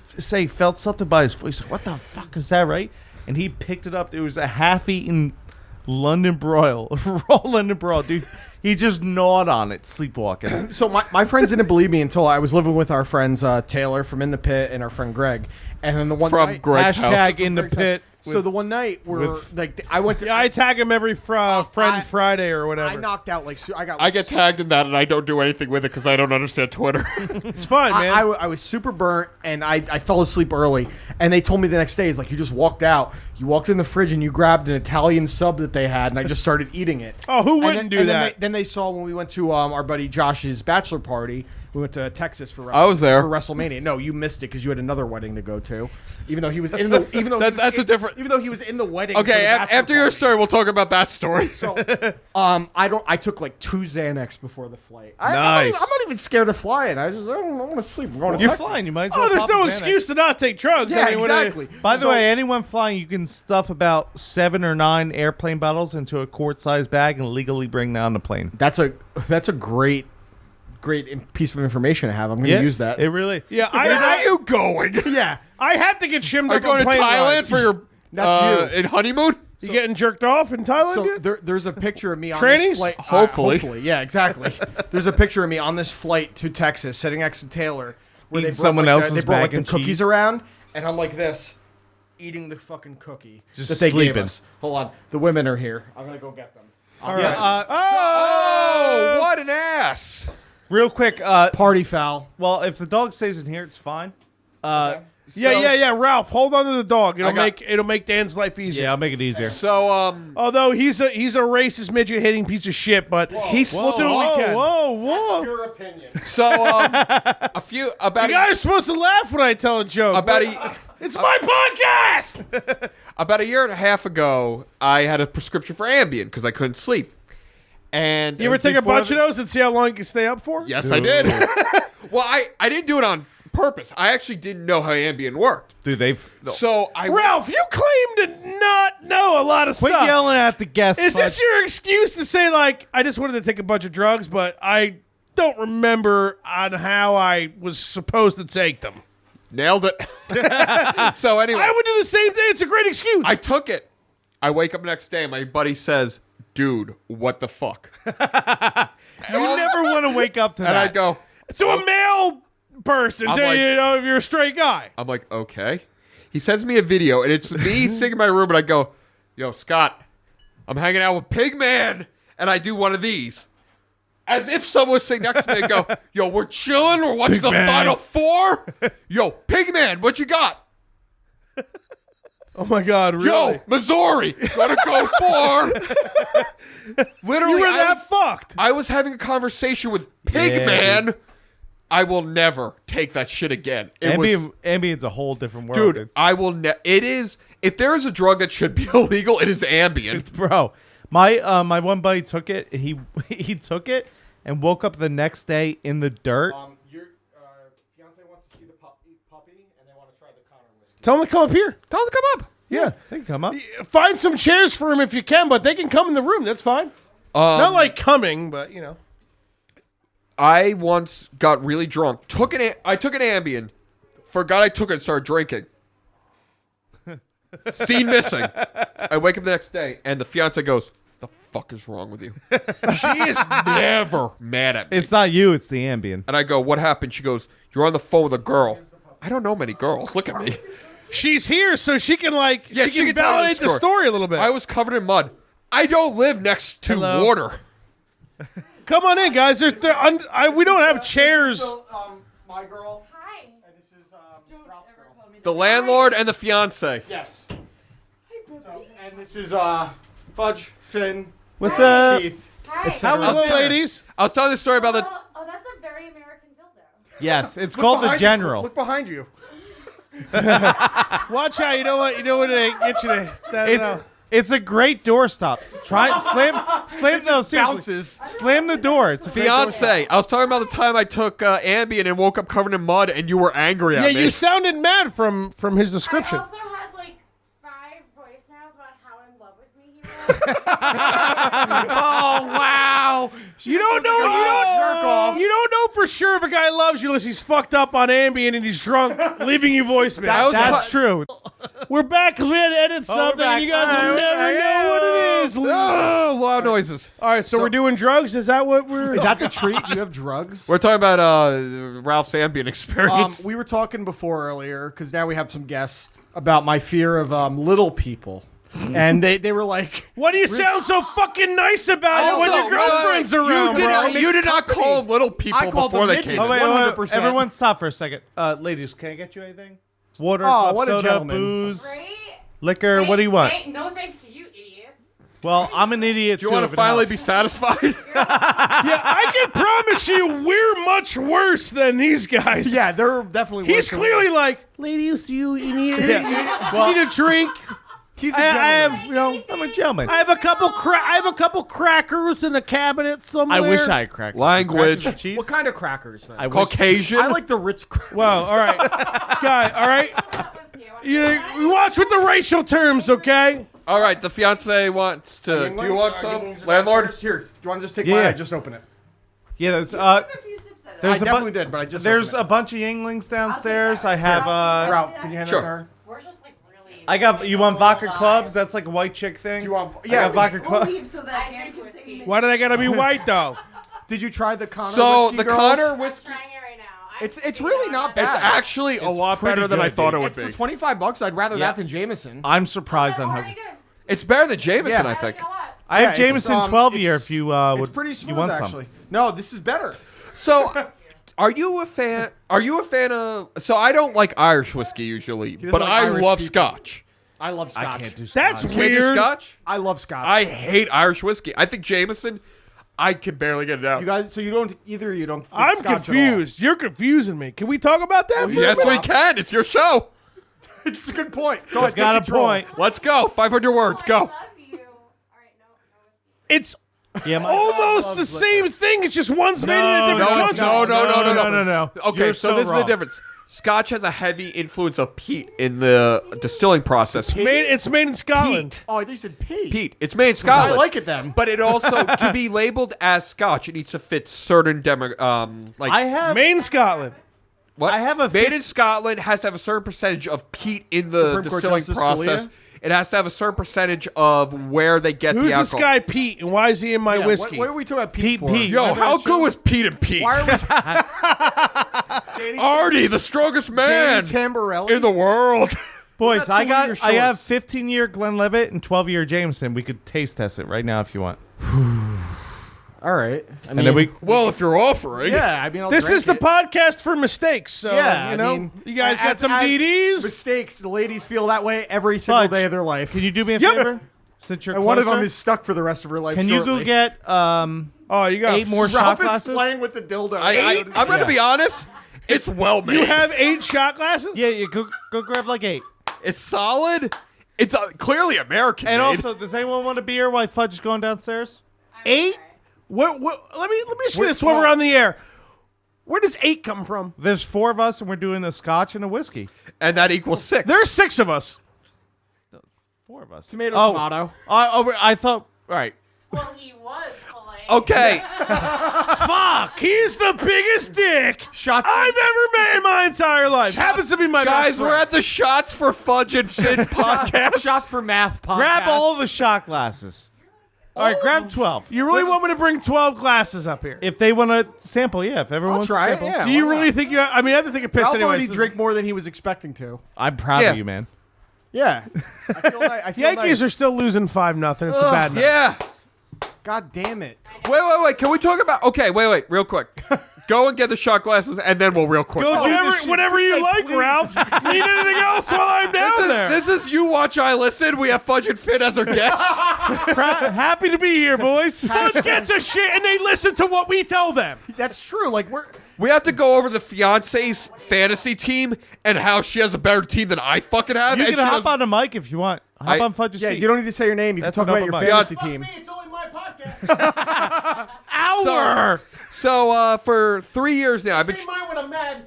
felt something by his foot. He's like, "What the fuck is that?" Right? And he picked it up. There was a half-eaten London broil, raw London broil, dude. He just gnawed on it, sleepwalking. So my friends didn't believe me until I was living with our friends Taylor from In the Pit and our friend Greg. And then the one From night, Greg's Hashtag house. in the pit. So the one night where I went to, Yeah, I tag him every Friend Friday or I whatever. knocked out like I get tagged in that, and I don't do anything with it because I don't understand Twitter. It's fun, man. I was super burnt, and I fell asleep early. And they told me the next day, it's like, you just walked out. You walked in the fridge, and you grabbed an Italian sub that they had, and I just started eating it. Oh, who And wouldn't do and that? Then they saw when we went to our buddy Josh's bachelor party. We went to Texas for I was there. for WrestleMania. No, you missed it because you had another wedding to go to. Even though he was in the even though he was in the wedding. for the Okay, bachelor after your party. story, we'll talk about that story. So, I took like 2 Xanax before the flight. I'm Nice. not even scared of flying. I want to sleep. I'm going to You're Texas. fine. You might as well. Oh, there's pop no a Xanax. excuse to not take drugs. Yeah, I mean, what do you- exactly. By the So- way, anyone flying, you can stuff about 7 or 9 airplane bottles into a quart-sized bag and legally bring down the plane. That's a great piece of information to have. I'm going to use that. It really. Yeah, Where are you going? yeah. I have to get shimmed Are you up going on to plane Thailand rides. for your That's you. in honeymoon? You getting jerked off in Thailand? So yet? there's a picture of me on Trannies? this flight. Hopefully. Yeah, exactly. There's a picture of me on this flight to Texas, sitting next to Taylor, where Eating they brought, someone like, else's they brought like mac the and cookies cheese. around, and I'm like this, eating the fucking cookie Just that they sleeping. gave us. Hold on, the women are here. I'm gonna go get them. All Yeah, right. Oh, what an ass! real quick. Party foul. Well, if the dog stays in here, it's fine. Yeah. Ralph, hold on to the dog. I got- It'll make Dan's life easier. Yeah, I'll make it easier. So Although he's a racist midget hitting piece of shit, but he's we'll do what we can. Whoa! Your opinion. so a few about You guys are supposed to laugh when I tell a joke. It's my podcast. about a year and a half ago, I had a prescription for Ambien because I couldn't sleep. And You ever take a before bunch the- of those and see how long you can stay up for? yes, I did. Well, I didn't do it on purpose. I actually didn't know how Ambien worked. Dude, they've. So I Ralph, you claim to not know a lot of Quit stuff. yelling at the guests. Is this bud. your excuse to say, like, I just wanted to take a bunch of drugs, but I don't remember on how I was supposed to take them? nailed it. So anyway, I would do the same thing. It's a great excuse. I took it. I wake up the next day and my buddy says, "Dude, what the fuck?" You never want to wake up to And I that. go, to a male person, I'm to, like- you know, if you're a straight guy. I'm like, okay. He sends me a video, and it's me sitting in my room, and I go, "Yo, Scott, I'm hanging out with Pigman," and I do one of these. As if someone was sitting next to me and go, "Yo, we're chilling, we're watching the Pigman. Final Four. Yo, Pigman, what you got? Oh my God, really? Yo, Missouri, gonna go for." Literally, you were I that was- fucked. I was having a conversation with Pigman. I will never take that shit again. It was, Ambient's a whole different world, dude, I will. It is. If there is a drug that should be illegal, it is Ambien. Bro, my one buddy took it. And he took it and woke up the next day in the dirt. Your fiance wants to see the puppy, and they want to try the Connor whiskey. Tell them to come up here. Tell them to come up. Yeah. They can come up. Find some chairs for him if you can, but they can come in the room. That's fine. Not like coming, but, you know. I once got really drunk. I took an Ambien. Forgot I took it and started drinking. Scene missing. I wake up the next day and the fiance goes, "The fuck is wrong with you?" She is never mad at me. It's not you. It's the Ambient. And I go, "What happened?" She goes, "You're on the phone with a girl." I don't know many girls. Look at me. She's here so she can, like, Yeah, she can tell me validate the story a little bit. I was covered in mud. I don't live next to Hello. water. Come on in, guys. We don't have chairs. So, my girl. Hi. And this is Ralph's girl. The landlord and the fiance. Yes. So, and this is Fudge, Finn, What's up? Keith. Hi. Hello, ladies. I was telling the story about the. Oh, that's a very American dildo. Yes, it's called the Behind you. General. Look behind you. Watch out. You know what? You know what they get you to. It's a great doorstop. Try slam no seriously. Bounces. Slam the door. It's a great doorstop. Fiance, I was talking about the time I took Ambien and woke up covered in mud, and you were angry Yeah, at me. you sounded mad from his description. I also had like 5 voicemails about how in love with me he was. Oh wow! You don't know. jerk off. You don't know for sure if a guy loves you unless he's fucked up on Ambien and he's drunk, leaving you voicemail. That's true. We're back because we had to edit something. back. And you guys will We're never back. know what it is. Oh, loud noises. All right, so we're doing drugs. Is that what we're? Is that the treat? Do you have drugs? We're talking about Ralph's Ambien experience. We were talking before earlier because now we have some guests. about my fear of little people, and they were like, Why do you sound so fucking nice about it when your girlfriend's around, bro? You did not call them little people I called before them they midgets. came. Oh, wait, 100%. everyone stop for a second. Ladies, can I get you anything? Water, Oh, club what a soda, gentleman. booze, Right? liquor. Wait, What do you want? wait, no thanks to you, idiots. Well, I'm an idiot Do you too. want if to it finally helps. be satisfied? Yeah, I can promise you we're much worse than these guys. yeah, they're definitely. He's worse than clearly we like, ladies, do you need, Well, need a drink? are. He's a I gentleman. have, you know, I'm a gentleman. I have a couple crackers in the cabinet somewhere. I wish I had crackers. Language. Crackers with cheese. What kind of crackers? Then? I wish- Caucasian. I like the Ritz. Well, all right, guy, all right. You watch with the racial terms, okay? All right, the fiance wants to. Do you want some, landlord? Here, do you want to just take Yeah. mine? I just open it. Yeah, there's A few sips at a there's I a bu- definitely did, but I just there's opened a bunch of Yinglings downstairs. I that. have Ralph, can you hand Sure. that to her? We're just like really. I got you want vodka clubs? That's like a white chick thing. Do you want? I got vodka We'll club. leave so that I Dan drink can whiskey. sing. Why do they gotta be white though? Did you try the Connor? So whiskey, the girls? Connor I'm whiskey. trying it right now. It's really not bad. It's actually a lot pretty better than I good, thought dude. it would For be. $25, I'd rather Yeah. that than Jameson. I'm surprised on how. It's better than Jameson, Yeah. I think. I have Yeah, Jameson it's, 12 year it's- if you It's would. pretty you smooth, want actually. some? No, this is better. So, are you a fan? Are you a fan of? So I don't like Irish whiskey usually, doesn't but like I Irish love people. Scotch. I love Scotch. I can't do That's Scotch. Can't do weird. Scotch. I love Scotch. I hate Irish whiskey. I think Jameson. I can barely get it out. You guys, so you don't either. You don't. get I'm Scotch at all. confused. You're confusing me. Can we talk about that? for a Yes, minute? we can. It's your show. It's a good point. Go He's ahead, got a take control. point. Let's go. 500 words. Go. I love you. All right, no whiskey. It's Yeah, my almost dog the loves same liquor. thing. It's just one's made in a different No, country. No. Okay, You're so this is the wrong. difference. Scotch has a heavy influence of peat in the distilling process. It's made in Scotland. Oh, I thought you said pea. Peat. It's made in Scotland. I like it then. But it also to be labeled as Scotch, it needs to fit certain like I have. Made in Scotland. what I have a made fif- in Scotland has to have a certain percentage of peat in the Supreme Court distilling Justice process. Scalia? It has to have a certain percentage of where they get Who's the this alcohol. guy Pete, and why is he in my Yeah, whiskey? What are we talking about Pete Pete, for? Pete. Yo, Remember how that good show? was Pete and Pete? Why are we Artie, the strongest man Danny Tamborelli? in the world. Boys, What I about got. some of I your have shorts? 15-year Glenlivet and 12-year Jameson. We could taste test it right now if you want. All right. I And then we. Well, if you're offering. Yeah, I mean, I'll This drink is the it. podcast for mistakes. So, Yeah, you know, I mean, you guys got as- some as DDs. Mistakes. The ladies feel that way every single Fudge. day of their life. Can you do me a Yep. favor? Since you're and one of closer? them is stuck for the rest of her life. Can you go shortly. get Oh, you got 8 more shot Ralph is glasses? playing with the dildo. I'm going to be honest. It's well made. You have 8 shot glasses? Yeah, you go grab like 8. It's solid. It's clearly American And made. also, does anyone want a beer while Fudge is going downstairs? 8? What? Let me just get this while we're on the air. Where does 8 come from? There's 4 of us, and we're doing the Scotch and a whiskey. and that equals 6. There's 6 of us. 4 of us. Tomato, tomato. I thought. All right. Well, he was polite. Okay. Fuck! He's the biggest dick Shots. I've ever met in my entire life. Happens to be my Guys, best we're friend. at the Shots for Fudge and Fin podcast. Shots for math podcast. Grab all the shot glasses. All right, grab 12. You really want me to bring 12 glasses up here? If they want to sample, yeah. If everyone I'll wants try to it. sample. Yeah. Do you why really not? think you? I mean, I have to take a piss Ralph anyway. already drink more than he was expecting to. I'm proud Yeah. of you, man. Yeah. I feel, I feel Yankees nice. are still losing 5-0. It's a bad night. Yeah. God damn it. Wait. Can we talk about? Okay, wait, real quick. Go and get the shot glasses, and then we'll real quick. Go talk. do Whatever, the shit. whatever you Say, like, please. Ralph. Need anything else while I'm down there? This is You Watch, I Listen. We have Fudge and Fin as our guests. Happy to be here, boys. Fudge gets a shit and they listen to what we tell them. That's true. Like, we're. We have to go over the fiance's fantasy team and how she has a better team than I fucking have. You and can she hop doesn't- on the mic if you want. Hop on Fudge's Yeah, seat. you don't need to say your name. You That's can talk an about open your mic. fantasy team. It's only my podcast. So for 3 years now, mine when I'm mad.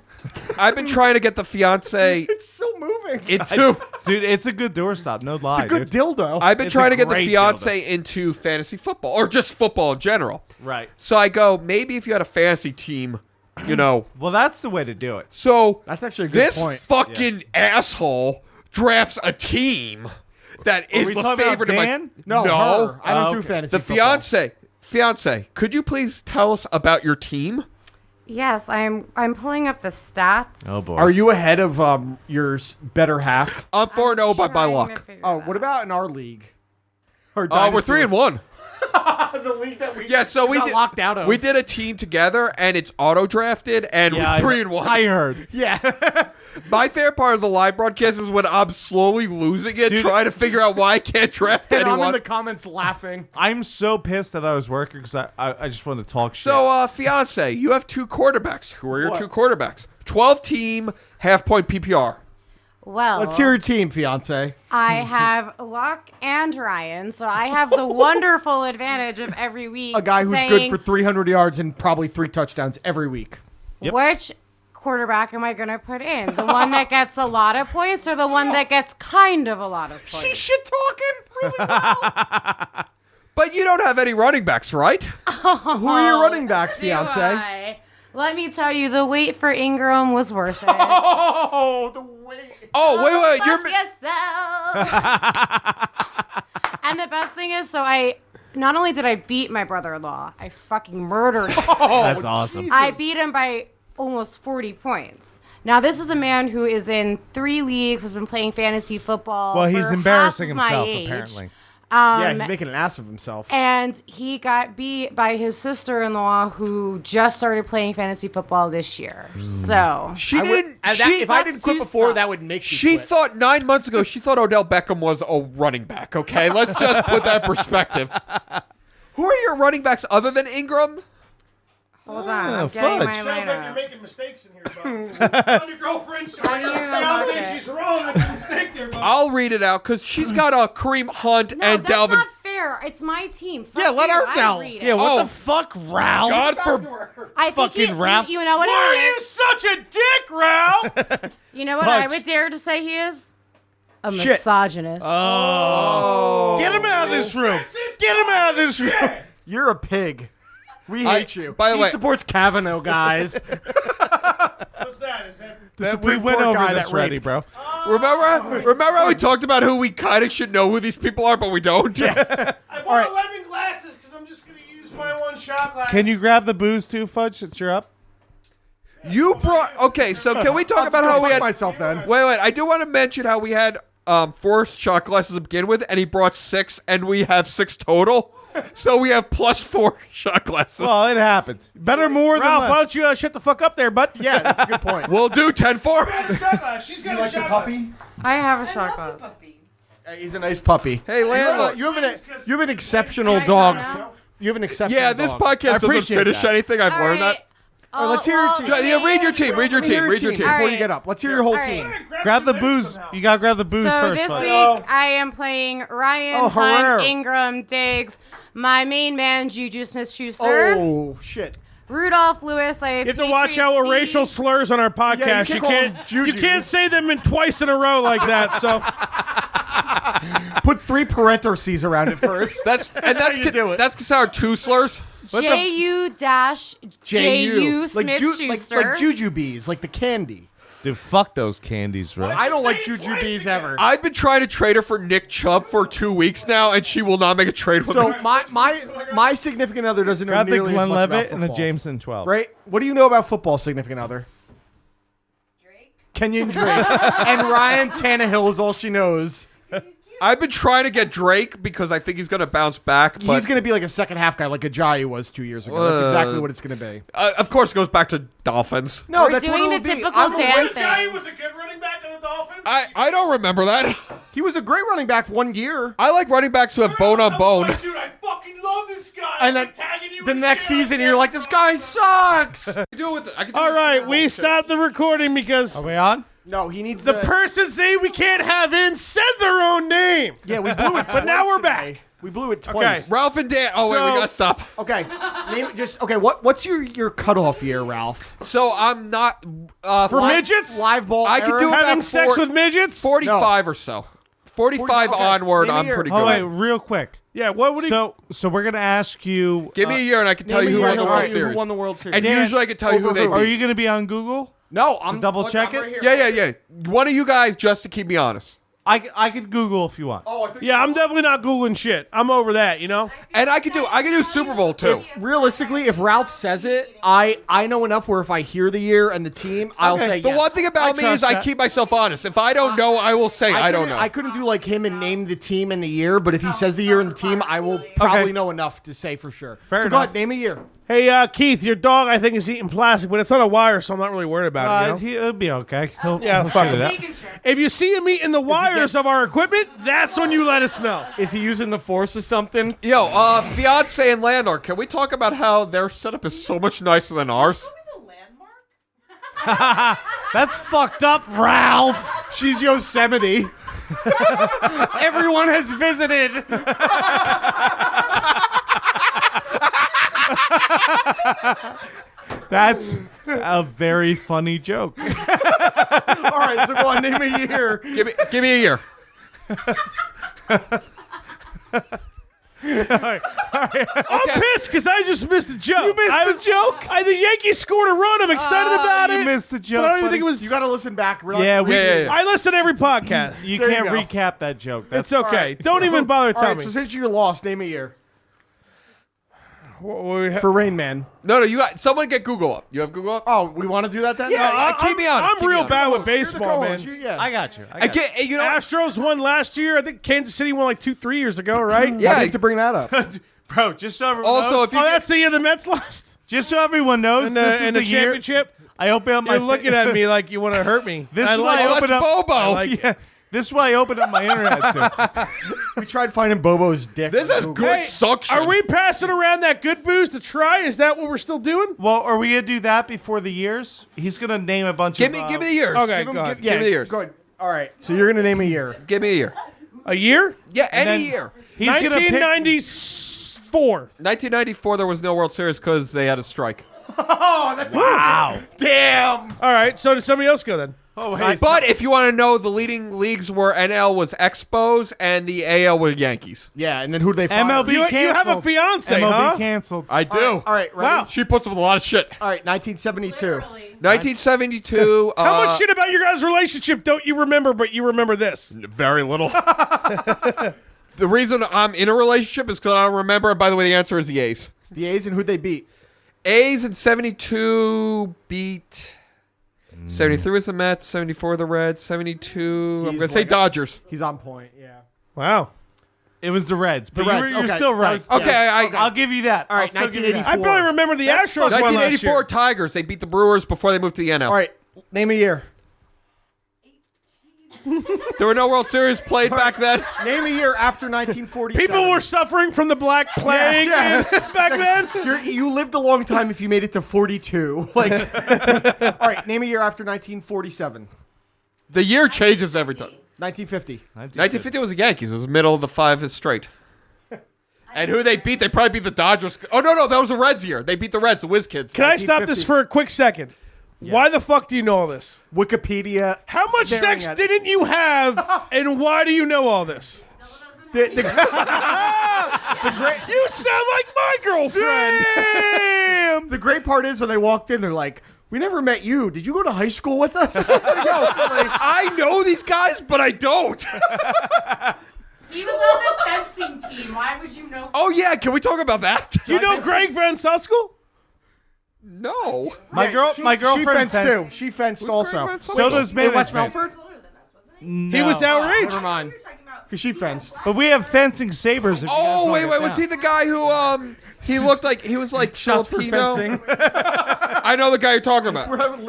I've been trying to get the fiance It's still moving. into. Dude, it's a good doorstop. No lie, It's a good dude. dildo. I've been It's trying a to get the great fiance into fantasy football or just football in general. Right. So I go, maybe if you had a fantasy team, you know. Well, that's the way to do it. So That's actually a good this point. fucking asshole drafts a team that is we the talking about favorite of my. Dan? No, her. I don't do okay. fantasy The football. fiance, could you please tell us about your team? Yes, I'm pulling up the stats. Oh boy. Are you ahead of your better half? I'm 4-0 by Trying to luck. figure Oh, that what out. about in our league? Or We're 3-1. the league that we Yeah, so we got did, locked out of. we did a team together, and it's auto drafted, and Yeah, we're 3-1. I heard. Yeah. My favorite part of the live broadcast is when I'm slowly losing it, Dude. trying to figure out why I can't draft And I'm anyone. in the comments laughing. I'm so pissed that I was working because I just wanted to talk shit. So, fiance, you have 2 quarterbacks. Who are your 2 quarterbacks? 12-team, half-point PPR. Well, Let's hear your team, fiance. I have Luck and Ryan, so I have the wonderful advantage of every week. A guy who's saying, good for 300 yards and probably 3 touchdowns every week. Yep. Which quarterback am I going to put in? The one that gets a lot of points or the one that gets kind of a lot of points? She's shit talking really well. But you don't have any running backs, right? Who are your running backs, Do fiance? I? Let me tell you, the wait for Ingram was worth it. Oh, the way. Oh, wait. Fuck yourself. And the best thing is, not only did I beat my brother-in-law, I fucking murdered him. That's awesome. I beat him by almost 40 points. Now, this is a man who is in 3 leagues, has been playing fantasy football. Well, he's for embarrassing half of my himself, age. apparently. Yeah, he's making an ass of himself. And he got beat by his sister-in-law, who just started playing fantasy football this year. So She didn't. If I didn't quit to before, suck. that would make me She quit. thought 9 months ago, she thought Odell Beckham was a running back, okay? Let's just put that in perspective. Who are your running backs other than Ingram? hold on, I'm getting fudge. my Sounds like you're lineup. making mistakes in here, bud. On your girlfriend, sorry, your fiance, okay. she's wrong. There's a mistake there, bud. I'll read it out because she's got Kareem Hunt No, and that's Dalvin. not fair. It's my team. Fuck Yeah, let you. her I tell. read it. Yeah, what Oh. the fuck, Ralph? God for I think fucking Ralph. You know what Why are it you is? such a dick, Ralph? You know what I Fudge. would dare to say he is? A misogynist. Oh. Get him out of this room. Get him out of this room. You're a pig. We hate you. by the he way- supports Kavanaugh, guys. What's that? Is that? The We Supreme went Court over guy this that already, raped. bro. Remember how we talked about who we kind of should know who these people are, but we don't? I bought right. 11 glasses because I'm just going to use my one shot glass. Can you grab the booze too, Fudge, since you're up? You brought. Okay, so can we talk about how we had. myself then. Wait. I do want to mention how we had 4 shot glasses to begin with, and he brought 6, and we have 6 total. So we have plus 4 shot glasses. Well, it happens. Better more than Ralph, why less. don't you shut the fuck up there, bud? Yeah, that's a good point. We'll do 10-4. Shot glass. She's got a shot glass. I have a shot glass. He's a nice puppy. Hey, landlord. You have an exceptional Can I dog. go now? You have an exceptional Yeah, this dog. podcast doesn't appreciate finish that. anything. I've learned that. All right, let's hear your team. Yeah, read your team. Read your Let me hear team. Read your team. before All you get right. up. Let's hear your whole All team. right. Grab the booze. You gotta grab the booze So first, this Fudge. week I am playing Ryan, Oh, Hunt, hurrah. Ingram, Diggs, my main man Juju Smith-Schuster, Oh, shit. Rudolph Lewis. I You have to watch out with racial slurs on our podcast. you you can't call can't. him Juju. You can't say them in twice in a row like that. So Put 3 parentheses around it first. That's you do it. That's considered 2 slurs. J-U Smith Schuster. like jujubes, like the candy. Dude, fuck those candies, bro. I don't like Say it twice jujubes again. ever. I've been trying to trade her for Nick Chubb for 2 weeks now, and she will not make a trade with So me. my significant other doesn't know Grab the nearly as Glenn much about Levitt and the football. Jameson 12. Right? What do you know about football, significant other? Kenyon Drake. And Ryan Tannehill is all she knows. I've been trying to get Drake because I think he's going to bounce back. But He's going to be like a second half guy like Ajayi was 2 years ago. That's exactly what it's going to be. of course, it goes back to Dolphins. No, We're that's what doing it'll the be. typical I'm a Dan win- thing. Johnny was a good running back on the Dolphins. I don't remember that. He was a great running back 1 year. I like running backs who have bone on bone. Dude, I fucking love this guy. And I'm then tagging you the in next shit. season, you're like, this guy sucks. I can do it with I can do it All with right, Super we Bowl stopped the recording because Are we on? No, he needs the person's name we can't have in said their own name. Yeah, we blew it. But now twice we're today. back. We blew it twice. Okay. Ralph and Dan. Oh wait, we So- gotta stop. Okay. What's your cutoff year, Ralph? So I'm not For midgets? Live ball. I could era? do it. Having about sex with midgets? 45 or so. 45 okay. onward. Name a I'm year. pretty Oh, good. wait, real quick. Yeah, what would he... So we're gonna ask you. Give me a year and I can tell Name you a who year, won the he'll World tell you Series. who won the World Series. And usually I can tell you who Over they who? Are beat. you gonna be on Google? No, I'm double check I'm it? right here. Yeah. One of you guys just to keep me honest. I could Google if you want. Yeah, I'm definitely not Googling shit. I'm over that, you know? And I could do Super Bowl too. Realistically, if Ralph says it, I know enough where if I hear the year and the team, I'll say The yes. one thing about me is I keep myself honest. If I don't know, I will say I don't know. I couldn't do like him and name the team and the year, but if he says the year and the team, I will probably know enough to say for sure. Fair so enough. go ahead, name a year. Hey, Keith, your dog, I think, is eating plastic, but it's on a wire, so I'm not really worried about it. You know? He'll be okay. He'll fuck shit it it. out. Making sure. If you see him eating the wires of our equipment, that's when you let us know. Is he using the force or something? Yo, fiance and landlord, can we talk about how their setup is so much nicer than ours? That's fucked up, Ralph. She's Yosemite. Everyone has visited. That's a very funny joke. All right, so go on, name a year. Give me a year. I'm pissed because I just missed a joke. You missed the joke? The Yankees scored a run. I'm excited about it. You missed the joke. But I don't even buddy. think it was. You got to listen back. Yeah, Yeah. I listen to every podcast. You There you can't go. recap that joke. That's It's okay. Don't even bother All telling right, so me. since you're lost, name a year For for Rain Man. No, you got someone get Google up. You have Google up? Oh, we want to do that then? Yeah, keep me honest. I'm keep me real honest. bad with You're the baseball, man. co-host. Yeah. I got you. I get, you know, Astros won last year. I think Kansas City won like 2-3 years ago, right? Why do yeah. you have to bring that up? Bro, just so everyone Also, knows, if you Oh, that's the year the Mets lost. just so everyone knows, In this the, is in the the year. championship. I open up my. You're looking at me like you want to hurt me. This I is why I like open that's up. Bobo. I like it. Yeah, this is why I open up my internet too. We tried finding Bobo's dick. This on is Google. good Hey, suction. Are we passing around that good booze to try? Is that what we're still doing? Well, are we gonna do that before the years? He's gonna name a bunch Give of. me the years. Okay, Give him- go ahead. yeah, Give me the years. Go ahead. All right, so you're going to name a year. Give me a year. A year? Yeah, any then- year. He's gonna pick. 1994. 1994, there was no World Series because they had a strike. Oh, that's Wow. damn. All right, so did somebody else go then? Oh, hey, But if you want to know, the leading leagues were NL was Expos and the AL were Yankees. Yeah, and then who'd they fire? MLB You have a canceled. fiance, MLB huh? canceled. I do. All right, ready? Wow. She puts up with a lot of shit. All right, 1972. Literally. 1972. How much shit about your guys' relationship don't you remember, but you remember this? Very little. The reason I'm in a relationship is because I don't remember. By the way, the answer is the A's. The A's and who'd they beat? A's in 72 beat. 73 was the Mets. 74 the Reds. 72. I'm He's going to say like- Dodgers. He's on point, yeah. Wow. It was the Reds, but The you were- Reds, you're okay. still That right. was- Okay, Yeah. I I'll give you that. All right, I'll still give you that. I barely remember the Astros won last 1984 year. Tigers. They beat the Brewers before they moved to the NL. All right, name a year. There were no World Series played back then. Name a year after 1947. People were suffering from the Black Plague back then. You lived a long time if you made it to 42. Like, all right, name a year after 1947. The year changes every time. 1950. 1950 was the Yankees. It was the middle of the five straight. And who they beat? They probably beat the Dodgers. Oh, no. That was the Reds year. They beat the Reds, the Whiz Kids. Can I stop this 1950. for a quick second? Why the fuck do you know all this? Wikipedia. How much staring sex at it. didn't you have, and why do you know all this? The You sound like my girlfriend. the great part is when they walked in, they're like, "We never met you. Did you go to high school with us?" I know these guys, but I don't. He was on the fencing team. Why would you know? Oh, yeah. Can we talk about that? You know Greg Van Suskell? No. My She girlfriend fenced too. She fenced also. Greg Van So does In West management. Melford? He was outraged. Never mind. Because she fenced. But we have fencing sabers. If you guys Oh, wanna wait. get Was down. he the guy who, he looked like, he was like Shots for Filipino? fencing. I know the guy you're talking about.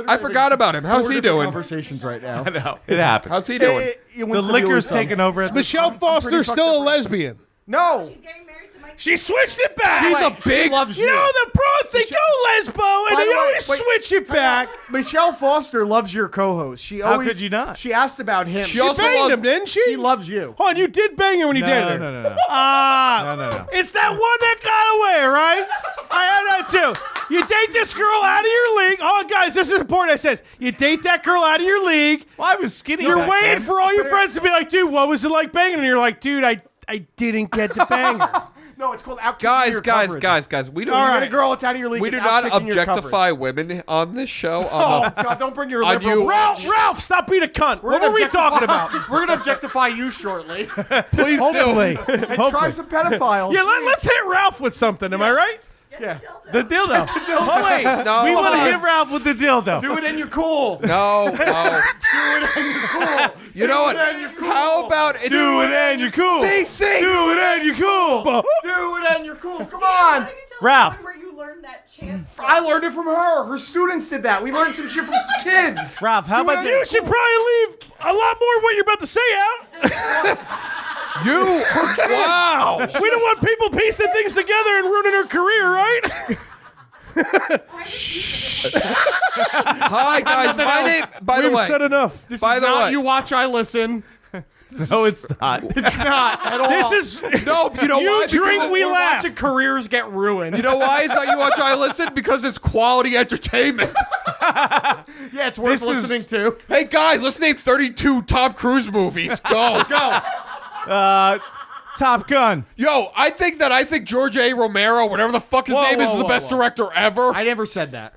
I forgot about him. How's he doing? Conversations right now. No, it happens. How's he doing? The liquor's taken over. At Michelle Foster fucked still a up. lesbian. No. Getting married to Mike. She switched it back. She's a big. She loves You know, the pros, they go lesbo, and By they the way, always wait, switch it back. Michelle Foster loves your co-host. She How always. could you not? She asked about him. She also Banged loves- him, didn't she? She loves you. Hold on, you did bang her when you No, dated her. no, no, no. Ah, No. it's that one that got away, right? I had that too. You date this girl out of your league. Oh, guys, this is important. It says you date that girl out of your league. Well, I was skinny. You're back waiting then. for all your friends to be like, dude, what was it like banging? And you're like, dude, I didn't get to bang her. No, it's called out. Guys. We do All right, girl, it's out of your league. We It's do not out-kicking your objectify women on this show. Oh God! Don't bring your On liberal. you. Ralph, stop being a cunt. What gonna were we talking about? We're gonna objectify you shortly. Please Hopefully. And try some pedophiles. Yeah, let's hit Ralph with something. Am I right? Yeah. The dildo. Oh, wait. No. We want to hit Ralph with the dildo. Do it and you're cool. No. Do it and you're cool. You know what? and you're cool. How about it? Do it and you're cool. CC. Do it and you're cool. Do it and you're cool. Come on. Ralph. Where you learned that chant from. I learned it from her. Her students did that. We learned some shit from kids. Ralph, how about You this? should probably leave a lot more of what you're about to say out. You. Wow. We don't want people piecing things together and ruining her career, right? Hi guys. My name. By the We've way. said enough. By the way. You watch, I listen. No, it's not. It's not at all. This is No. You know you why? drink, Because we We're laugh. watching careers get ruined. You know why it's not you watch I listen? Because it's quality entertainment. Yeah, it's worth This is- listening to. Hey guys, let's name 32 Tom Cruise movies. Go. Top Gun. Yo, I think George A. Romero, whatever the fuck his name is, is the best director ever. I never said that.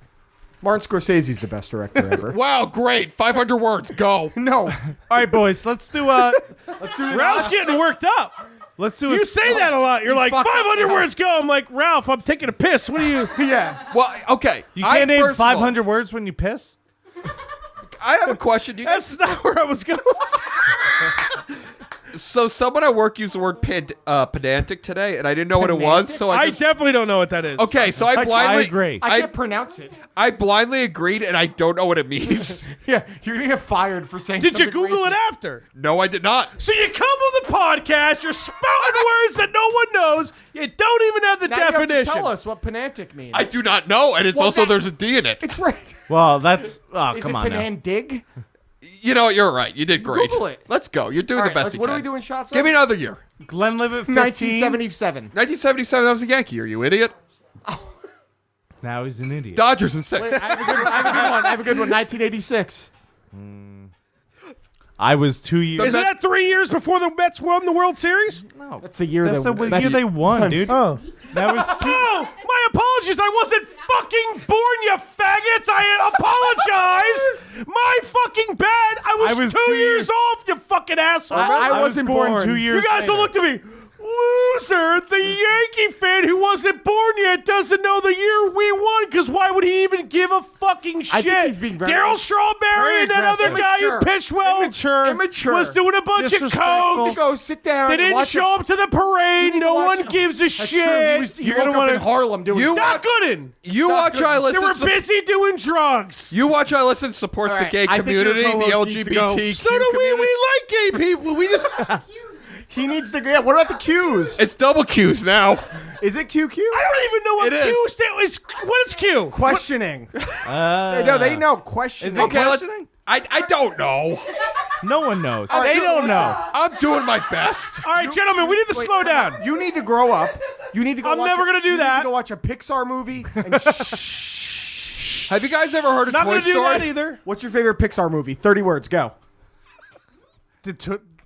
Martin Scorsese's the best director ever. Wow, great. 500 words. Go. No. All right, boys. Let's do Ralph's getting worked up. Let's do You say that a lot. You're like, fucked up 500 now. words go. I'm like, Ralph, I'm taking a piss. What are you? Yeah. Well, okay. You can't name first of all, 500 words when you piss? I have a question. Do you guys, That's not where I was going. so someone at work used the word pedantic today, and I didn't know what it was. So I I just, definitely don't know what that is. okay. So I blindly agree. I can't pronounce it. I blindly agreed, and I don't know what it means. Yeah, you're gonna get fired for saying Did you something Google it racist. after? No, I did not. So you come on the podcast, you're spouting words that no one knows. You don't even have the Now you have to definition. tell us what pedantic means. I do not know, and it's Well, also that- there's a D in it. It's right. Well, that's... Oh, Is come it on now. pedantic? You know, you're right. You did great. Google it. Let's go. You're doing All the right, best let's- you what can. are we doing shots Give me another year. Glenlivet 15. 1977. 1977. That was a Yankee year. You idiot. Now he's an idiot. Dodgers in 6. I have a good one. 1986. I was 2 years... Isn't that 3 years before the Mets won the World Series? That's the year That's that the year they won, dude. Oh. That was... Oh, my apologies. I wasn't fucking born, you faggots. I apologize. My fucking bad. I was 2 years off, you fucking asshole. I was wasn't born born. 2 years You guys later. don't look at me. Loser, the Yankee fan who wasn't born yet doesn't know the year we won, because why would he even give a fucking shit? I think he's being very- Daryl Strawberry very and that other aggressive. guy who Immature. pitched well Immature. was doing a bunch of Disrespectful. coke. Go sit down. They and didn't watch show up to the parade. need to No watch- one gives a That's shit. true. He You're woke gonna up want in Harlem doing You- Not Gooden. You watch I They listen. were busy doing drugs. You watch I listen supports All right, the gay I think your community, the co-host needs to go. LGBTQ So do we. community. We like gay people. We just. He needs to. Yeah. What about the Q's? It's double Q's now. Is it QQ? I don't even know what It is. Q is. What is Q? Questioning. No, they know questioning. Is it Okay, let's. questioning? I don't know. No one knows. right, They don't know. I'm doing my best. All right, gentlemen, we need to slow down. You need to grow up. You need to go. I'm watch never gonna do you that. Need to go watch a Pixar movie. And Have you guys ever heard of Not Toy going to do Story? that either. What's your favorite Pixar movie? 30 words. Go.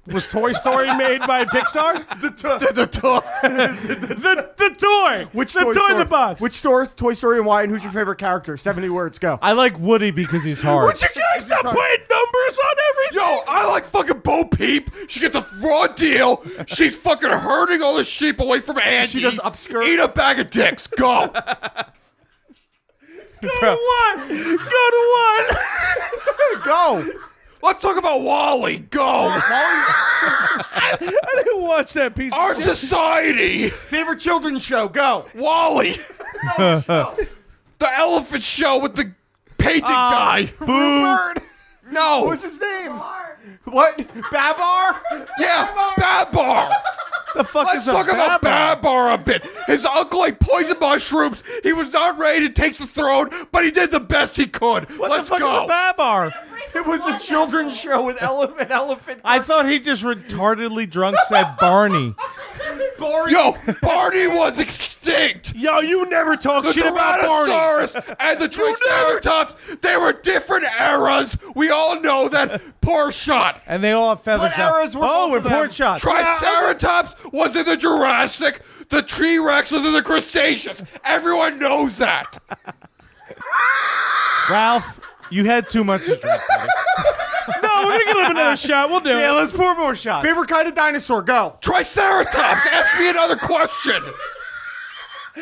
Was Toy Story made by Pixar? The toy. The toy. Which the Toy toy Story? in the box? Which Toy Story and why? And who's your favorite character? 70 words. Go. I like Woody because he's hard. Would you guys stop putting numbers on everything? Yo, I like fucking Bo Peep. She gets a raw deal. She's fucking herding all the sheep away from Andy. She does upskirt. Eat a bag of dicks. Go. Go to one. Go to one. Go. Let's talk about Wally. Go. I didn't watch that piece. Our of shit. society. Favorite children's show. Go. Wally. The elephant show with the painting guy. Bird. No. What's his name? What? Babar? Yeah, Babar. The fuck Let's is a talk about Babar? Babar a bit. His uncle ate poison mushrooms. He was not ready to take the throne, but he did the best he could. What Let's the fuck go. is a Babar? It was a children's show with elephant. I thought he just retardedly drunk said Barney. Yo, Barney was extinct. Yo, you never talk The shit about Barney. Tyrannosaurus and the Triceratops, they were different eras. We all know that. Poor shot. And they all have feathers. What eras were both we're of them? port shots. Triceratops was in the Jurassic. The T-Rex was in the Cretaceous. Everyone knows that. Ralph, you had too much to drink, buddy. No, we're gonna give him another shot. We'll do Yeah, it. let's pour more shots. Favorite kind of dinosaur? Go. Triceratops, ask me another question. I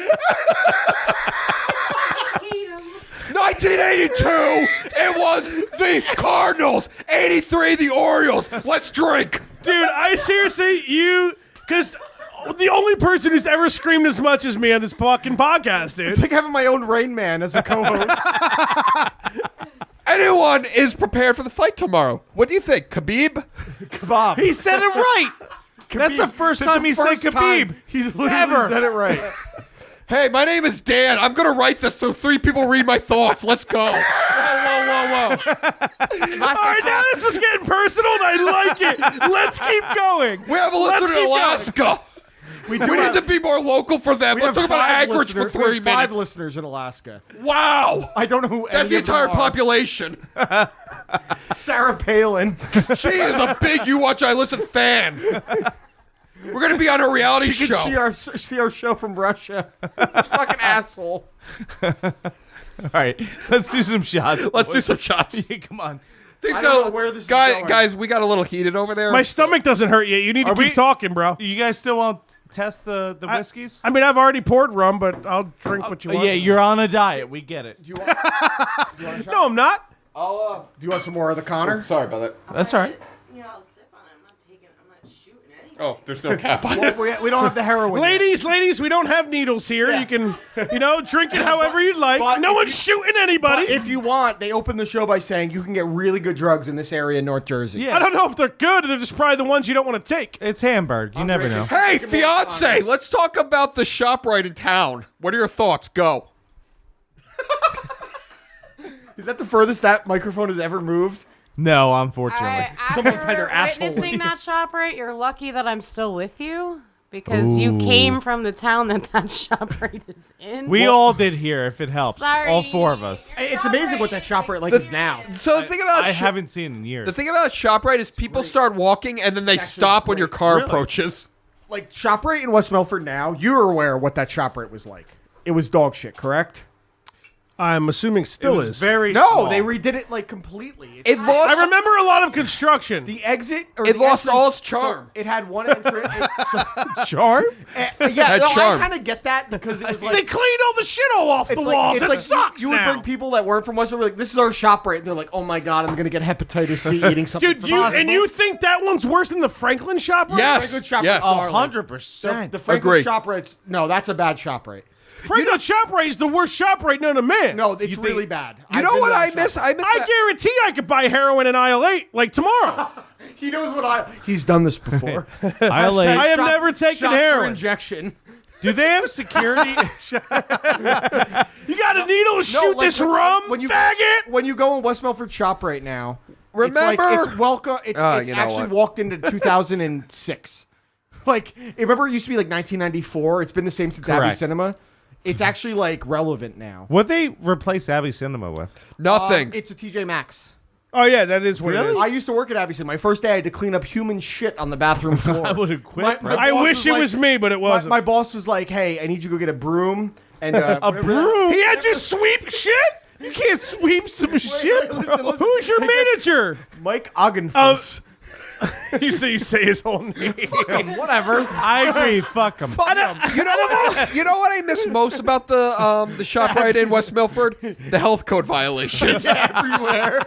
hate him. 1982, it was the Cardinals. 83, the Orioles. Let's drink. Dude, I seriously, because the only person who's ever screamed as much as me on this fucking podcast, dude. It's like having my own Rain Man as a co-host. Anyone is prepared for the fight tomorrow. What do you think, Khabib? Kebab. He said it right. That's the first time he said Khabib. He's literally Ever. said it right. Hey, my name is Dan. I'm going to write this so 3 people read my thoughts. Let's go. Whoa. All right, now this is getting personal, and I like it. Let's keep going. We have a Let's listener in keep going. Alaska. We need to be more local for them. We Let's have talk about 5 Anchorage for listeners. 3 We have 5 minutes. listeners in Alaska. Wow. I don't know who That's the any of them entire are. population. Sarah Palin. She is a big You Watch I Listen fan. We're going to be on a reality She show. could see our show from Russia. Fucking asshole. All right, let's do some shots. Let's do some shots. Come on. Things I don't got know a- where this is going. Guys, we got a little heated over there. My stomach doesn't hurt yet. You need to Are keep we- talking, bro. You guys still want to test the whiskeys? I mean, I've already poured rum, but I'll drink what you want. Yeah, you're on a diet. We get it. Do you want No, I'm not. Do you want some more of the Connor? Sorry about that. That's all right. Yeah, I'll sip on it. I'm not shooting anything. Oh, there's no cap on it. We don't have the heroin. yet. Ladies, we don't have needles here. Yeah. You can, drink it however you'd like. but No if one's shooting anybody. If you want, they open the show by saying you can get really good drugs in this area in North Jersey. Yeah. I don't know if they're good. They're just probably the ones you don't want to take. It's Hamburg. You never know. Hey, fiance, let's talk about the shop right in town. What are your thoughts? Go. Is that the furthest that microphone has ever moved? No, All unfortunately. right, Someone after had their asshole witnessing in. that shop right, you're lucky that I'm still with you because you came from the town that shop right is in. We all did here, if it helps. Sorry. All 4 of us. It's amazing what that shop right like is now. So the thing about I haven't seen in years. the thing about ShopRite is people start walking and then they actually stop when your great. car Really? approaches. Like ShopRite in West Milford now, you're aware what that ShopRite was like. It was dog shit, correct? I'm assuming still it was is. very No, small. they redid it like completely. It lost. I remember a lot of construction. the exit. Or It the lost entrance- all its charm. so it had one entrance. Charm? Yeah, Had no, charm. I kind of get that because it was like They cleaned all the shit all off the walls. it's It like sucks you would now. bring people that weren't from West Milford, like, this is our shop right, and they're like, oh my god, I'm gonna get hepatitis C eating something. Dude, you think that one's worse than the Franklin shop? right? Yes. Franklin shop Yes. right? 100%. The Franklin Agree. shop rights. No, that's a bad shop right. Franklin shop right is the worst shop right known to man. No, it's really bad. You know what I miss? I miss. I that- guarantee I could buy heroin in aisle 8 like tomorrow. He knows what He's done this before. I have never taken Shots for heroin. injection. Do they have security? You got a needle to shoot like, this rum, faggot? When you go in West Milford shop right now, Remember- it's welcome. It's you know actually what? walked into 2006. Like, remember it used to be like 1994. It's been the same since Abbey Correct. Cinema. It's actually like relevant now. What they replace Abbey Cinema with? Nothing. It's a TJ Maxx. Oh, yeah, that is what it is. I used to work at Abbey Cinema. My first day, I had to clean up human shit on the bathroom floor. I would have quit. My- bro. my I boss wish was it like- was me, but it wasn't. My boss was like, "Hey, I need you to go get a broom and He had you sweep shit? You can't sweep some shit, bro. listen. Who's your manager? Mike Oggenfuss. You say his whole name. Whatever. I agree. Fuck them. You know what? You know what I miss most about the shop right in West Milford? The health code violations. Everywhere.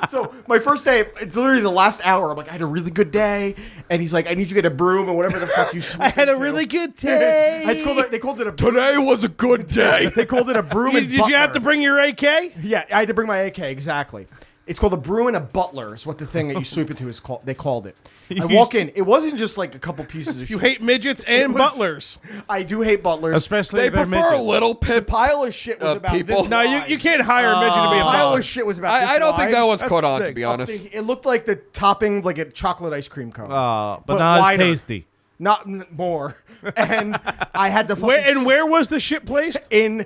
So my first day, it's literally the last hour. I'm like, I had a really good day, and he's like, I need you to get a broom and whatever the fuck you sweep. I had a into. really good day. They called it a. Today was a good day. They called it a broom. and Did you have to butler. bring your AK? Yeah, I had to bring my AK, exactly. It's called a broom and a butler is what the thing that you sweep into is called. They called it. I walk in. It wasn't just like a couple pieces of shit. You hate midgets and was- butlers. I do hate butlers. Especially They if they're prefer a midgets. little The pip. pile of shit was about people. this No, wide. you can't hire a midget to be a The pile butler. of shit was about this I don't think wide. that was That's caught on, to big. be honest. It looked like the topping, like a chocolate ice cream cone. But But not as wider. tasty. more. And I had to fucking Where was the shit placed? in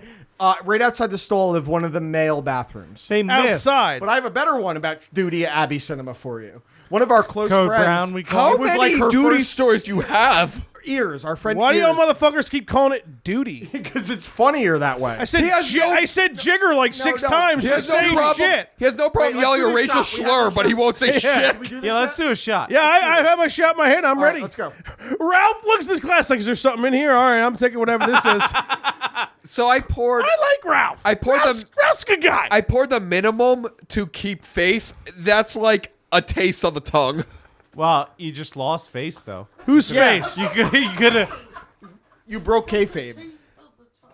right outside the stall of one of the male bathrooms. They missed. Outside. But I have a better one about duty at Abbey Cinema for you. One of our close Code friends. Brown, we call How it. was many like her duty first- stories do you have? Ears, our friend. Why do y'all Ears. motherfuckers keep calling it duty? Because it's funnier that way. I said He has no- I said jigger like six no. times. He Just has say no problem. shit. He has no problem Wait, yelling a let's do racial this shot. We have slur, to but he won't say shit. We do this Yeah, let's shot? do a shot. Yeah, I have my shot in my hand. I'm All right, ready. let's go. Ralph looks at this glass like, is there something in here? All right, I'm taking whatever this is. So I poured. I like Ralph. I poured Ralph's a good guy. I poured the minimum to keep face. That's like a taste on the tongue. Well, you just lost face though. Whose face? You could have. You broke kayfabe.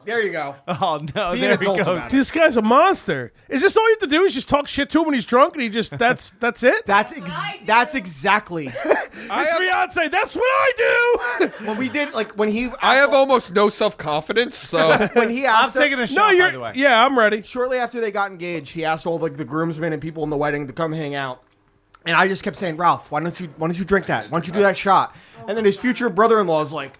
There you go. Oh no! Be an There he adult goes. about it. This guy's a monster. Is this all you have to do? Is just talk shit to him when he's drunk, and he just that's it? That's exactly I Beyonce. That's what I do. what we did. Like when he, have almost no self-confidence, so when he I'm asked. taking a No, shot. By you're. the way. Yeah, I'm ready. Shortly after they got engaged, he asked all like the groomsmen and people in the wedding to come hang out. And I just kept saying, Ralph, why don't you drink that? Why don't you do that shot? And then his future brother-in-law is like,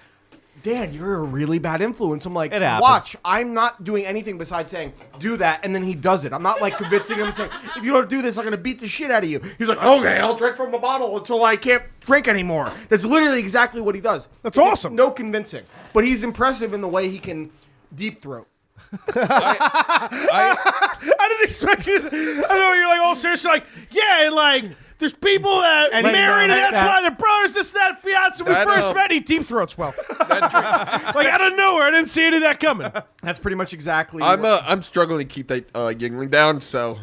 Dan, you're a really bad influence. I'm like, It happens. watch, I'm not doing anything besides saying, do that, and then he does it. I'm not like convincing him, saying, if you don't do this, I'm gonna beat the shit out of you. He's like, okay, I'll drink from a bottle until I can't drink anymore. That's literally exactly what he does. That's It takes awesome. No convincing. But he's impressive in the way he can deep throat. I didn't expect you. I know you're like all serious. You're like, yeah, and like there's people that And married, and like that's that. why they're brothers. This, that, fiance. When we I first know. met, he deep throats well. Like out of nowhere, I didn't see any of that coming. That's pretty much exactly. I'm struggling to keep that Yingling down. So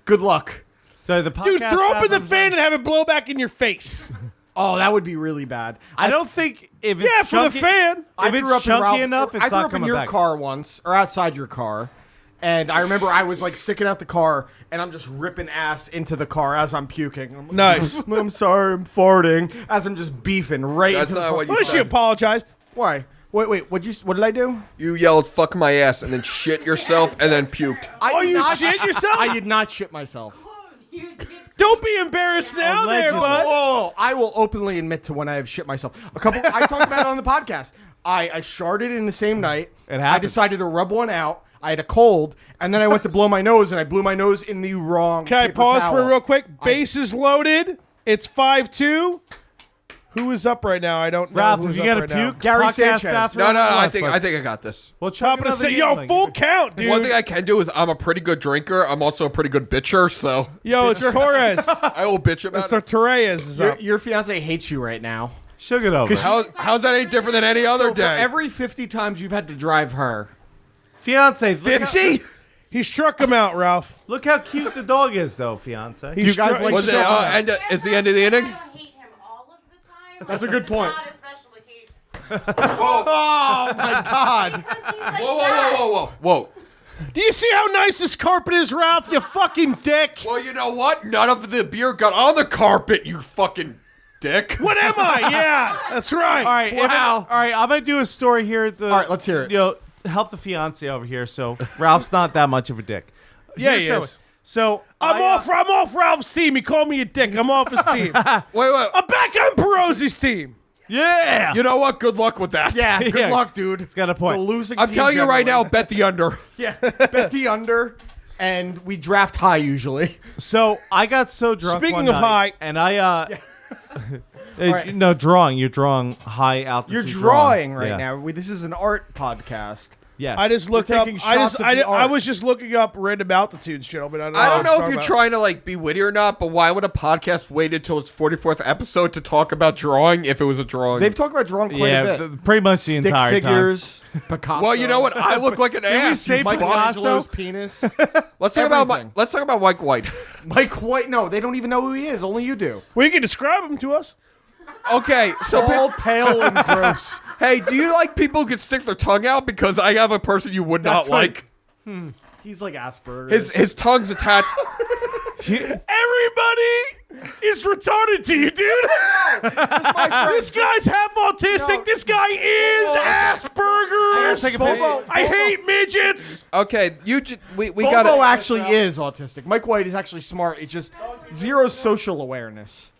Good luck. So the Dude, podcast throw open the bathroom's fan done. and have it blow back in your face. Oh, that would be really bad. I don't think if it's Yeah, for the chunky, fan. If it's chunky enough, it's I grew not up in coming your back. car once, or outside your car, and I remember I was like sticking out the car, and I'm just ripping ass into the car as I'm puking. I'm like, Nice. I'm sorry, I'm farting as I'm just beefing right That's into the not what car. you Well, she said. apologized. Why? Wait. What did I do? You yelled "fuck my ass" and then shit yourself and then puked. I did you not shit yourself? I did not shit myself. Don't be embarrassed now, there, Allegedly. bud. Whoa! I will openly admit to when I have shit myself. I talked about it on the podcast. I sharted in the same night. It I happens. decided to rub one out. I had a cold, and then I went to blow my nose, and I blew my nose in the wrong. Can I paper pause towel. for real quick? Base is loaded. It's 5-2. Who is up right now? I don't know. Ralph, who's if you up got to right now. puke, Gary podcast Sanchez. bathroom, No, I left, think but- I got this. Well, Top chop of the another say, yo, Yingling. full count, dude. One thing I can do is I'm a pretty good drinker. I'm also a pretty good bitcher, so Yo, it's Torres. I will bitch about Mr. it. Torres is up. Your fiance hates you right now. She'll get over. it. How's that any different than any other So for day? every 50 times you've had to drive her, Fiance, look how- 50? He struck him out, Ralph. Look how cute the dog is, though, fiance. He Do you guys struck- like Was it? Show Is the end of the inning? I don't hate him all of the time. That's a but good it's point. Not a special occasion. oh my god! Because he's like Whoa, that. whoa. Do you see how nice this carpet is, Ralph? You fucking dick. Well, you know what? None of the beer got on the carpet, you fucking dick. What am I? Yeah, that's right. All right, Wow. all right. I'm gonna do a story here. All right, let's hear it. You know, to help the fiance over here. So Ralph's not that much of a dick. Yeah, Here's he so- is. So I'm off Ralph's team. He called me a dick. I'm off his team. Wait. I'm back on Perozzi's team. Yeah. You know what? Good luck with that. Yeah, good Yeah. luck, dude. It's got a point. It's a losing I'm team telling you right now, generally. bet the under. Yeah, bet the under, and we draft high usually. So I got so drunk. Speaking one of night, high- and I right. no drawing. You're drawing high altitude. You're drawing right Yeah. now. This is an art podcast. Yes. I just looked up. taking shots of the I art. was just looking up random altitudes, gentlemen. I don't know if what you're about. trying to like be witty or not, but why would a podcast wait until its 44th episode to talk about drawing if it was a drawing? They've talked about drawing quite Yeah, a bit. pretty much the Stick entire figures, Picasso. well, you know what? I look like an we ass. say you fucking- Michelangelo's penis. Let's talk about everything. let's talk about Mike White. Mike White. No, they don't even know who he is. Only you do. Well, you can describe him to us. Okay, so All pale and gross. hey, do you like people who can stick their tongue out? Because I have a person you would not That's right. like. He's like Asperger's. His tongue's attached. Everybody is retarded to you, dude. This guy's half autistic. No. This guy is Asperger's. take a picture. I hate midgets. Okay, we Bobo got to actually is autistic. Mike White is actually smart. It's just zero social awareness.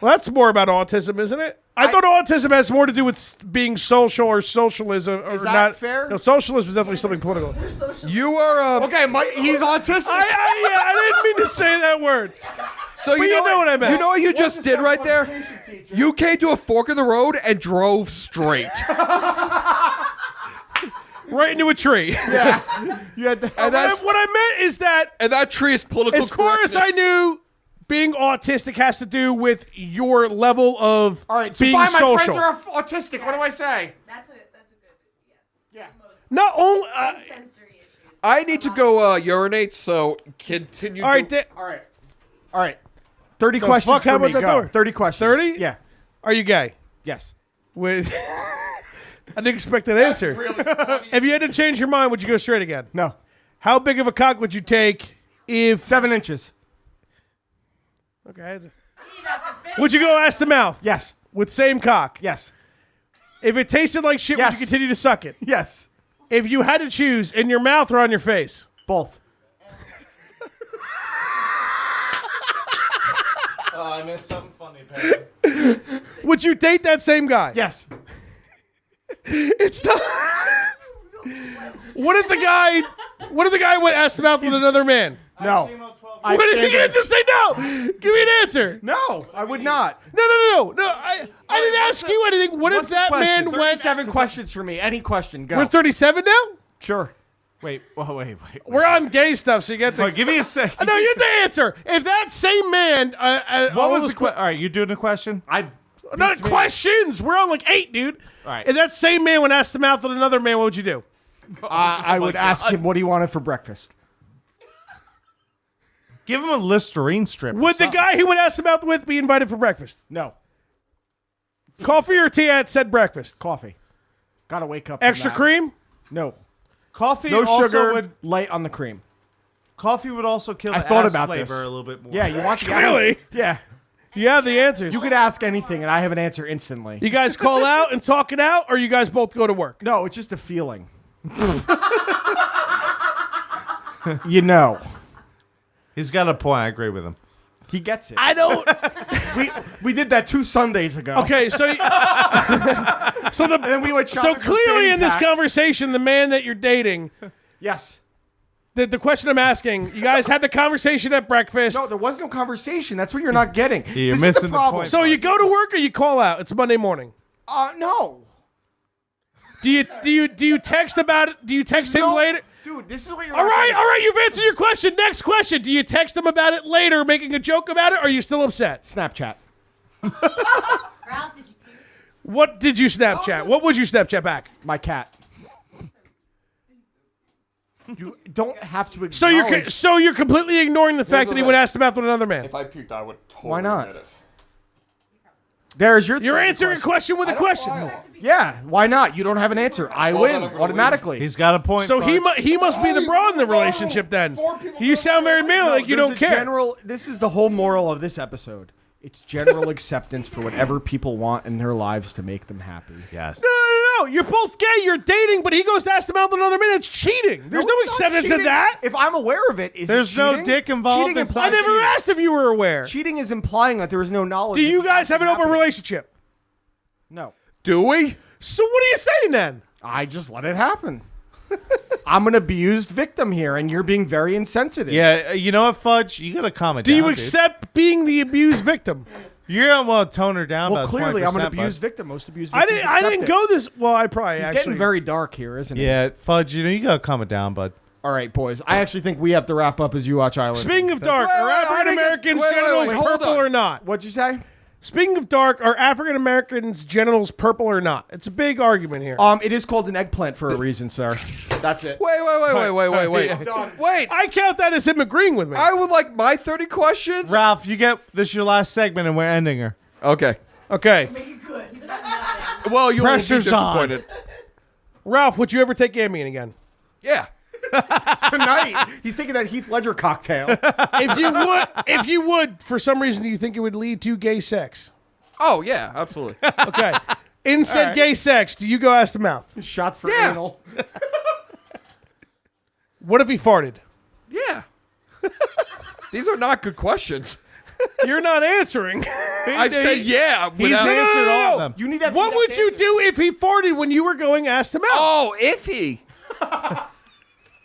Well, that's more about autism, isn't it? I thought autism has more to do with being social or socialism or Is that not. fair? No, socialism is definitely something political. You are Okay, he's autistic. I didn't mean to say that word. So But you know what I meant. You know what you just did right there? You came to a fork in the road and drove straight. Right into a tree. Yeah. You had And that's What I meant is that, and that tree is political as far as I correctness. knew, being autistic has to do with your level of All right, so being fine, my social. friends are autistic. What do I say? That's a good yes. Yeah. Not only. Sensory issues. I need to go urinate, so continue. All right, All right. 30 questions fuck, how for me. about that Go. door? 30 questions. 30? Yeah. are you gay? Yes. With. I didn't expect that answer. If you had to change your mind, would you go straight again? No. How big of a cock would you take if? 7 inches. Okay. Would you go ass to mouth? Yes. With same cock? Yes. If it tasted like shit, Yes. would you continue to suck it? Yes. If you had to choose, in your mouth or on your face? Both. Oh, I missed something funny, Perry. Would you date that same guy? Yes. It's not. What if the guy went ass to mouth with another man? No. I What if stand you had to this. say no? Give me an answer. No, I would not. No. I didn't ask you anything. What if What's the that question? man went? 37 questions for me. Any question. Go. We're 37 now. Sure. Wait. We're on gay stuff, so you get to. Wait, give me a sec. No, you have to answer. If that same man, What was the question? All right, you doing the question? not questions? We're on like 8, dude. All right. If that same man went ass to mouth with another man, what would you do? I would ask him what he wanted for breakfast. Give him a Listerine strip. or Would the something. guy he went ass to mouth with be invited for breakfast? No. Coffee or tea at said breakfast? Coffee. Gotta wake up. from Extra that. cream? No. Coffee No also sugar. would Light on the cream. coffee would also kill I the thought ass about flavor this. a little bit more. Yeah, you want the Really? Yeah. You have the answers. You could ask anything, and I have an answer instantly. You guys call out and talk it out, or you guys both go to work? No, it's just a feeling. You know. He's got a point. I agree with him. He gets it. I don't. We did that 2 Sundays ago. Okay, so And then we went so shopping for clearly fanny in this packs. conversation, the man that you're dating, Yes. the question I'm asking, you guys had the conversation at breakfast. No, there was no conversation. That's what you're not getting. You're This is missing the the problem. point. So you go to work or you call out? It's Monday morning. No. Do you text about it? Do you text him No. later? Dude, this is what you're All not right, getting. you've answered your question. Next question. Do you text him about it later, making a joke about it, or are you still upset? Snapchat. Ralph, did you puke? What did you Snapchat? What would you Snapchat back? My cat. You don't have to So acknowledge. you're completely ignoring the fact that he wait. would ask about with another man. If I puked, I would totally Why not? admit it. There's your. You're third answering a question with a question. Yeah, why not? You don't have an answer. I Well, win then I'm gonna automatically. He's got a point. So he Fudge. must be the broad in the relationship then. You sound very manly, like you There's don't a care. This is the whole moral of this episode. It's general acceptance for whatever people want in their lives to make them happy. Yes. No. You're both gay. You're dating, but he goes to ask them out with another man. It's cheating. There's no it's not acceptance in cheating. that. If I'm aware of it, is There's it no cheating? dick involved Cheating in implies I never cheating. asked if you were aware. Cheating is implying that there is no knowledge. Do of you the guys have act an open happening. relationship? No. Do we? So what are you saying then? I just let it happen. I'm an abused victim here, and you're being very insensitive. Yeah, you know what, Fudge? You gotta calm it Do down. you dude. accept being the abused victim? You're gonna want to tone her down. Well, about clearly, I'm an 20%, abused bud. victim. Most abused I victims didn't. I accept didn't it. go this. Well, I probably It's actually. getting very dark here, isn't it? Yeah, Fudge. You gotta calm it down, bud. All right, boys. I actually think we have to wrap up as you watch Island. Speaking of dark, Wait, are wait, I African didn't get- Americans' wait, genitals hold purple on. or not? What'd you say? Speaking of dark, are African Americans' genitals purple or not? It's a big argument here. It is called an eggplant for a reason, sir. That's it. Wait. Done. Wait. I count that as him agreeing with me. I would like my 30 questions. Ralph, you get this is your last segment, and we're ending her. Okay. Okay, Well, you Pressure's will be disappointed. Ralph, would you ever take Ambien again? Yeah. Tonight, he's taking that Heath Ledger cocktail. If you would, for some reason, do you think it would lead to gay sex? Oh yeah, absolutely. Okay. In said gay sex, do you go ass to mouth? Shots for Yeah. anal. What if he farted? Yeah. These are not good questions. You're not answering. I said yeah. He's without- answered all of them. You need that. What would you do if he farted when you were going? Asked him out. Oh, if he.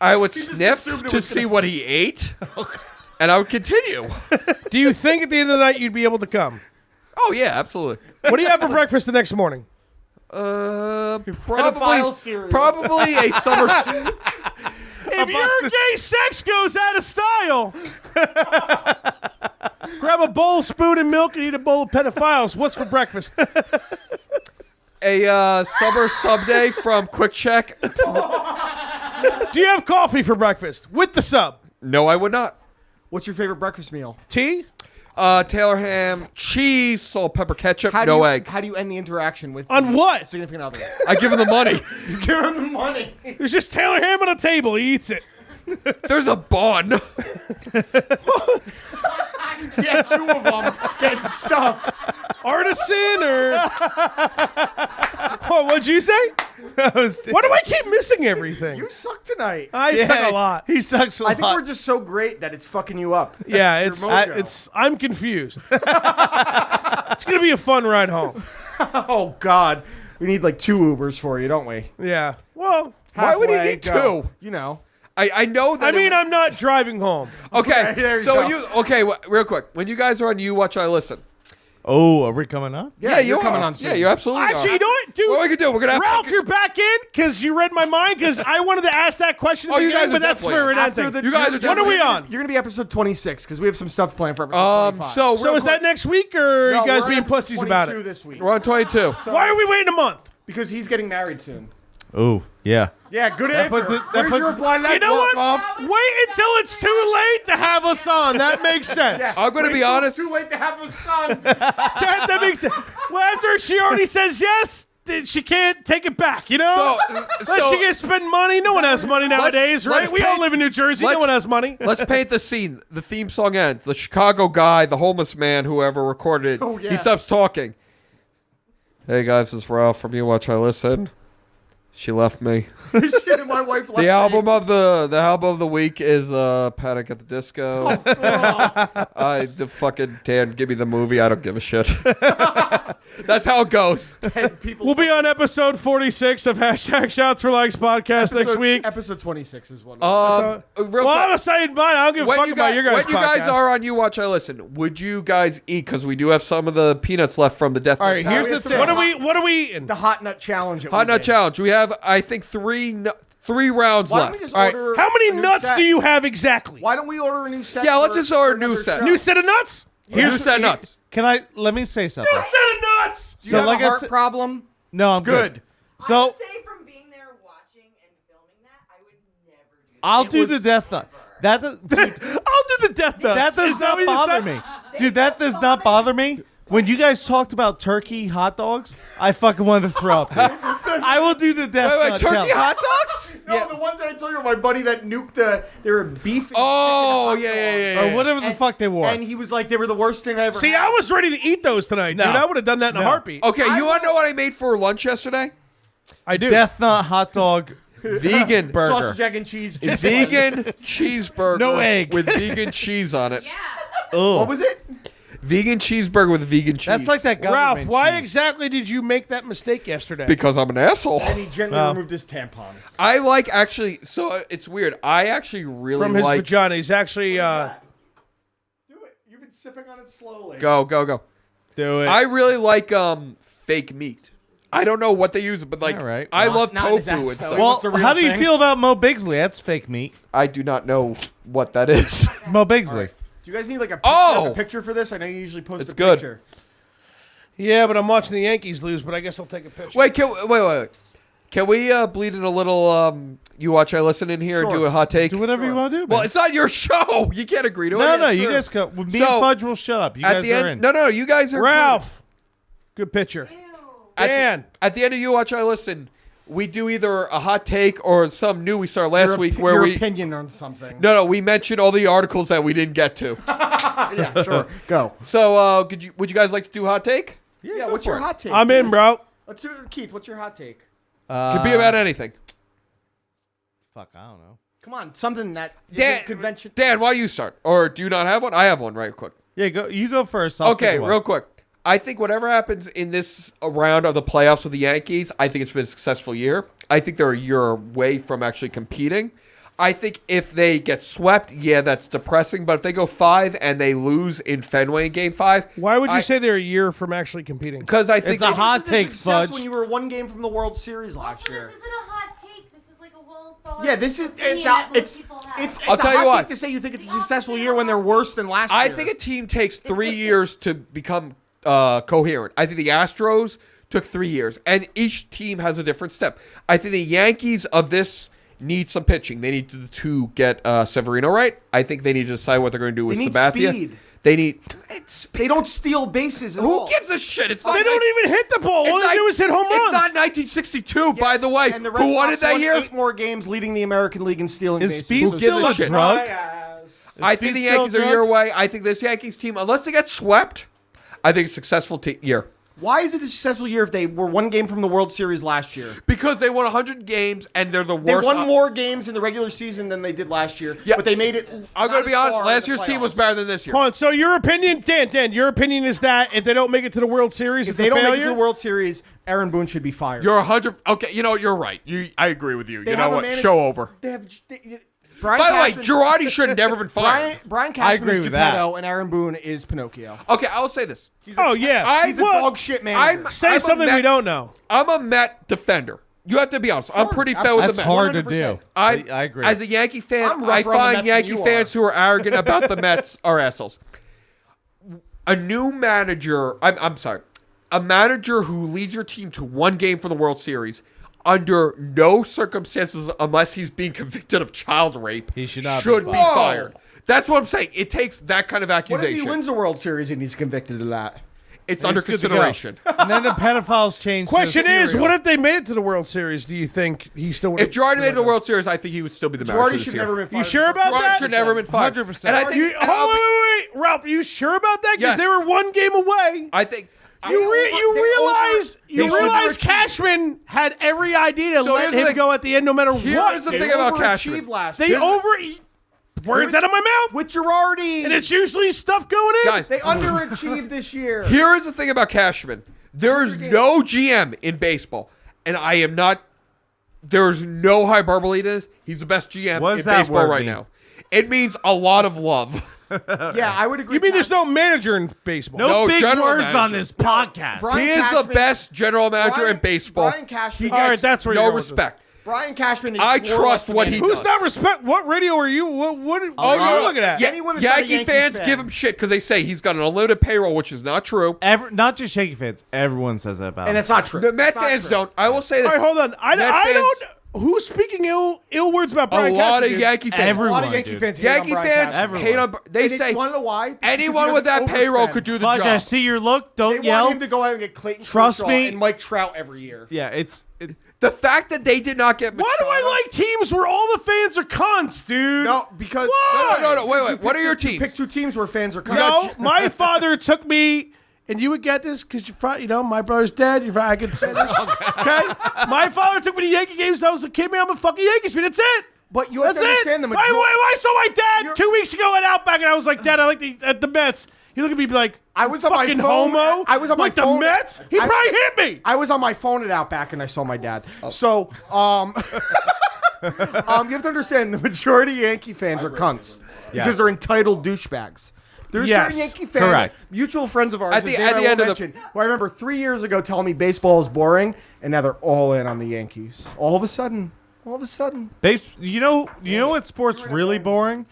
I would just sniff assumed it to was see what he ate, and I would continue. Do you think at the end of the night you'd be able to come? Oh yeah, absolutely. What do you have for breakfast the next morning? Probably cereal. probably a summer. If your gay sex goes out of style, grab a bowl, spoon, and milk, and eat a bowl of pedophiles. What's for breakfast? A summer sub day from Quick Check. Do you have coffee for breakfast with the sub? No, I would not. What's your favorite breakfast meal? Tea? Taylor ham, cheese, salt, pepper, ketchup, How no do you, egg. How do you end the interaction with On the what? significant other? I give him the money. You give him the money. There's just Taylor ham on a table. He eats it. There's a bun. Yeah, 2 of them getting stuffed. Artisan or what'd you say? Why do I keep missing everything? You suck tonight. I suck a lot. He sucks a I lot. think we're just so great that it's fucking you up. Yeah, Your mojo. it's I'm confused. It's gonna be a fun ride home. Oh God, we need like 2 Ubers for you, don't we? Yeah. Well, Why would he Halfway, need go. 2? You know. I know that. I mean, I'm not driving home. okay. there you So go. when you real quick, when you guys are on You Watch I Listen. Oh, are we coming up? Yeah, you're you coming are. on soon. Yeah, you absolutely Actually, are. you know what, dude? What we can do? We're gonna have Ralph, you're back in because you read my mind. Because I wanted to ask that question. At Oh, the you beginning, guys are but that's definitely where we're on. not. After the- You guys are When are definitely we on? You're gonna be episode 26 because we have some stuff planned for episode 25. So So is that next week, or are you guys being pussies about it? This week. we're on 22. Why are we waiting a month? Because he's getting married soon. Oh, yeah. Yeah, good That answer. puts it- that Where's puts your it- reply? You know what? Wait until it's too late to have us on. That makes sense. I'm gonna be honest. It's too late to have a son. That makes sense. Well, after she already says yes, then she can't take it back. You know, unless she can spend money. No one has money nowadays, right? let's We all pay- live in New Jersey. No let's- one has money. Let's paint the scene. The theme song ends. The Chicago guy, the homeless man, whoever recorded it, Oh, yeah. he stops talking. Hey guys, this is Ralph from You Watch I Listen. She left me. Shit, and my wife left The me. album of the week is Panic at the Disco. Fucking Dan, give me the movie. I don't give a shit. That's how it goes. People We'll be on episode 46 of Shots for Likes podcast next week. Episode 26 is what. Real Well, quick. I'm not saying mine. I don't give a fuck about your guys' when you guys podcast. are on You Watch I Listen, would you guys eat? Because we do have some of the peanuts left from the Death. All right, Note here's Tower. the thing. What are we eating? the hot nut challenge. Hot Nut Challenge. We have, I think, three rounds Why don't left. we just All right. order? How many a new nuts set? do you have exactly? Why don't we order a new set? Yeah, let's for- just order a for new another set. show? New set of nuts? Here's set nuts. Let me say something. New set of nuts. Do you have like a I heart said- problem? No, I'm good. I So would say from being there watching and filming that, I would never do that. I'll do the death nut. Dude, I'll do the death nuts. that does Is that not what you bother said? me. Dude, that does not bother me. When you guys talked about turkey hot dogs, I fucking wanted to throw up. Dude. I will do the death Wait, nut turkey challenge. hot dogs? No, the ones that I told you, my buddy that nuked they were beef. And Oh, chicken hot yeah. dogs. Or whatever the fuck they were. And he was like, they were the worst thing I ever See, had. I was ready to eat those tonight, dude. No. I would have done that in a heartbeat. Okay, you want to know what I made for lunch yesterday? I do. Death nut hot dog. Vegan burger. Sausage, egg, and cheese. Vegan cheeseburger. No egg. With vegan cheese on it. Yeah. Oh, What was it? Vegan cheeseburger with vegan cheese. that's like that Ralph, government why cheese. exactly did you make that mistake yesterday? Because I'm an asshole. And he gently removed his tampon. I like actually. So it's weird. I actually really From his like. vagina. He's actually. Do it. You've been sipping on it slowly. Go. Do it. I really like fake meat. I don't know what they use, but like All right. I love not his tofu ass, and though. stuff. well, What's the real how do you thing? feel about Mo Bigsley? That's fake meat. I do not know what that is. Mo Bigsley. Do you guys need like a picture for this? I know you usually post It's a good. picture. Yeah, but I'm watching the Yankees lose, but I guess I'll take a picture. wait. Can we bleed in a little? You watch, I listen in here and Sure. do a hot take. Do whatever you want to do. Well, man. it's not your show. You can't agree to it. no, you Sure. guys go. Me So, and Fudge will shut up. You At guys the are end, in. no, you guys are Ralph. Good picture. At Dan. at the end of You Watch, I Listen, we do either a hot take or some new we started last week where your we. opinion on something. No, we mentioned all the articles that we didn't get to. Yeah, sure. Go. So, would you guys like to do hot take? Yeah, what's your hot take? I'm in, bro. Let's do it. Keith, what's your hot take? Could be about anything. Fuck, I don't know. Come on, something that Dan, isn't convention. Dan, why you start? Or do you not have one? I have one right quick. Yeah, go. You go first. I'll Okay, think of one. real quick. I think whatever happens in this round of the playoffs with the Yankees, I think it's been a successful year. I think they're a year away from actually competing. I think if they get swept, yeah, that's depressing. But if they go 5 and they lose in Fenway in Game 5, Why would you say they're a year from actually competing? Because I think It's a hot take, Success Fudge. when you were one game from the World Series last So year. this isn't a hot take. This is like a well thought. Yeah, this is opinion that most it's people have. I'll a tell you hot what. take to say you think it's a successful year when they're worse than last I year. think a team takes 3 years to become coherent. I think the Astros took 3 years, and each team has a different step. I think the Yankees of this need some pitching. They need to get Severino right. I think they need to decide what they're going to do with They need Sabathia. speed. They need. They don't steal bases at Who all. gives a shit? It's not They don't even hit the ball. All it's they do is hit home runs. It's not 1962, by the way. And the Red Who won Sox it that won year? 8 more games, leading the American League in stealing Is bases. speed Who gives still a a shit? drug? I think the Speed still Yankees are a drug? year away. I think this Yankees team, unless they get swept, I think it's a successful year. Why is it a successful year if they were one game from the World Series last year? Because they won 100 games and they're the They worst. won more games in the regular season than they did last year, Yeah. but they made it. I'm going to be honest. Last year's year's team was better than this year. Hold on. So your opinion, Dan, your opinion is that if they don't make it to the World Series, If it's they a don't failure? make it to the World Series, Aaron Boone should be fired. You're 100. Okay, you know what? You're right. I agree with you. They You know have a what? manager- Show over. They have. Brian By the way, Cashman- Girardi should have never been fired. Brian I Cashman agree is with that. Geppetto, and Aaron Boone is Pinocchio. Okay, I will say this. Oh, yeah. He's a Well, dog shit manager. Say I'm a something Met- we don't know. I'm a Met defender. You have to be honest. I'm pretty fair with That's the Mets. hard to 100%. do. I agree. As a Yankee fan, I'm rougher I on the Mets find than Yankee you fans are. who are arrogant about the Mets are assholes. A new manager, I'm sorry, a manager who leads your team to one game for the World Series under no circumstances, unless he's being convicted of child rape, He should not be be fired. fired. That's what I'm saying. It takes that kind of What if he accusation. wins the World Series and he's convicted of that? It's under He's good to go. consideration. And then the pedophiles change. Question to is, cereal. what if they made it to the World Series? Do you think he still would? If Girardi made it to the World Series, I think he would still be the manager Girardi this should year. never been fired. You sure about Girardi that? should never been fired. 100%. And I think, You, and I'll be- wait, Ralph. Are you sure about that? Because Yes. they were one game away. I think You they realize overachieved. Cashman had every idea to So let here's the him thing. go at the end, no matter Here's what. the They thing about overachieved Cashman. last They year. words out of my mouth, with Girardi. and it's usually stuff going in. Guys, They underachieved this year. here is the thing about Cashman. There is no GM in baseball, and I am not. There is no hyperbole to this. He's the best GM What in does that baseball word right mean? now. It means a lot of love. Yeah, I would agree. You mean there's no manager in baseball? No big general words manager. on this podcast? Brian He is the Cashman- best general manager in baseball. Brian Cashman. All right, that's where you're no going with this. respect. Brian Cashman. Is I more trust or less what the he manager. Who's not respect? What radio are you? What are you looking at? Yeah, Anyone that's not a Yankee Yankees fans fan. give him shit because they say he's got an unlimited payroll, which is not true. Not just Yankee fans. Everyone says that about And him. it's not true. The Met It's not fans true. don't. I will say this. All right, hold on. I Met don't. fans- Who's speaking ill words about A Brian lot Cashman, of dude? Yankee fans. A lot Everyone, of Yankee dude. fans hate on Yankee Brian fans Cashman. hate on. They And say want to know why? Because anyone he with that doesn't payroll overspend. could do the Fudge, I job. see your look. They Don't yell. want him to go out and get Clayton Trust Kershaw me. and Mike Trout every year. Yeah, The fact that they did not get. Why do Machado- I like teams where all the fans are cunts, dude? No, because Why? No, wait. You What are your pick- you teams? Pick two teams where fans are coming. No, my father took me, and you would get this because my brother's dead. I can say this. Okay, my father took me to Yankee games. When I was a kid, man. I'm a fucking Yankees fan. That's it. But you have That's to it. understand the I majority. saw my dad You're- 2 weeks ago at Outback, and I was like, Dad, I like the Mets. He looked at me like, I was on my fucking phone- homo. I was on my like phone- the Mets. He I- probably hit me. I was on my phone at Outback and I saw my dad. So, you have to understand the majority of Yankee fans are cunts because Yes. they're entitled douchebags. There's Yes, certain Yankee fans, correct. mutual friends of ours, At the- whose name at I the won't end of the- mention, who I remember 3 years ago telling me baseball is boring, and now they're all in on the Yankees. All of a sudden. You know what sport's really boring?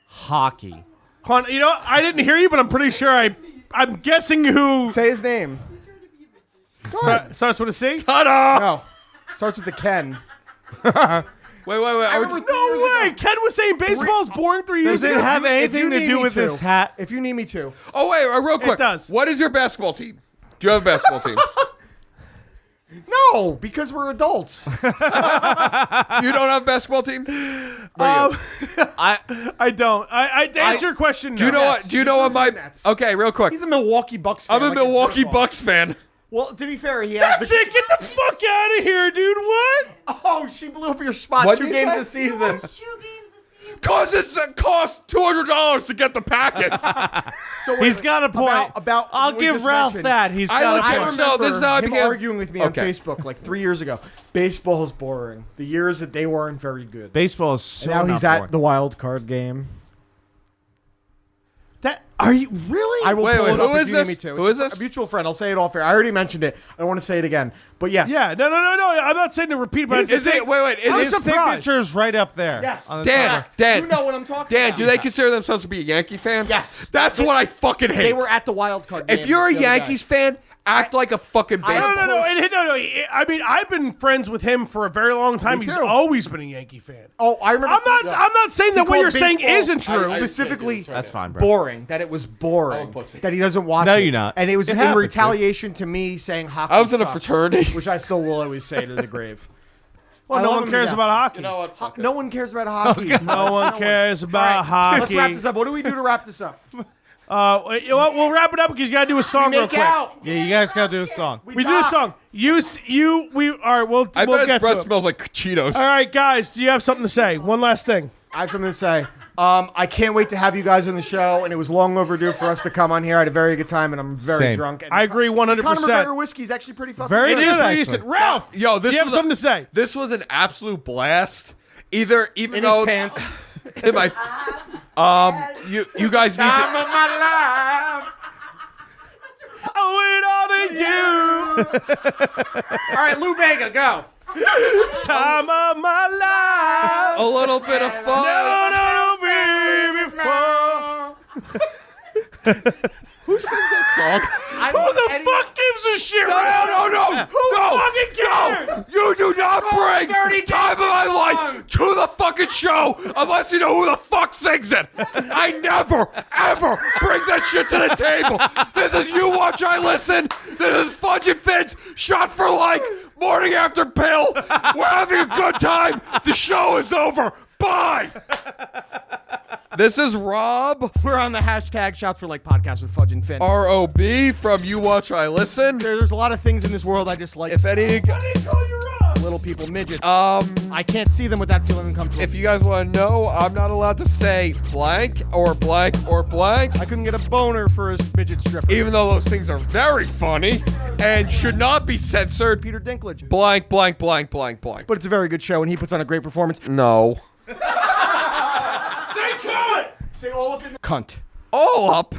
Hockey. Hold on, I didn't hear you, but I'm pretty sure I'm guessing who Say his name. starts with a C. No. Starts with the Ken. Wait. I Are remember we- 3 years No way. ago. Ken was saying baseball's boring 3 years Does ago. it have If anything you to need do me with to. this hat? If you need me to. Oh wait, real quick. does. What is your basketball team? Do you have a basketball team? No, because we're adults. You don't have a basketball team? I don't. To answer your question, Do you know no. what? Do you know what my? Nets. Okay, real quick. He's a Milwaukee Bucks fan. I'm a like Milwaukee jerk-off. Bucks fan. Well, to be fair, he has That's it. Get the fuck out of here, dude. What? Oh, she blew up your spot What'd 2 you games say? this season. 2 games a season. Cause it costs $200 to get the package. So He's got a point. About I'll what we give just Ralph mentioned. that. He's I got look a at point. him- So this is how I him began- arguing with me on Okay. Facebook like 3 years ago. Baseball is boring. The years that they weren't very good. Baseball is so And now not he's at boring. the wild card game. That are you really? I will Wait, pull wait, it up who if is you need this? me to. Who It's is this? A mutual friend. I'll say it off air. I already mentioned it. I don't want to say it again. But yes. Yeah, no. I'm not saying to repeat, but Is it? Wait. I'm Is it? His surprised. signature's right up there. Yes. on the Dan, cover. Dan, You know what I'm talking Dan, about. do they consider themselves to be a Yankee fan? Yes. That's what I fucking hate. They were at the wild card game. If you're a the other day. Yankees fan, act like a fucking I- baseball. No. I mean, I've been friends with him for a very long time. Me He's too. always been a Yankee fan. Oh, I remember. I'm not saying that what called you're saying baseball- isn't true. Specifically, That's fine, bro. boring. That it was boring. That he doesn't watch. No, it. you're not. And it was It in happens, retaliation to me saying hockey. I was in a sucks, fraternity. which I still will always say to the grave. Well, I no love one him cares to about death. hockey. You know what? Fuck it. No one cares about hockey. No one cares about hockey. Let's wrap this up. What do we do to wrap this up? You know what? We'll wrap it up because you gotta do a song real Make quick. out. Yeah, you guys gotta do a song. We do a song. We all right. We'll I we'll bet his get to breath it. smells like Cheetos. All right, guys. Do you have something to say? One last thing. I have something to say. I can't wait to have you guys on the show, and it was long overdue for us to come on here. I had a very good time, and I'm very Same. drunk. And I agree Conor 100%. McGregor whiskey is actually pretty fucking Very It good. is good, pretty actually. decent. Ralph, Yo, this do you have was something to say? This was an absolute blast. Even In though his pants. in my, you guys need Time to. of my life. I wait on you. All right, Lou Bega, go. Time of my life. A little bit of fun. No, baby, fall. Who sings that song? Who the fuck gives a shit? No, Ralph? no, no, no! No! fucking cares? No! You do not bring Time of My Life to the fucking show unless you know who the fuck sings it! I never, ever bring that shit to the table! This is You Watch, I Listen! This is Fudge and Fins, Shot for Like, Morning After Pill! We're having a good time! The show is over! Bye! This is Rob, We're on the hashtag Shots for Like podcast with Fudge and Finn. ROB from You Watch, I Listen. There's a lot of things in this world I just like. If any... Little people, midgets. Um... I can't see them without feeling uncomfortable. If you guys want to know, I'm not allowed to say blank or blank or blank, I couldn't get a boner for a midget stripper. even though those things are very funny and should not be censored. Peter Dinklage. Blank, blank, blank, blank, blank. But it's a very good show, and he puts on a great performance. No. Say cunt. Say all up in the cunt. All up.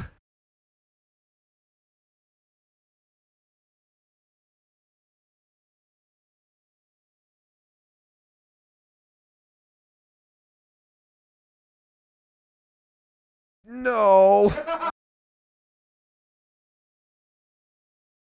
No.